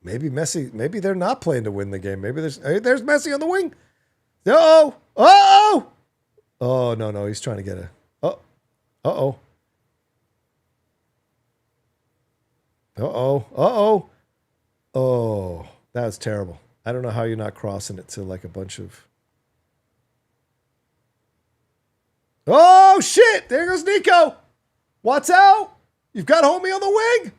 Maybe Messi, maybe they're not playing to win the game. Maybe there's Messi on the wing. Oh, oh, oh, no, he's trying to get a, uh-oh. Oh, that was terrible. I don't know how you're not crossing it to like a bunch of, oh, shit, there goes Nico. Watch out. You've got homie on the wing.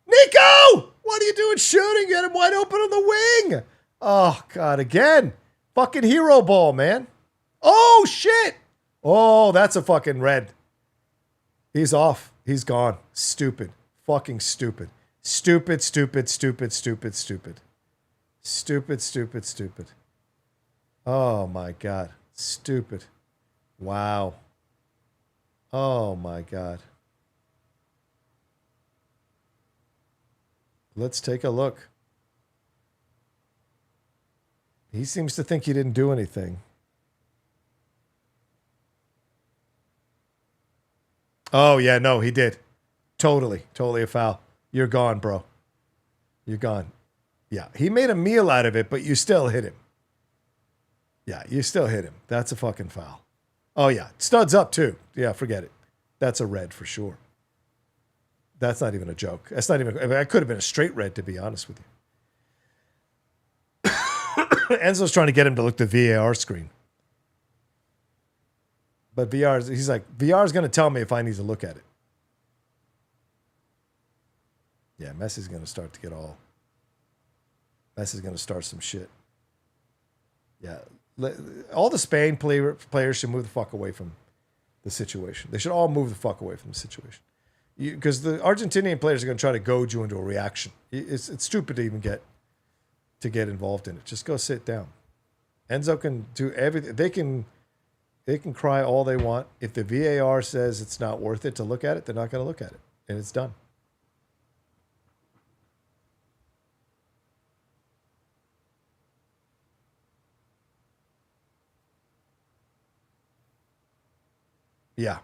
Nico! What are you doing shooting? Get him wide open on the wing. Oh, God, again. Fucking hero ball, man. Oh, shit. Oh, that's a fucking red. He's off. He's gone. Stupid. Fucking stupid. Stupid. Oh, my God. Stupid. Wow. Oh, my God. Let's take a look. He seems to think he didn't do anything. Oh, yeah, no, he did. Totally a foul. You're gone, bro. You're gone. Yeah, he made a meal out of it, but you still hit him. Yeah, you still hit him. That's a fucking foul. Oh, yeah, studs up, too. Yeah, forget it. That's a red for sure. That's not even a joke. That's not even. I mean, that could have been a straight red, to be honest with you. Enzo's trying to get him to look at the VAR screen, but he's like, VR is going to tell me if I need to look at it. Yeah, Messi's going to start to get all. Messi's going to start some shit. Yeah, all the Spain players should move the fuck away from the situation. They should all move the fuck away from the situation. Because the Argentinian players are going to try to goad you into a reaction. It's stupid to even get involved in it. Just go sit down. Enzo can do everything. They can cry all they want. If the VAR says it's not worth it to look at it, they're not going to look at it, and it's done. Yeah.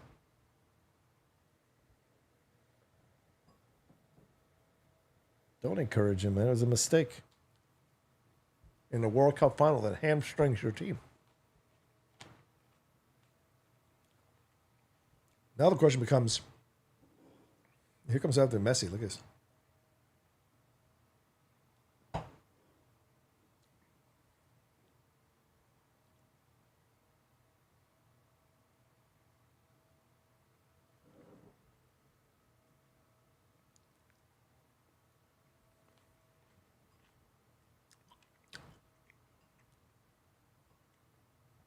Don't encourage him, man. It was a mistake in the World Cup final that hamstrings your team. Now the question becomes, here comes after Messi. Look at this.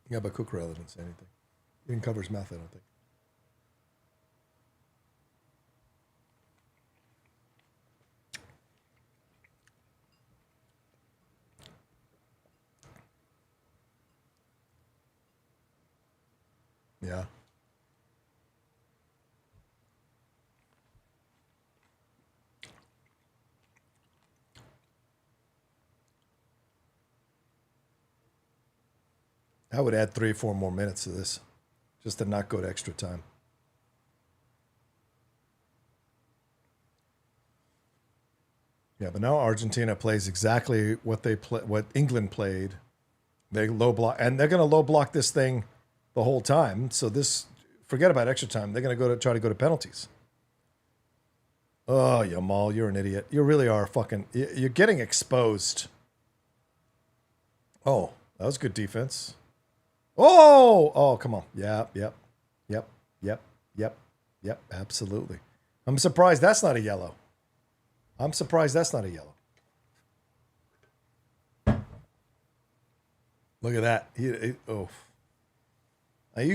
Yeah, but Cucurella didn't say anything. He didn't cover his mouth, I don't think. Yeah. I would add 3 or 4 more minutes to this just to not go to extra time. Yeah, but now Argentina plays exactly what what England played. They low block, and they're going to low block this thing the whole time. So forget about extra time. They're going to try to go to penalties. Oh, Yamal, you're an idiot. You really are you're getting exposed. Oh, that was good defense. Oh, come on. Yep. Absolutely. I'm surprised that's not a yellow. Look at that. You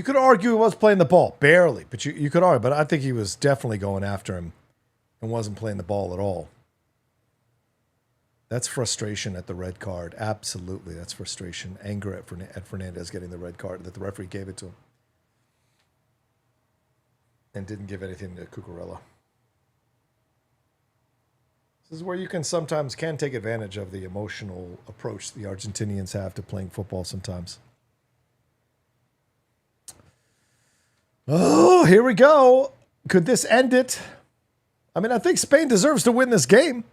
could argue he was playing the ball, barely, but you could argue. But I think he was definitely going after him and wasn't playing the ball at all. That's frustration at the red card. Absolutely, that's frustration. Anger at Fernandez getting the red card that the referee gave it to him. And didn't give anything to Cucurella. This is where you can take advantage of the emotional approach the Argentinians have to playing football sometimes. Oh, here we go. Could this end it? I mean, I think Spain deserves to win this game.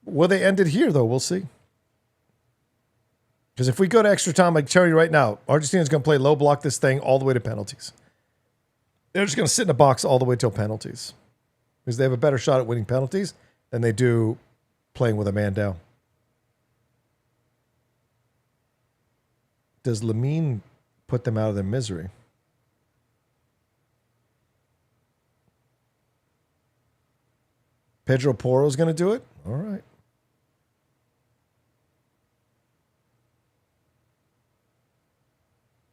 Will they end it here, though? We'll see. Because if we go to extra time, I tell you right now, Argentina's going to play low block this thing all the way to penalties. They're just going to sit in the box all the way till penalties. Because they have a better shot at winning penalties than they do playing with a man down. Does Lamine put them out of their misery? Pedro Porro's going to do it? All right.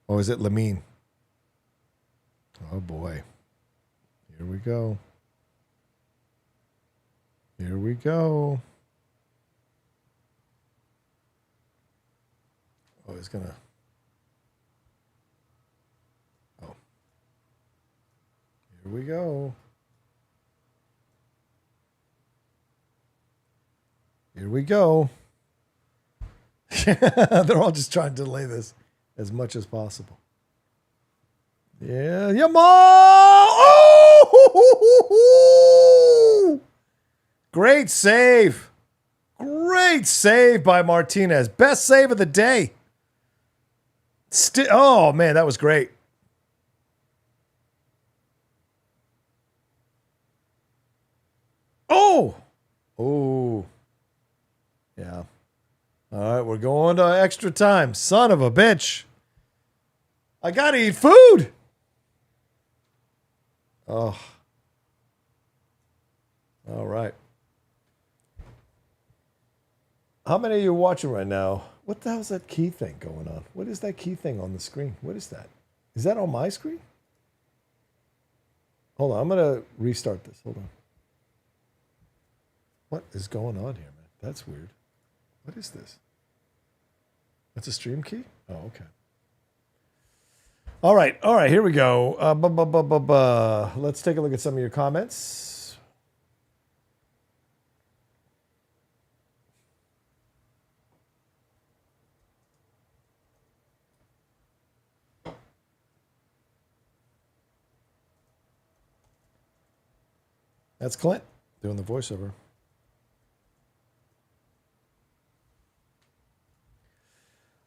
Or is it Lamine? Oh, boy. Here we go. Here we go. Oh, he's going to... Oh. Here we go. Here we go. They're all just trying to delay this as much as possible. Yeah, Yamal! Oh! Great save. Great save by Martinez. Best save of the day. Oh, man, that was great. Oh! Oh. Yeah. All right, we're going to extra time. Son of a bitch. I got to eat food. Oh. All right. How many of you are watching right now? What the hell is that key thing going on? What is that key thing on the screen? What is that? Is that on my screen? Hold on. I'm going to restart this. Hold on. What is going on here, man? That's weird. What is this? That's a stream key? Oh, okay. All right. Here we go. Let's take a look at some of your comments. That's Clint doing the voiceover.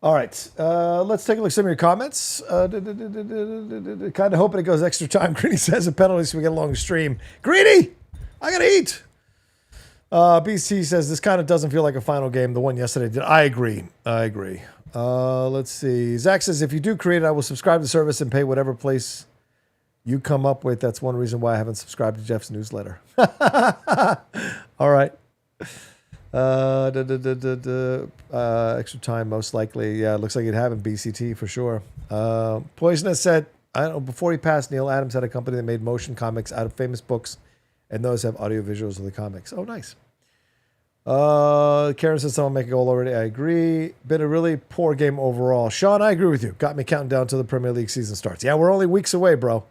All right, let's take a look at some of your comments. Kind of hoping it goes extra time. Greedy says a penalty so we get a long stream. Greedy, I gotta eat. BC says this kind of doesn't feel like a final game. The one yesterday did. I agree. Let's see. Zach says if you do create it, I will subscribe to the service and pay whatever place you come up with. That's one reason why I haven't subscribed to Jeff's newsletter. All right. Extra time, most likely. Yeah, it looks like it'd have in BCT for sure. Poisonous said, I don't know, before he passed, Neil Adams had a company that made motion comics out of famous books, and those have audio visuals of the comics. Oh, nice. Karen says someone make a goal already. I agree. Been a really poor game overall. Sean, I agree with you. Got me counting down till the Premier League season starts. Yeah, we're only weeks away, bro.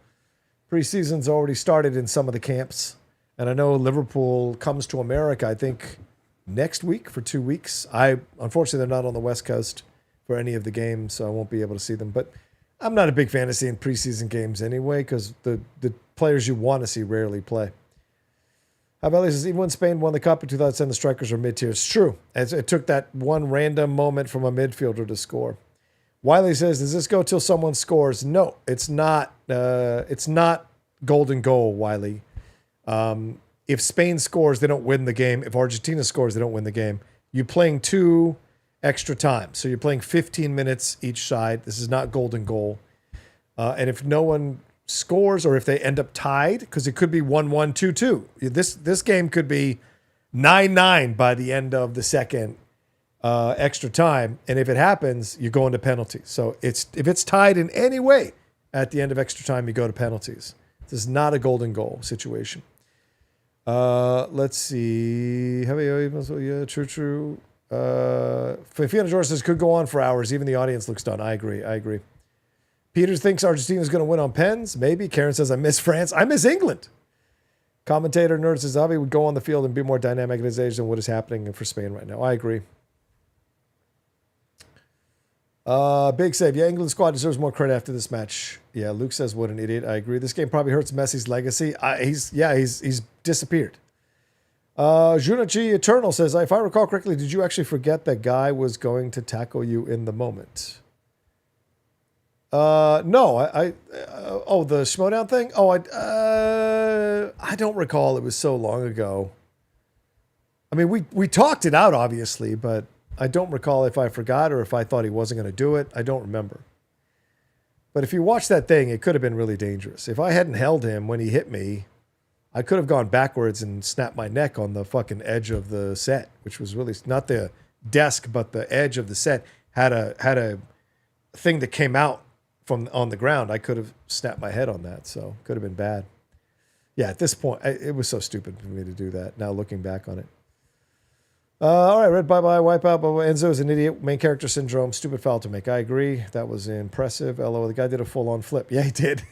Preseason's already started in some of the camps. And I know Liverpool comes to America, I think, next week for 2 weeks. Unfortunately, they're not on the West Coast for any of the games, so I won't be able to see them. But I'm not a big fan of seeing preseason games anyway because the players you want to see rarely play. Avelli says, even when Spain won the Cup in 2010, the strikers were mid-tier. It's true. It took that one random moment from a midfielder to score. Wiley says, does this go till someone scores? No, it's not. It's not golden goal, Wiley. If Spain scores, they don't win the game. If Argentina scores, they don't win the game. You're playing 2 extra times. So you're playing 15 minutes each side. This is not golden goal. And if no one scores or if they end up tied, because it could be 1-1, 2-2. This game could be 9-9 by the end of the second extra time. And if it happens, you go into penalties. So if it's tied in any way at the end of extra time, you go to penalties. This is not a golden goal situation. Let's see. Yeah, true. Fiona George says could go on for hours. Even the audience looks done. I agree. Peter thinks Argentina is going to win on pens. Maybe. Karen says I miss France. I miss England. Commentator Nerd says Avi would go on the field and be more dynamic at his age than what is happening for Spain right now. I agree. Big save. Yeah, England squad deserves more credit after this match. Yeah, Luke says what an idiot. I agree. This game probably hurts Messi's legacy. He's disappeared. Junachi Eternal says, if I recall correctly, did you actually forget that guy was going to tackle you in the moment? No, the Schmodown thing? Oh, I don't recall. It was so long ago. I mean, we talked it out, obviously, but I don't recall if I forgot or if I thought he wasn't going to do it. I don't remember. But if you watch that thing, it could have been really dangerous. If I hadn't held him when he hit me, I could have gone backwards and snapped my neck on the fucking edge of the set, which was really not the desk, but the edge of the set had a thing that came out from on the ground. I could have snapped my head on that, so it could have been bad. Yeah, at this point, it was so stupid for me to do that. Now looking back on it. All right, red bye-bye, wipe out. Enzo is an idiot. Main character syndrome. Stupid foul to make. I agree. That was impressive. LO, the guy did a full-on flip. Yeah, he did.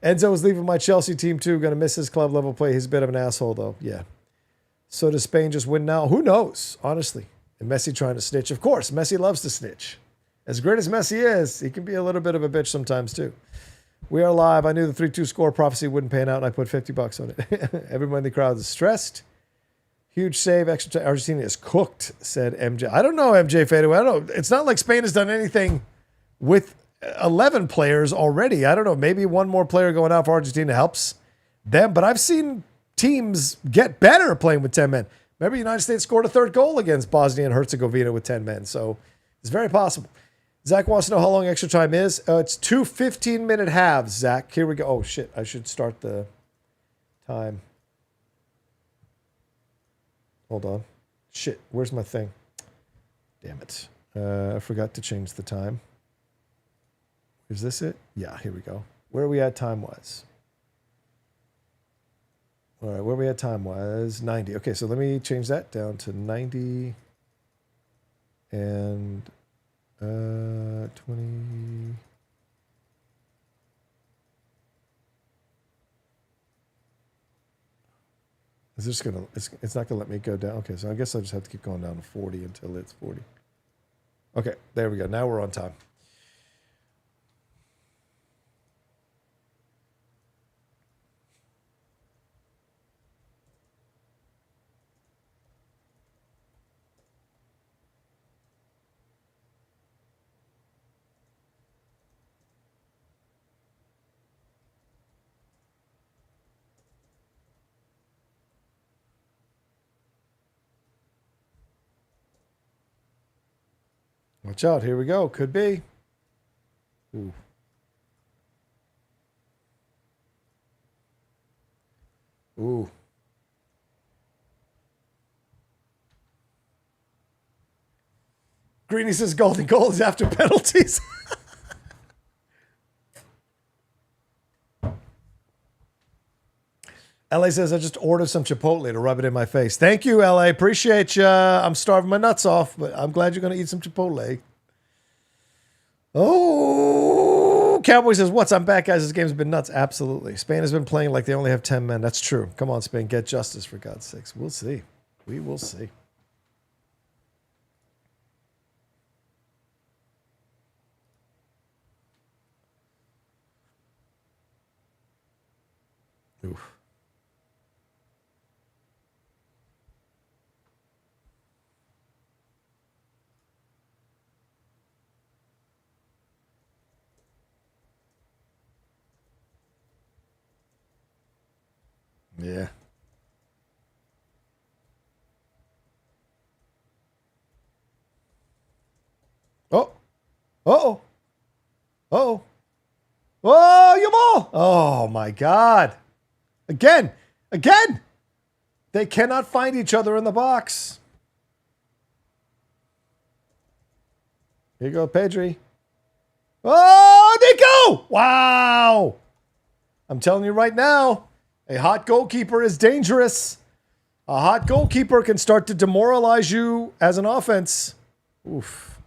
Enzo was leaving my Chelsea team, too. Going to miss his club level play. He's a bit of an asshole, though. Yeah. So does Spain just win now? Who knows, honestly. And Messi trying to snitch. Of course, Messi loves to snitch. As great as Messi is, he can be a little bit of a bitch sometimes, too. We are live. I knew the 3-2 score prophecy wouldn't pan out, and I put $50 on it. Everyone in the crowd is stressed. Huge save. Extra time. Argentina is cooked, said MJ. I don't know, MJ Fadeaway. I don't know. It's not like Spain has done anything with 11 players already. I don't know. Maybe one more player going out for Argentina helps them. But I've seen teams get better playing with 10 men. Remember, the United States scored a third goal against Bosnia and Herzegovina with 10 men. So it's very possible. Zach wants to know how long extra time is. It's 2 15-minute halves, Zach. Here we go. Oh, shit. I should start the time. Hold on. Shit. Where's my thing? Damn it. I forgot to change the time. Is this it? Yeah, here we go. Where are we at time-wise? All right, where are we at time-wise? 90. Okay, so let me change that down to 90 and 20. Is this gonna? It's not gonna let me go down. Okay, so I guess I just have to keep going down to 40 until it's 40. Okay, there we go. Now we're on time. Watch out. Here we go. Could be. Ooh. Ooh. Greeny says golden goal is after penalties. LA says I just ordered some Chipotle to rub it in my face. Thank you, LA. Appreciate you. I'm starving my nuts off, but I'm glad you're going to eat some Chipotle. Oh, Cowboy says, what's? I'm back, guys. This game's been nuts. Absolutely. Spain has been playing like they only have 10 men. That's true. Come on, Spain. Get justice, for God's sakes. We'll see. We will see. Oof. Yeah. Oh. Uh-oh. Uh-oh. Oh, you ball. Oh, my God. Again. They cannot find each other in the box. Here you go, Pedri. Oh, Nico! Wow. I'm telling you right now, a hot goalkeeper is dangerous. A hot goalkeeper can start to demoralize you as an offense. Oof.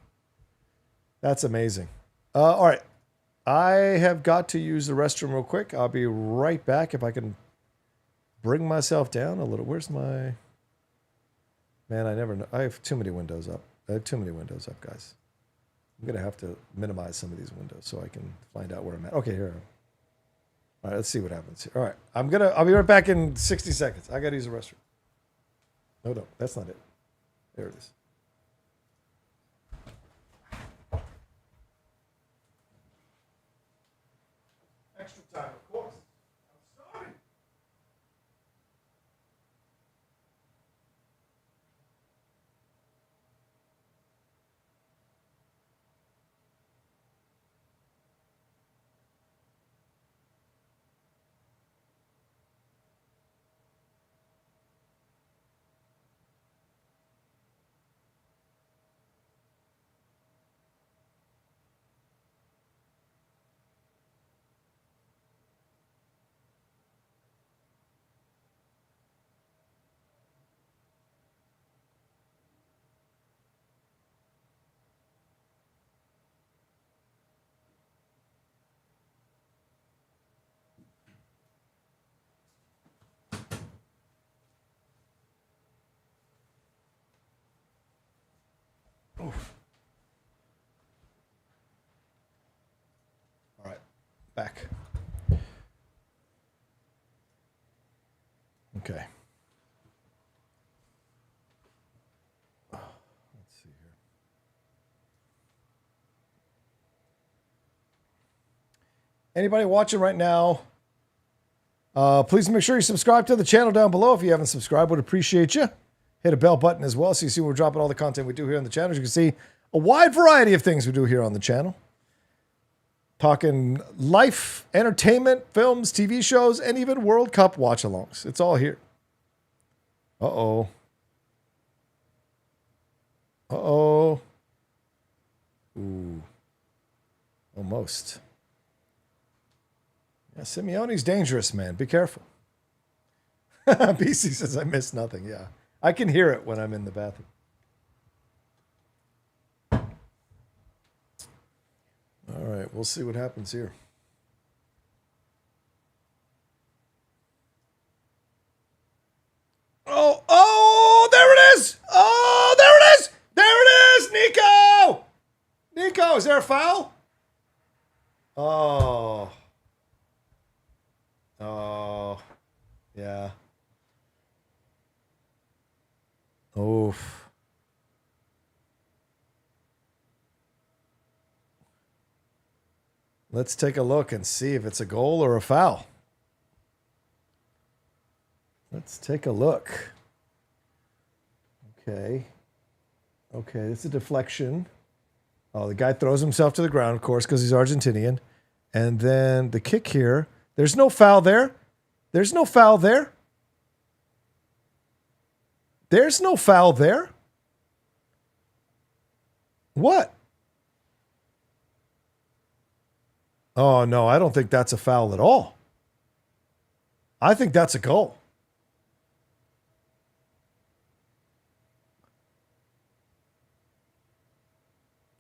That's amazing. All right. I have got to use the restroom real quick. I'll be right back if I can bring myself down a little. Where's my... Man, I never know. I have too many windows up. Guys. I'm going to have to minimize some of these windows so I can find out where I'm at. Okay, here I am. All right, let's see what happens here. All right, I'll be right back in 60 seconds. I got to use the restroom. No, that's not it. There it is. Extra time, of course. I'm starving. Oof. All right, back. Okay. Let's see here. Anybody watching right now, please make sure you subscribe to the channel down below. If you haven't subscribed, would appreciate you. Hit a bell button as well so you see we're dropping all the content we do here on the channel. As you can see, a wide variety of things we do here on the channel. Talking life, entertainment, films, TV shows, and even World Cup watch-alongs. It's all here. Uh-oh. Uh-oh. Ooh. Almost. Yeah, Simeone's dangerous, man. Be careful. BC says I missed nothing. Yeah. I can hear it when I'm in the bathroom. All right, we'll see what happens here. Oh, there it is. Oh, there it is. There it is, Nico. Nico, is there a foul? Oh. Oh. Yeah. Oof. Let's take a look and see if it's a goal or a foul. Let's take a look. Okay. Okay, it's a deflection. Oh, the guy throws himself to the ground, of course, because he's Argentinian. And then the kick here. There's no foul there. There's no foul there. There's no foul there. What? Oh, no, I don't think that's a foul at all. I think that's a goal.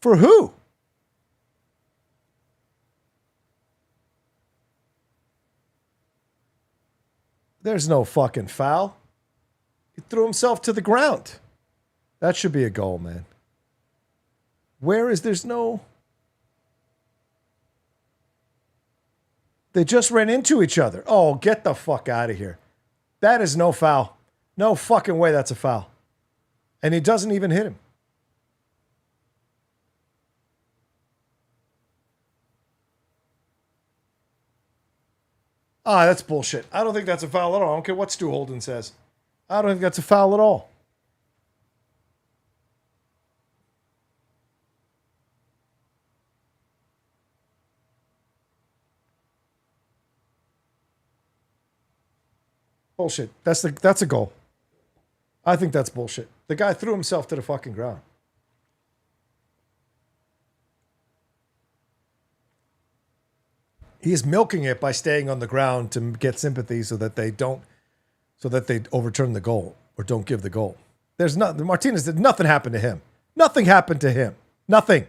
For who? There's no fucking foul. He threw himself to the ground. That should be a goal, man. There's no... They just ran into each other. Oh, get the fuck out of here. That is no foul. No fucking way that's a foul. And he doesn't even hit him. Ah, that's bullshit. I don't think that's a foul at all. I don't care what Stu Holden says. I don't think that's a foul at all. Bullshit. That's a goal. I think that's bullshit. The guy threw himself to the fucking ground. He is milking it by staying on the ground to get sympathy so that they overturn the goal or don't give the goal. There's nothing. Martinez did nothing happened to him. Nothing happened to him. Nothing.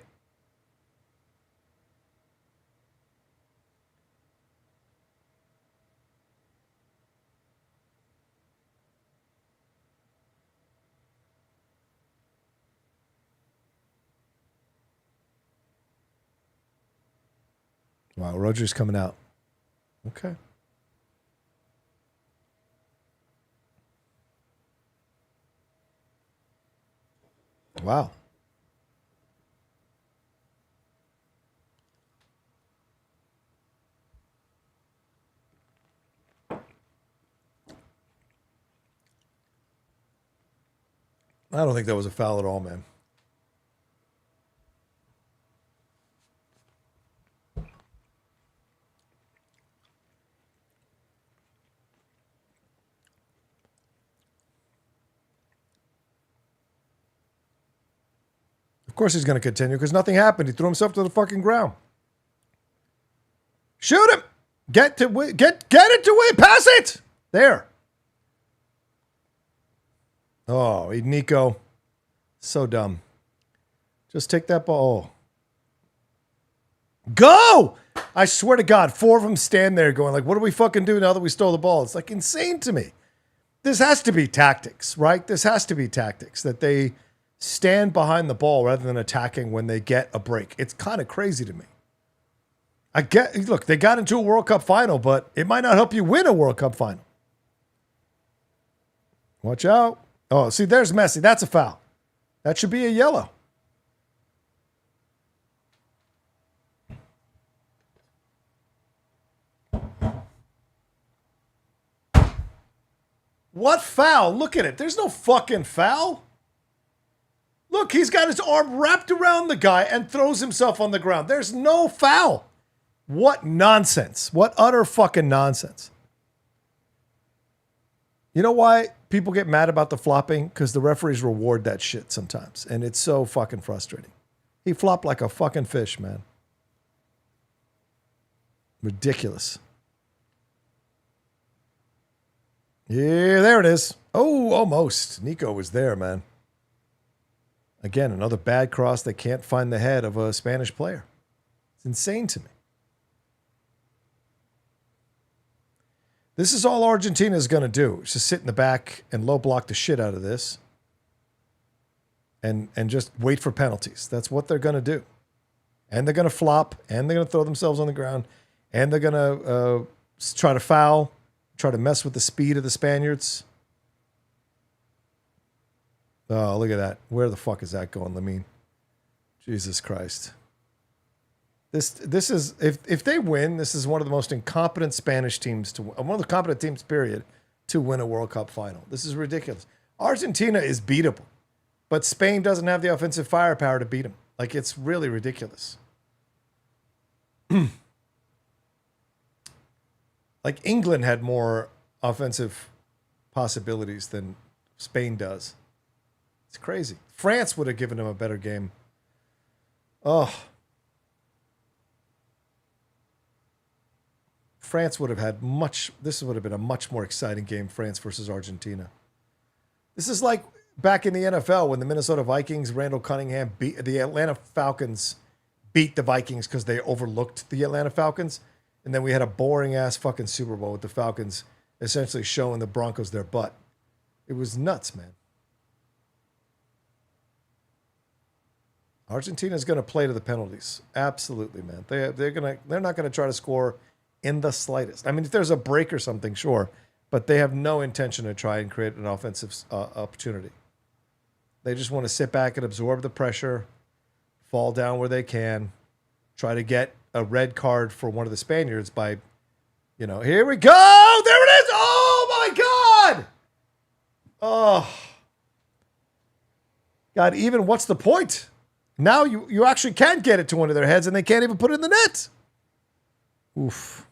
Wow, Roger's coming out. Okay. Wow. I don't think that was a foul at all, man. Of course he's going to continue because nothing happened. He threw himself to the fucking ground. Shoot him. Get it to win. Pass it. There. Oh, Nico. So dumb. Just take that ball. Go! I swear to God, 4 of them stand there going like, what do we fucking do now that we stole the ball? It's like insane to me. This has to be tactics, right? This has to be tactics that they stand behind the ball rather than attacking when they get a break. It's kind of crazy to me. Look, they got into a World Cup final, but it might not help you win a World Cup final. Watch out. Oh, see, there's Messi. That's a foul. That should be a yellow. What foul? Look at it. There's no fucking foul. Look, he's got his arm wrapped around the guy and throws himself on the ground. There's no foul. What nonsense. What utter fucking nonsense. You know why people get mad about the flopping? Because the referees reward that shit sometimes. And it's so fucking frustrating. He flopped like a fucking fish, man. Ridiculous. Yeah, there it is. Oh, almost. Nico was there, man. Again, another bad cross. They can't find the head of a Spanish player. It's insane to me. This is all Argentina is going to do. It's just sit in the back and low block the shit out of this. And just wait for penalties. That's what they're going to do. And they're going to flop. And they're going to throw themselves on the ground. And they're going to try to foul. Try to mess with the speed of the Spaniards. Oh, look at that. Where the fuck is that going, Lamine? Jesus Christ. This is, if they win, this is one of the most incompetent Spanish teams one of the competent teams, period, to win a World Cup final. This is ridiculous. Argentina is beatable, but Spain doesn't have the offensive firepower to beat them. Like, it's really ridiculous. Like, England had more offensive possibilities than Spain does. It's crazy. France would have given them a better game. Oh. France would have had this would have been a much more exciting game, France versus Argentina. This is like back in the NFL when the Minnesota Vikings, Randall Cunningham, beat the Atlanta Falcons, beat the Vikings because they overlooked the Atlanta Falcons. And then we had a boring-ass fucking Super Bowl with the Falcons essentially showing the Broncos their butt. It was nuts, man. Argentina's going to play to the penalties. Absolutely, man. They're not going to try to score in the slightest. I mean, if there's a break or something, sure. But they have no intention to try and create an offensive opportunity. They just want to sit back and absorb the pressure, fall down where they can, try to get a red card for one of the Spaniards by, here we go. There it is. Oh, my God. Oh. God, even what's the point? Now you actually can get it to one of their heads and they can't even put it in the net. Oof.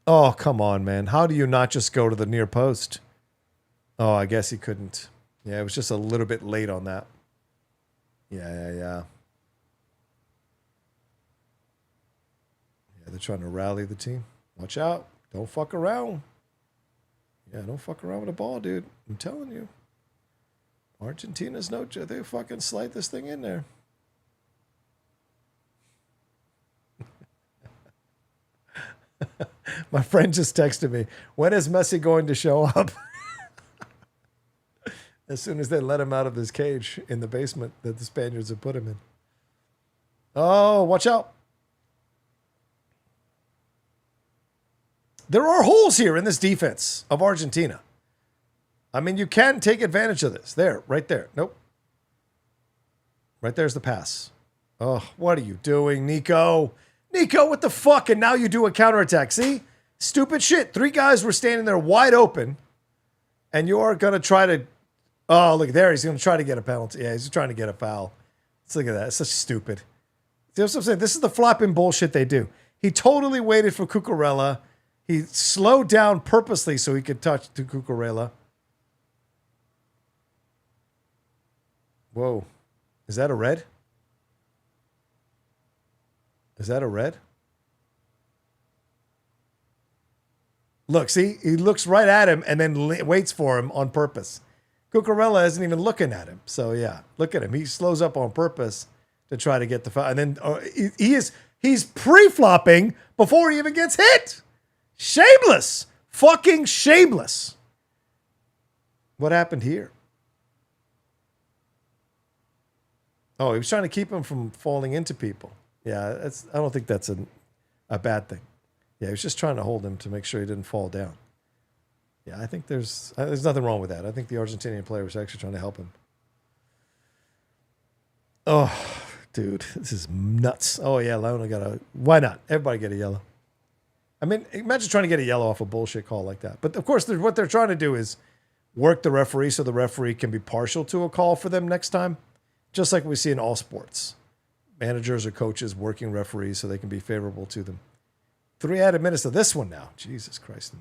Oh, come on, man. How do you not just go to the near post? Oh, I guess he couldn't. Yeah, it was just a little bit late on that. Yeah. Yeah, they're trying to rally the team. Watch out. Don't fuck around. Yeah, don't fuck around with the ball, dude. I'm telling you. Argentina's no joke. They fucking slide this thing in there. My friend just texted me, when is Messi going to show up? As soon as they let him out of this cage in the basement that the Spaniards have put him in. Oh, watch out. There are holes here in this defense of Argentina. I mean, you can take advantage of this. There, right there. Nope. Right there's the pass. Oh, what are you doing, Nico? Nico, what the fuck? And now you do a counterattack. See? Stupid shit. 3 guys were standing there wide open, and you are going to try to... Oh, look there. He's going to try to get a penalty. Yeah, he's trying to get a foul. Let's look at that. It's such stupid. See what I'm saying? This is the flopping bullshit they do. He totally waited for Cucurella. He slowed down purposely so he could touch to Cucurella. Whoa. Is that a red? Is that a red? Look, see? He looks right at him and then waits for him on purpose. Cucurella isn't even looking at him. So, yeah. Look at him. He slows up on purpose to try to get the foul. And then he's pre-flopping before he even gets hit. Shameless. Fucking shameless. What happened here? Oh, he was trying to keep him from falling into people. Yeah, I don't think that's a bad thing. Yeah, he was just trying to hold him to make sure he didn't fall down. Yeah, I think there's nothing wrong with that. I think the Argentinian player was actually trying to help him. Oh, dude, this is nuts. Oh, yeah, Lionel why not? Everybody get a yellow. I mean, imagine trying to get a yellow off a bullshit call like that. But, of course, what they're trying to do is work the referee so the referee can be partial to a call for them next time, just like we see in all sports. Managers or coaches working referees so they can be favorable to them. 3 added minutes to this one now. Jesus Christ.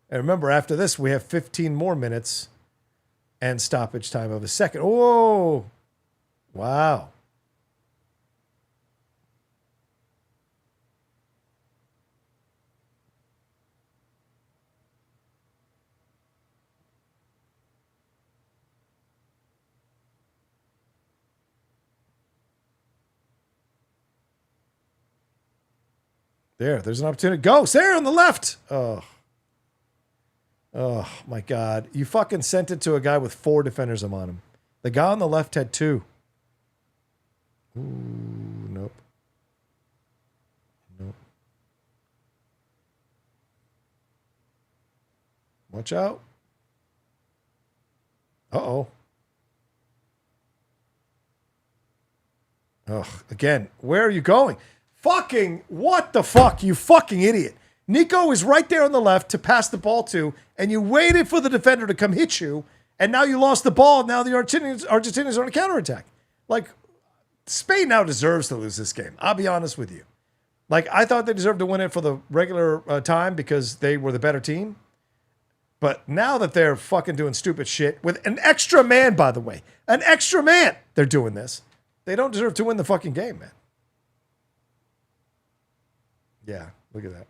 And remember, after this, we have 15 more minutes and stoppage time of a second. Oh, wow. There's an opportunity. Go, Sarah on the left. Oh, my God. You fucking sent it to a guy with 4 defenders on him. The guy on the left had 2. Ooh, nope. Nope. Watch out. Uh-oh. Ugh, again, where are you going? Fucking, what the fuck, you fucking idiot. Nico is right there on the left to pass the ball to, and you waited for the defender to come hit you, and now you lost the ball, and now the Argentinians are on a counterattack. Like, Spain now deserves to lose this game. I'll be honest with you. Like, I thought they deserved to win it for the regular time because they were the better team. But now that they're fucking doing stupid shit with an extra man, by the way, an extra man, they're doing this. They don't deserve to win the fucking game, man. Yeah, look at that.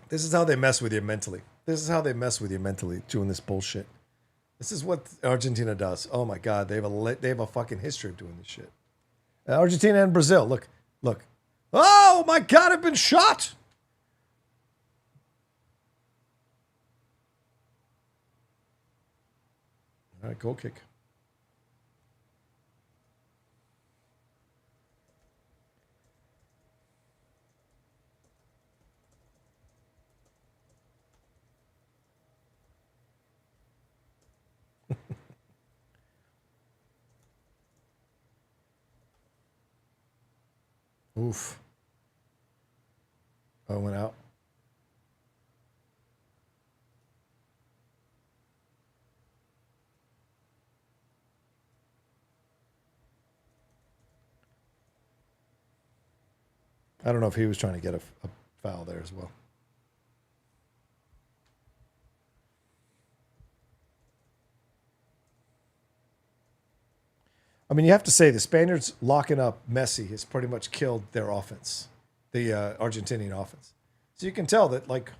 This is how they mess with you mentally. This is how they mess with you mentally doing this bullshit. This is what Argentina does. Oh my God, they have a fucking history of doing this shit. Argentina and Brazil. Look. Oh my God, I've been shot. All right, goal kick. Oof. Oh, it went out. I don't know if he was trying to get a foul there as well. I mean, you have to say the Spaniards locking up Messi has pretty much killed their offense, the Argentinian offense. So you can tell that like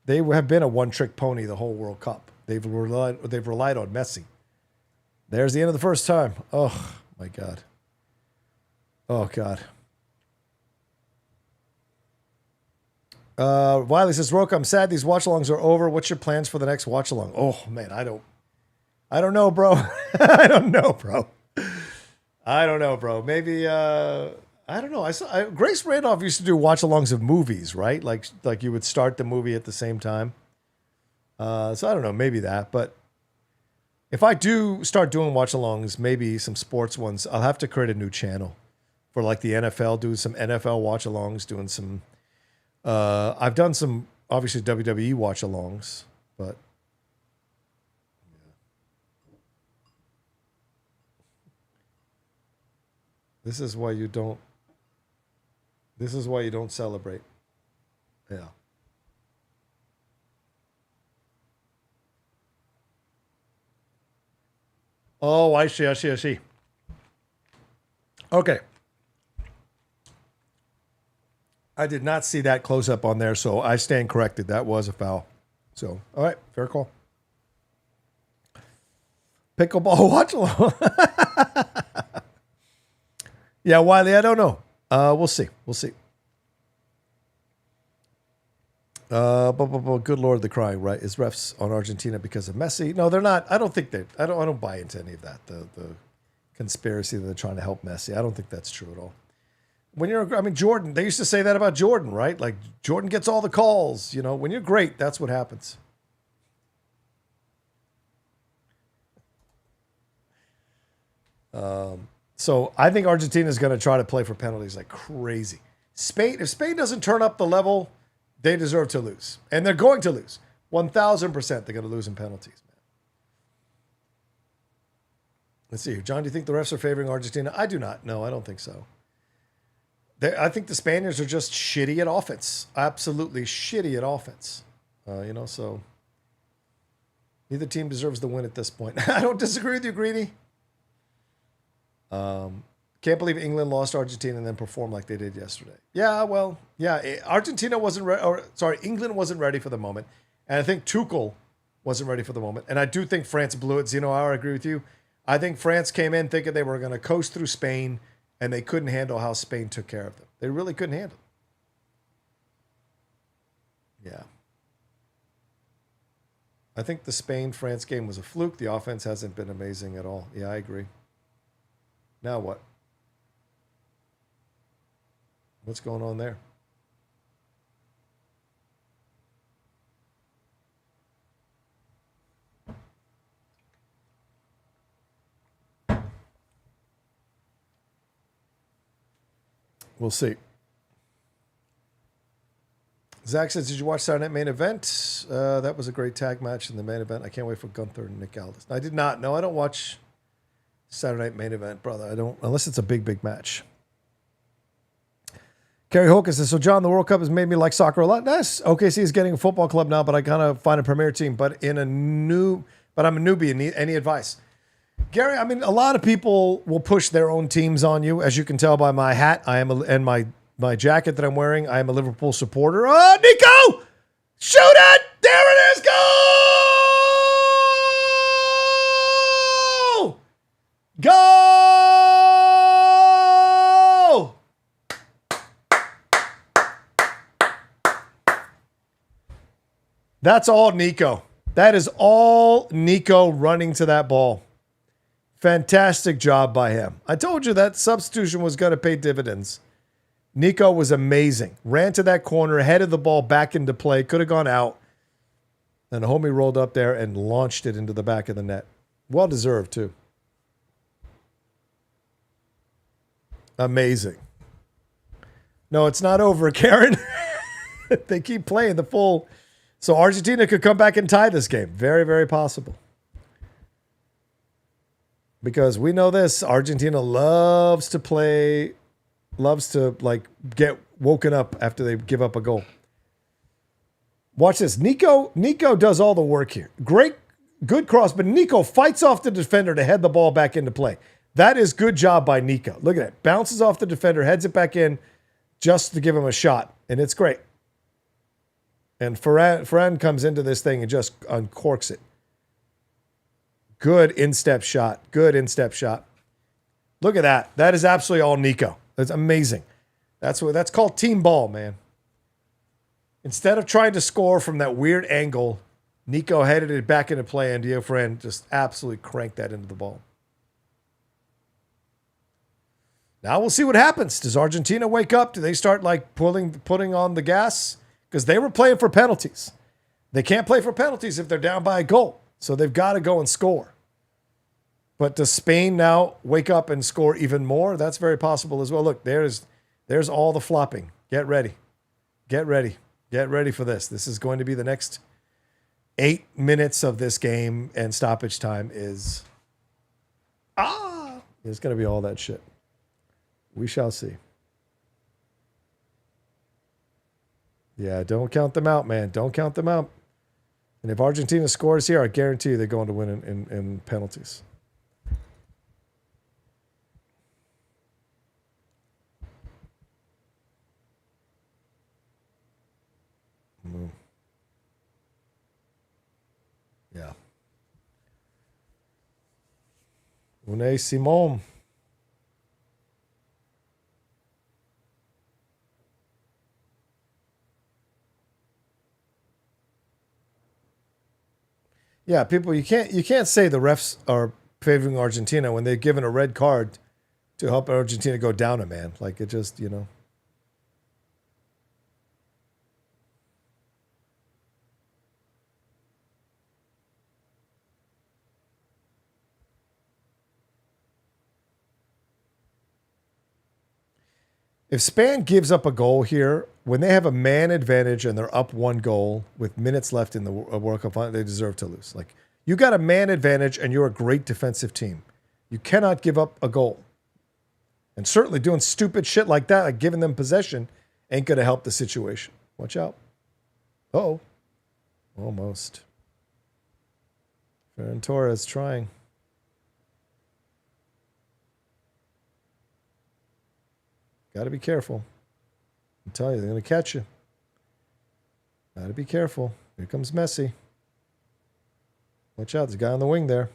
they have been a one-trick pony the whole World Cup. They've relied on Messi. There's the end of the first time. Oh my God. Oh God. Wiley says, Roke, I'm sad these watch-alongs are over. What's your plans for the next watch-along? Oh man, I don't know, bro. I don't know, bro. Maybe I don't know. Grace Randolph used to do watch-alongs of movies, right? Like you would start the movie at the same time. So I don't know, maybe that. But if I do start doing watch-alongs, maybe some sports ones, I'll have to create a new channel for like the NFL. Do some NFL watch-alongs, doing some. I've done some obviously WWE watch-alongs, but. This is why you don't celebrate. Yeah. Oh, I see. Okay. I did not see that close up on there, so I stand corrected. That was a foul. So, all right, fair call. Pickleball watch along. Yeah, Wiley, I don't know. We'll see. But good Lord, the crying, right? Is refs on Argentina because of Messi? No, they're not. I don't think they. I don't buy into any of that. The conspiracy that they're trying to help Messi. I don't think that's true at all. Jordan. They used to say that about Jordan, right? Like Jordan gets all the calls. You know, when you're great, that's what happens. So I think Argentina is going to try to play for penalties like crazy. If Spain doesn't turn up the level, they deserve to lose. And they're going to lose. 1,000% they're going to lose in penalties, man. Let's see here. John, do you think the refs are favoring Argentina? I do not. No, I don't think so. I think the Spaniards are just shitty at offense. Absolutely shitty at offense. So neither team deserves the win at this point. I don't disagree with you, Greedy. Can't believe England lost Argentina and then performed like they did yesterday. Yeah, well, yeah. England wasn't ready for the moment. And I think Tuchel wasn't ready for the moment. And I do think France blew it. Zeno, I agree with you. I think France came in thinking they were going to coast through Spain, and they couldn't handle how Spain took care of them. They really couldn't handle it. Yeah. I think the Spain-France game was a fluke. The offense hasn't been amazing at all. Yeah, I agree. Now what? What's going on there? We'll see. Zach says, did you watch Saturday Night Main Event? That was a great tag match in the main event. I can't wait for Gunther and Nick Aldis. I did not. No, I don't watch Saturday Night Main Event, brother. I don't, unless it's a big, big match. Kerry Holker says, so John, the World Cup has made me like soccer a lot. Nice. OKC is getting a football club now, but I kind of find a premier team. But I'm a newbie. Any advice? Gary, I mean, a lot of people will push their own teams on you. As you can tell by my hat, and my jacket that I'm wearing, I am a Liverpool supporter. Oh, Nico! Shoot it! There it is! Go! Go! That's all Nico. That is all Nico running to that ball. Fantastic job by him. I told you that substitution was going to pay dividends. Nico was amazing. Ran to that corner, headed the ball back into play. Could have gone out. And the homie rolled up there and launched it into the back of the net. Well deserved, too. Amazing. No, it's not over, Karen. They keep playing the full. So Argentina could come back and tie this game. Very, very possible. Because we know this, Argentina loves to like get woken up after they give up a goal. Watch this. Nico does all the work here. Good cross, but Nico fights off the defender to head the ball back into play. That is good job by Nico. Look at it. Bounces off the defender, heads it back in just to give him a shot, and it's great. And Ferran comes into this thing and just uncorks it. Good instep shot. Good instep shot. Look at that. That is absolutely all Nico. That's amazing. That's called team ball, man. Instead of trying to score from that weird angle, Nico headed it back into play, and Diego Ferran just absolutely cranked that into the ball. Now we'll see what happens. Does Argentina wake up? Do they start like putting on the gas? Because they were playing for penalties. They can't play for penalties if they're down by a goal. So they've got to go and score. But does Spain now wake up and score even more? That's very possible as well. Look, there's all the flopping. Get ready. Get ready. Get ready for this. This is going to be the next 8 minutes of this game, and stoppage time is it's going to be all that shit. We shall see. Yeah, don't count them out, man. Don't count them out. And if Argentina scores here, I guarantee you they're going to win in penalties. Yeah. Unai Simon. Yeah, people, you can't say the refs are favoring Argentina when they're given a red card to help Argentina go down a man. Like, it just, If Spain gives up a goal here, when they have a man advantage and they're up 1 goal with minutes left in the World Cup Final, they deserve to lose. Like, you got a man advantage and you're a great defensive team. You cannot give up a goal. And certainly doing stupid shit like that, like giving them possession, ain't going to help the situation. Watch out. Uh-oh. Almost. Ferran Torres trying. Got to be careful. I'm telling you, they're going to catch you. Got to be careful. Here comes Messi. Watch out. There's a guy on the wing there.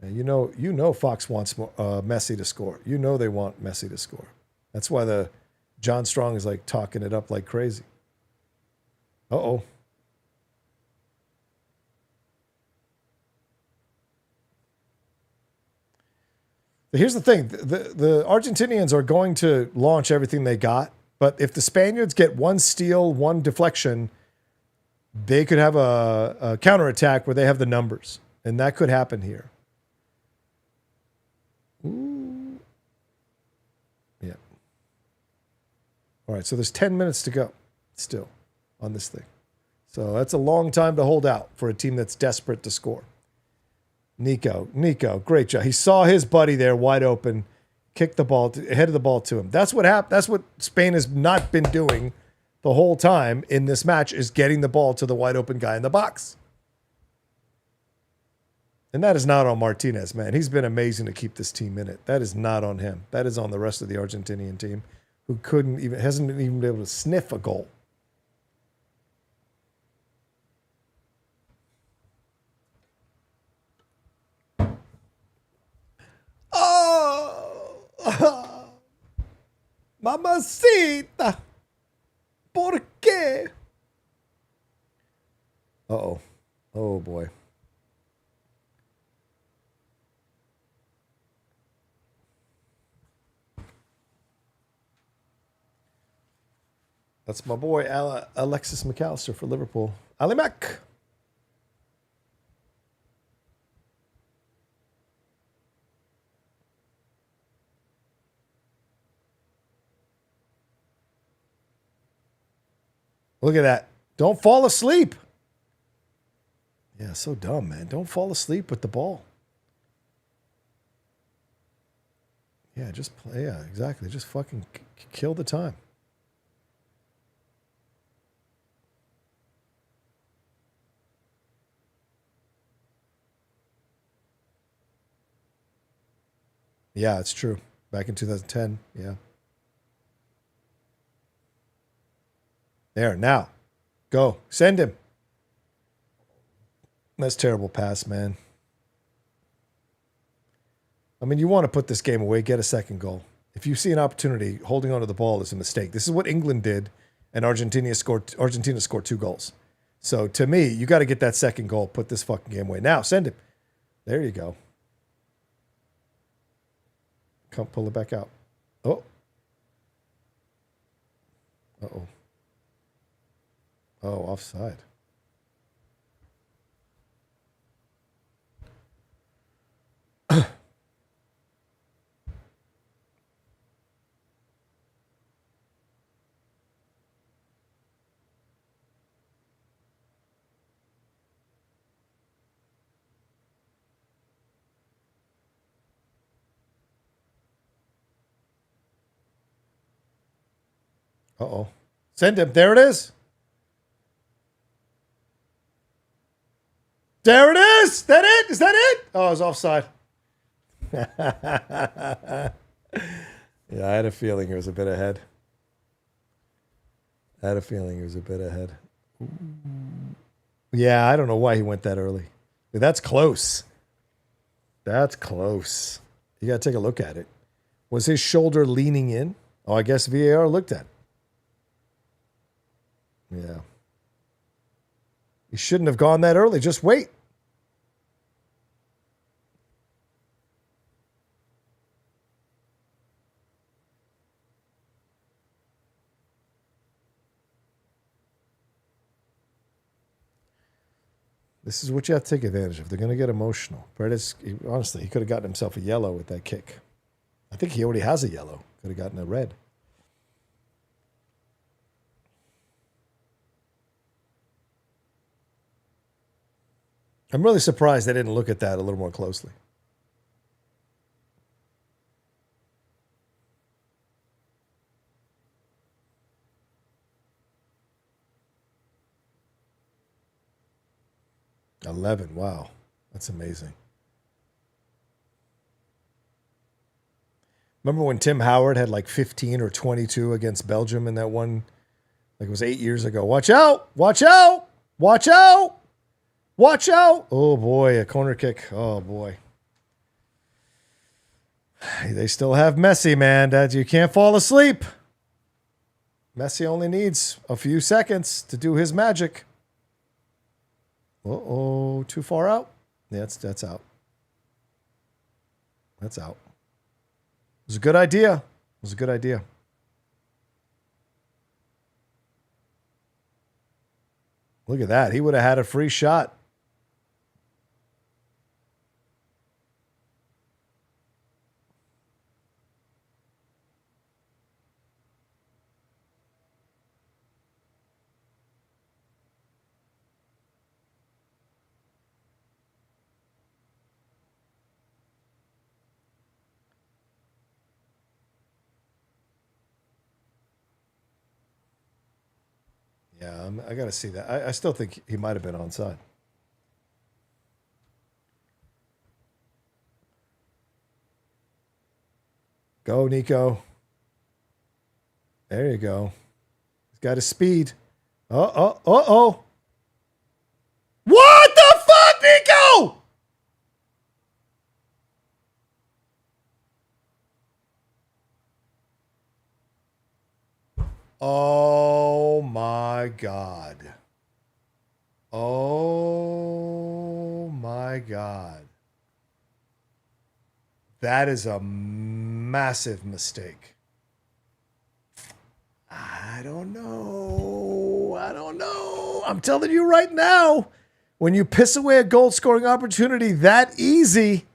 And you know Fox wants Messi to score. You know they want Messi to score. That's why the John Strong is like talking it up like crazy. Uh-oh. Here's the thing. The Argentinians are going to launch everything they got, but if the Spaniards get 1 steal, 1 deflection, they could have a counterattack where they have the numbers, and that could happen here. Ooh. Yeah. All right, so there's 10 minutes to go still on this thing. So that's a long time to hold out for a team that's desperate to score. Nico, great job. He saw his buddy there wide open, kicked the ball, headed the ball to him. That's what happened. That's what Spain has not been doing the whole time in this match, is getting the ball to the wide open guy in the box. And that is not on Martinez, man. He's been amazing to keep this team in it. That is not on him. That is on the rest of the Argentinian team, who hasn't even been able to sniff a goal. Oh, mamacita, ¿por qué? Uh-oh. Oh, boy. That's my boy, Alexis McAllister for Liverpool. Ali Mac. Look at that. Don't fall asleep. Yeah, so dumb, man. Don't fall asleep with the ball. Yeah, just play. Yeah, exactly. Just fucking kill the time. Yeah, it's true. Back in 2010. Yeah. There, now. Go. Send him. That's terrible pass, man. I mean, you want to put this game away, get a second goal. If you see an opportunity, holding on to the ball is a mistake. This is what England did, and Argentina scored 2 goals. So to me, you got to get that second goal, put this fucking game away. Now, send him. There you go. Come pull it back out. Oh. Uh-oh. Oh, offside. Uh-oh. Send him. There it is. There it is. That it? Is that it? Oh, it was offside. Yeah, I had a feeling he was a bit ahead. Yeah, I don't know why he went that early. That's close. That's close. You got to take a look at it. Was his shoulder leaning in? Oh, I guess VAR looked at it. Yeah. He shouldn't have gone that early. Just wait. This is what you have to take advantage of. They're going to get emotional. Honestly, he could have gotten himself a yellow with that kick. I think he already has a yellow. Could have gotten a red. I'm really surprised they didn't look at that a little more closely. $11. Wow. That's amazing. Remember when Tim Howard had like 15 or 22 against Belgium in that one, like it was 8 years ago. Watch out. Watch out. Watch out. Watch out. Oh, boy. A corner kick. Oh, boy. They still have Messi, man. You can't fall asleep. Messi only needs a few seconds to do his magic. Uh-oh. Too far out? Yeah, that's out. That's out. It was a good idea. It was a good idea. Look at that. He would have had a free shot. Yeah, I got to see that. I still think he might have been onside. Go, Nico. There you go. He's got his speed. Uh-oh. What the fuck, Nico? Oh, my God. Oh, my God. That is a massive mistake. I don't know. I'm telling you right now, when you piss away a goal scoring opportunity that easy,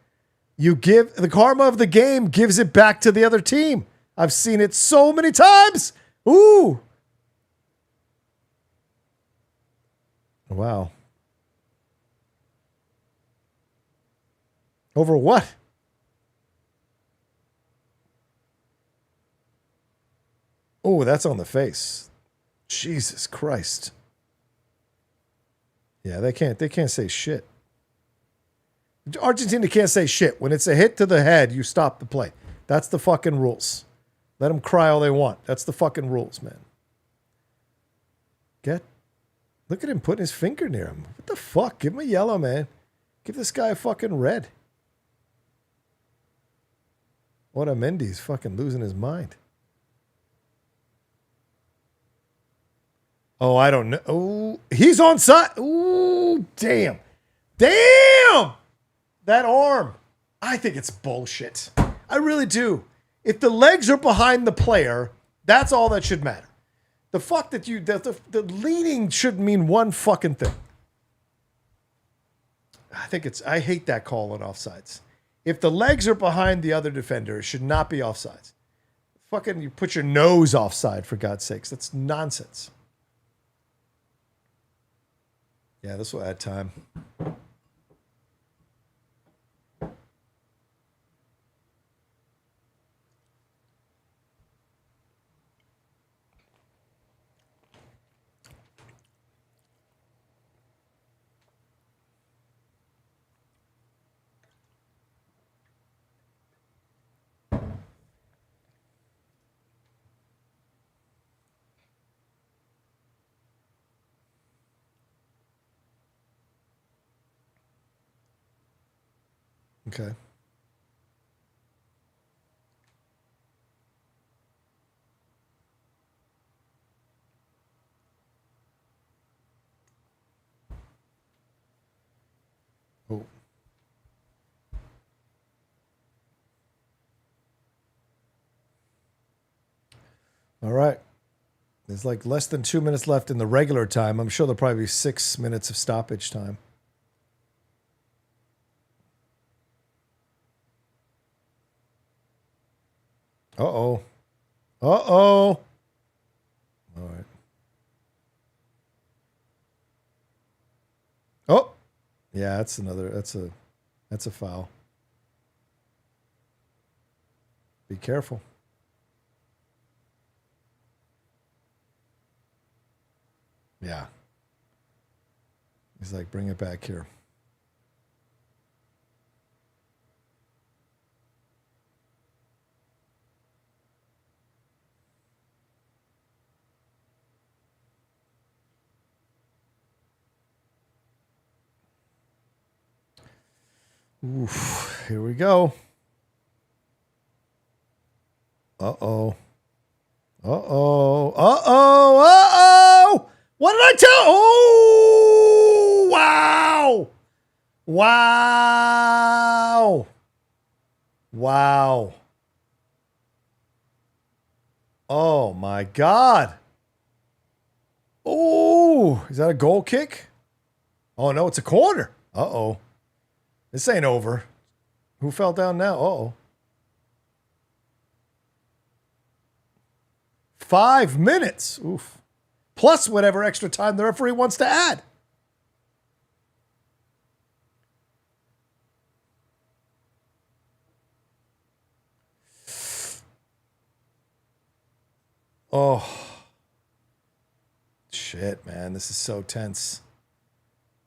you give the karma of the game gives it back to the other team. I've seen it so many times. Ooh. Wow. Over what? Oh, that's on the face. Jesus Christ. Yeah, they can't say shit. Argentina can't say shit. When it's a hit to the head, you stop the play. That's the fucking rules. Let them cry all they want. That's the fucking rules, man. Look at him putting his finger near him. What the fuck? Give him a yellow, man. Give this guy a fucking red. Otamendi's fucking losing his mind. Oh, I don't know. Oh, he's onside. Ooh, damn. Damn! That arm. I think it's bullshit. I really do. If the legs are behind the player, that's all that should matter. The fuck that the leaning should mean one fucking thing. I hate that call on offsides. If the legs are behind the other defender, it should not be offsides. Fucking, you put your nose offside, for God's sakes. That's nonsense. Yeah, this will add time. Okay. Oh. All right. There's like less than 2 minutes left in the regular time. I'm sure there'll probably be 6 minutes of stoppage time. Uh-oh. Uh-oh. All right. Oh. Yeah, that's a foul. Be careful. Yeah. He's like, bring it back here. Oof, here we go. Uh-oh. Uh-oh. Uh-oh. Uh-oh. What did I tell? Oh, wow. Wow. Wow. Oh, my God. Oh, is that a goal kick? Oh, no, it's a corner. Uh-oh. This ain't over. Who fell down now? Uh-oh. 5 minutes. Oof. Plus whatever extra time the referee wants to add. Oh. Shit, man. This is so tense.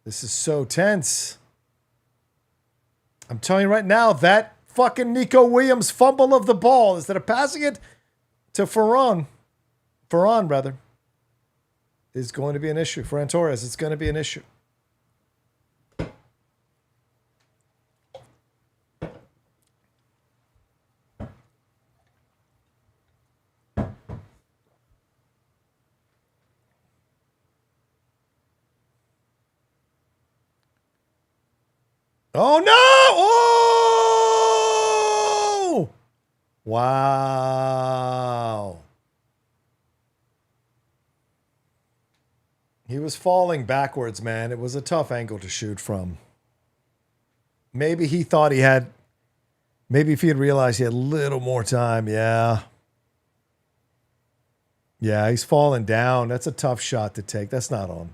This is so tense. I'm telling you right now, that fucking Nico Williams fumble of the ball, instead of passing it to Ferran, is going to be an issue. Ferran Torres, it's going to be an issue. Oh, no! Oh! Wow. He was falling backwards, man. It was a tough angle to shoot from. Maybe he thought he had... Maybe if he had realized he had a little more time, yeah. Yeah, he's falling down. That's a tough shot to take. That's not on.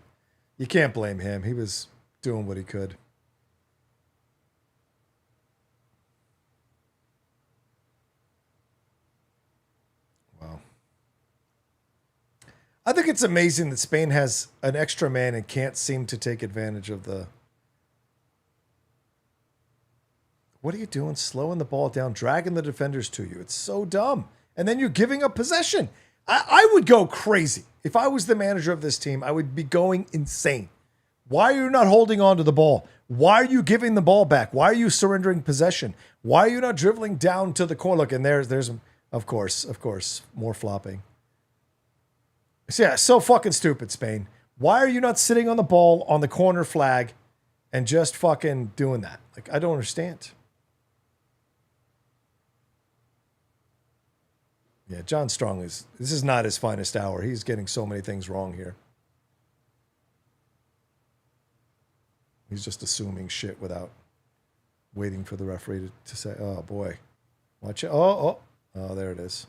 You can't blame him. He was doing what he could. I think it's amazing that Spain has an extra man and can't seem to take advantage of the... What are you doing? Slowing the ball down, dragging the defenders to you. It's so dumb. And then you're giving up possession. I would go crazy. If I was the manager of this team, I would be going insane. Why are you not holding on to the ball? Why are you giving the ball back? Why are you surrendering possession? Why are you not dribbling down to the corner? Look, and there's of course, more flopping. Yeah, so fucking stupid, Spain. Why are you not sitting on the ball on the corner flag and just fucking doing that? Like, I don't understand. Yeah, John Strong this is not his finest hour. He's getting so many things wrong here. He's just assuming shit without waiting for the referee to say, oh boy, watch it. Oh, there it is.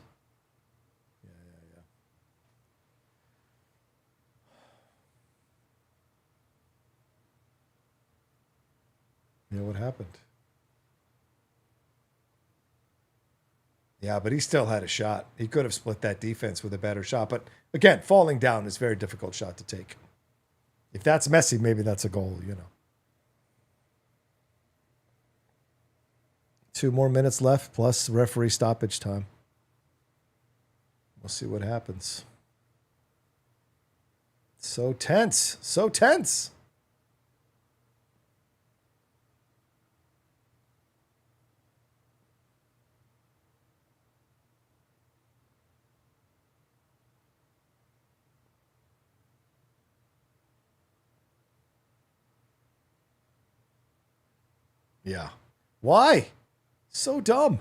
You know what happened? Yeah, but he still had a shot. He could have split that defense with a better shot. But again, falling down is a very difficult shot to take. If that's Messi, maybe that's a goal, you know. 2 more minutes left, plus referee stoppage time. We'll see what happens. So tense. So tense. Yeah. Why? So dumb.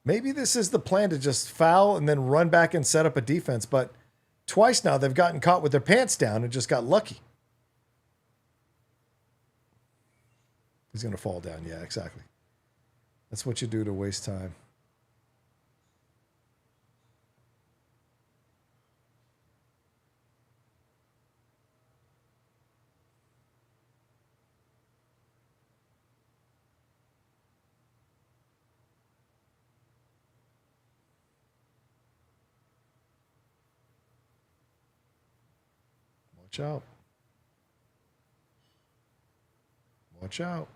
Maybe this is the plan, to just foul and then run back and set up a defense. But twice now they've gotten caught with their pants down and just got lucky. He's going to fall down. Yeah, exactly. That's what you do to waste time. Watch out. Watch out.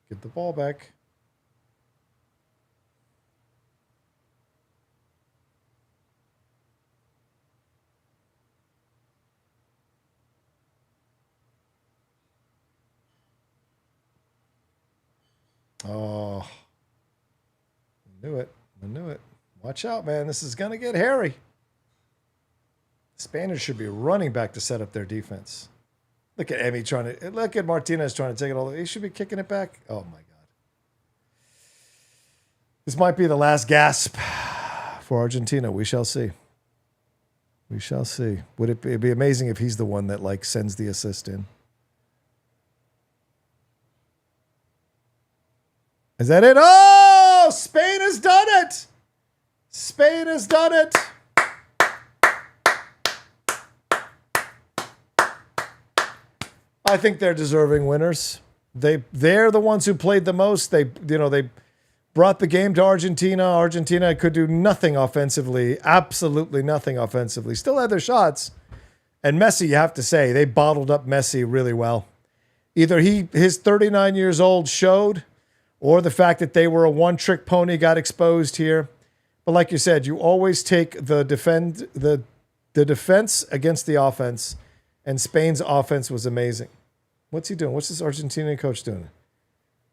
Get the ball back. Oh. I knew it. I knew it. Watch out, man. This is going to get hairy. Spaniards should be running back to set up their defense. Look at Emmy trying to... Look at Martinez trying to take it all the way. He should be kicking it back. Oh, my God. This might be the last gasp for Argentina. We shall see. We shall see. Would it be, it'd be amazing if he's the one that, like, sends the assist in. Is that it? Oh! Spain has done it! Spain has done it! I think they're deserving winners. They're the ones who played the most. They brought the game to Argentina. Argentina could do nothing offensively, absolutely nothing offensively. Still had their shots. And Messi, you have to say, they bottled up Messi really well. Either his 39 years old showed, or the fact that they were a one-trick pony got exposed here. But like you said, you always take the defense against the offense, and Spain's offense was amazing. What's he doing? What's this Argentinian coach doing?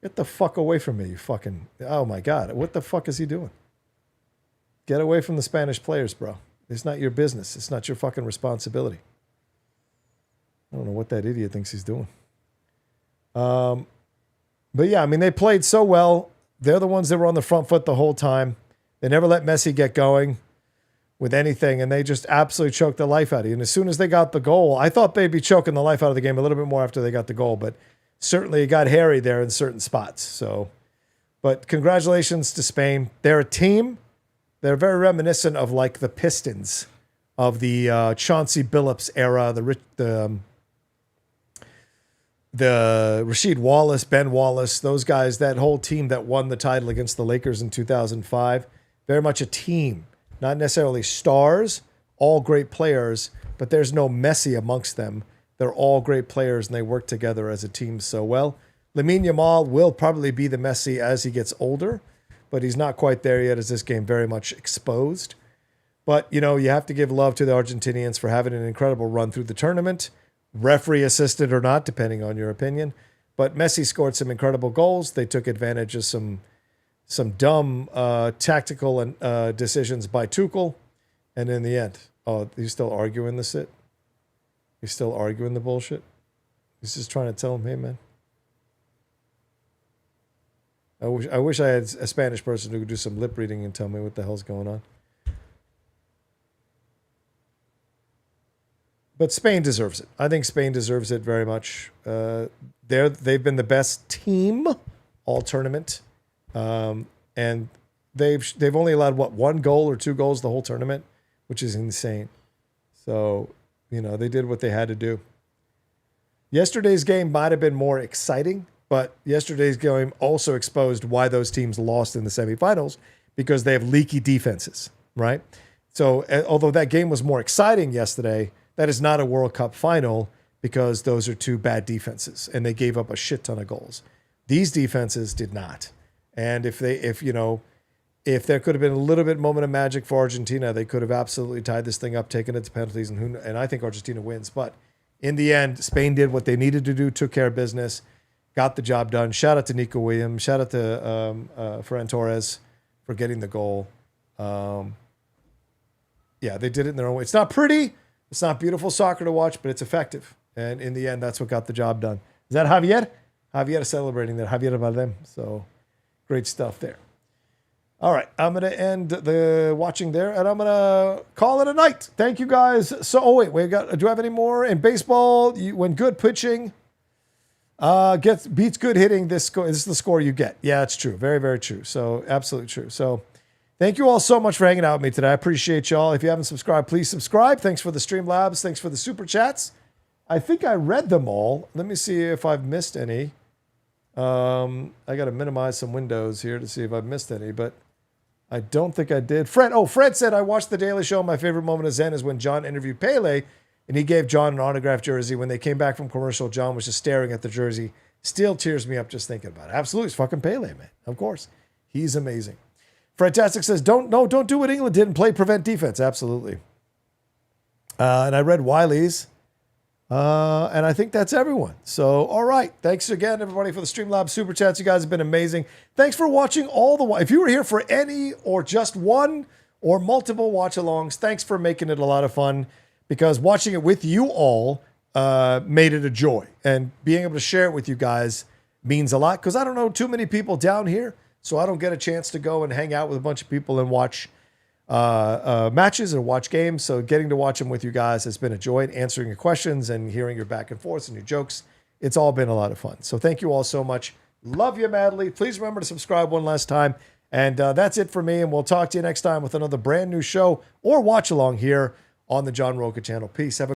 Get the fuck away from me, you fucking... Oh, my God. What the fuck is he doing? Get away from the Spanish players, bro. It's not your business. It's not your fucking responsibility. I don't know what that idiot thinks he's doing. But yeah, I mean, they played so well. They're the ones that were on the front foot the whole time. They never let Messi get going with anything, and they just absolutely choked the life out of you. And as soon as they got the goal, I thought they'd be choking the life out of the game a little bit more after they got the goal, but certainly it got hairy there in certain spots. So, but congratulations to Spain. They're a team. They're very reminiscent of like the Pistons of the Chauncey Billups era, the Rasheed Wallace, Ben Wallace, those guys, that whole team that won the title against the Lakers in 2005. Very much a team, not necessarily stars, all great players, but there's no Messi amongst them. They're all great players, and they work together as a team so well. Lamine Yamal will probably be the Messi as he gets older, but he's not quite there yet as this game very much exposed. But, you know, you have to give love to the Argentinians for having an incredible run through the tournament. Referee assisted or not, depending on your opinion. But Messi scored some incredible goals. They took advantage of some dumb tactical and decisions by Tuchel. And in the end, he's still arguing the shit? He's still arguing the bullshit? He's just trying to tell him, hey, man. I wish I had a Spanish person who could do some lip reading and tell me what the hell's going on. But Spain deserves it. I think Spain deserves it very much. They've been the best team all tournament, and they've only allowed one goal or 2 goals the whole tournament, which is insane. So you know they did what they had to do. Yesterday's game might have been more exciting, but yesterday's game also exposed why those teams lost in the semifinals because they have leaky defenses, right? So although that game was more exciting yesterday, that is not a World Cup final because those are 2 bad defenses and they gave up a shit ton of goals. These defenses did not. And if there could have been a little bit moment of magic for Argentina, they could have absolutely tied this thing up, taken it to penalties, and I think Argentina wins. But in the end, Spain did what they needed to do, took care of business, got the job done. Shout out to Nico Williams. Shout out to Ferran Torres for getting the goal. Yeah, they did it in their own way. It's not pretty. It's not beautiful soccer to watch, but it's effective. And in the end, that's what got the job done. Is that Javier? Javier is celebrating that. Javier Bardem. So great stuff there. All right. I'm going to end the watching there, and I'm going to call it a night. Thank you, guys. So, do I have any more? In baseball, when good pitching beats good hitting, this is the score you get. Yeah, it's true. Very, very true. So absolutely true. So thank you all so much for hanging out with me today. I appreciate y'all. If you haven't subscribed, please subscribe. Thanks for the Streamlabs. Thanks for the super chats. I think I read them all. Let me see if I've missed any. I got to minimize some windows here to see if I've missed any, but I don't think I did. Fred said, I watched The Daily Show. My favorite moment of Zen is when John interviewed Pele, and he gave John an autographed jersey. When they came back from commercial, John was just staring at the jersey. Still tears me up just thinking about it. Absolutely. It's fucking Pele, man. Of course. He's amazing. Fredtastic says, don't do what England did and play prevent defense. Absolutely. And I read Wiley's. And I think that's everyone. So, all right. Thanks again, everybody, for the Streamlabs Super Chats. You guys have been amazing. Thanks for watching if you were here for any or just one or multiple watch-alongs, thanks for making it a lot of fun because watching it with you all made it a joy. And being able to share it with you guys means a lot because I don't know too many people down here, so I don't get a chance to go and hang out with a bunch of people and watch matches or watch games. So getting to watch them with you guys has been a joy, and answering your questions and hearing your back and forth and your jokes. It's all been a lot of fun. So thank you all so much. Love you madly. Please remember to subscribe one last time. And that's it for me. And we'll talk to you next time with another brand new show or watch along here on the John Roca channel. Peace. Have a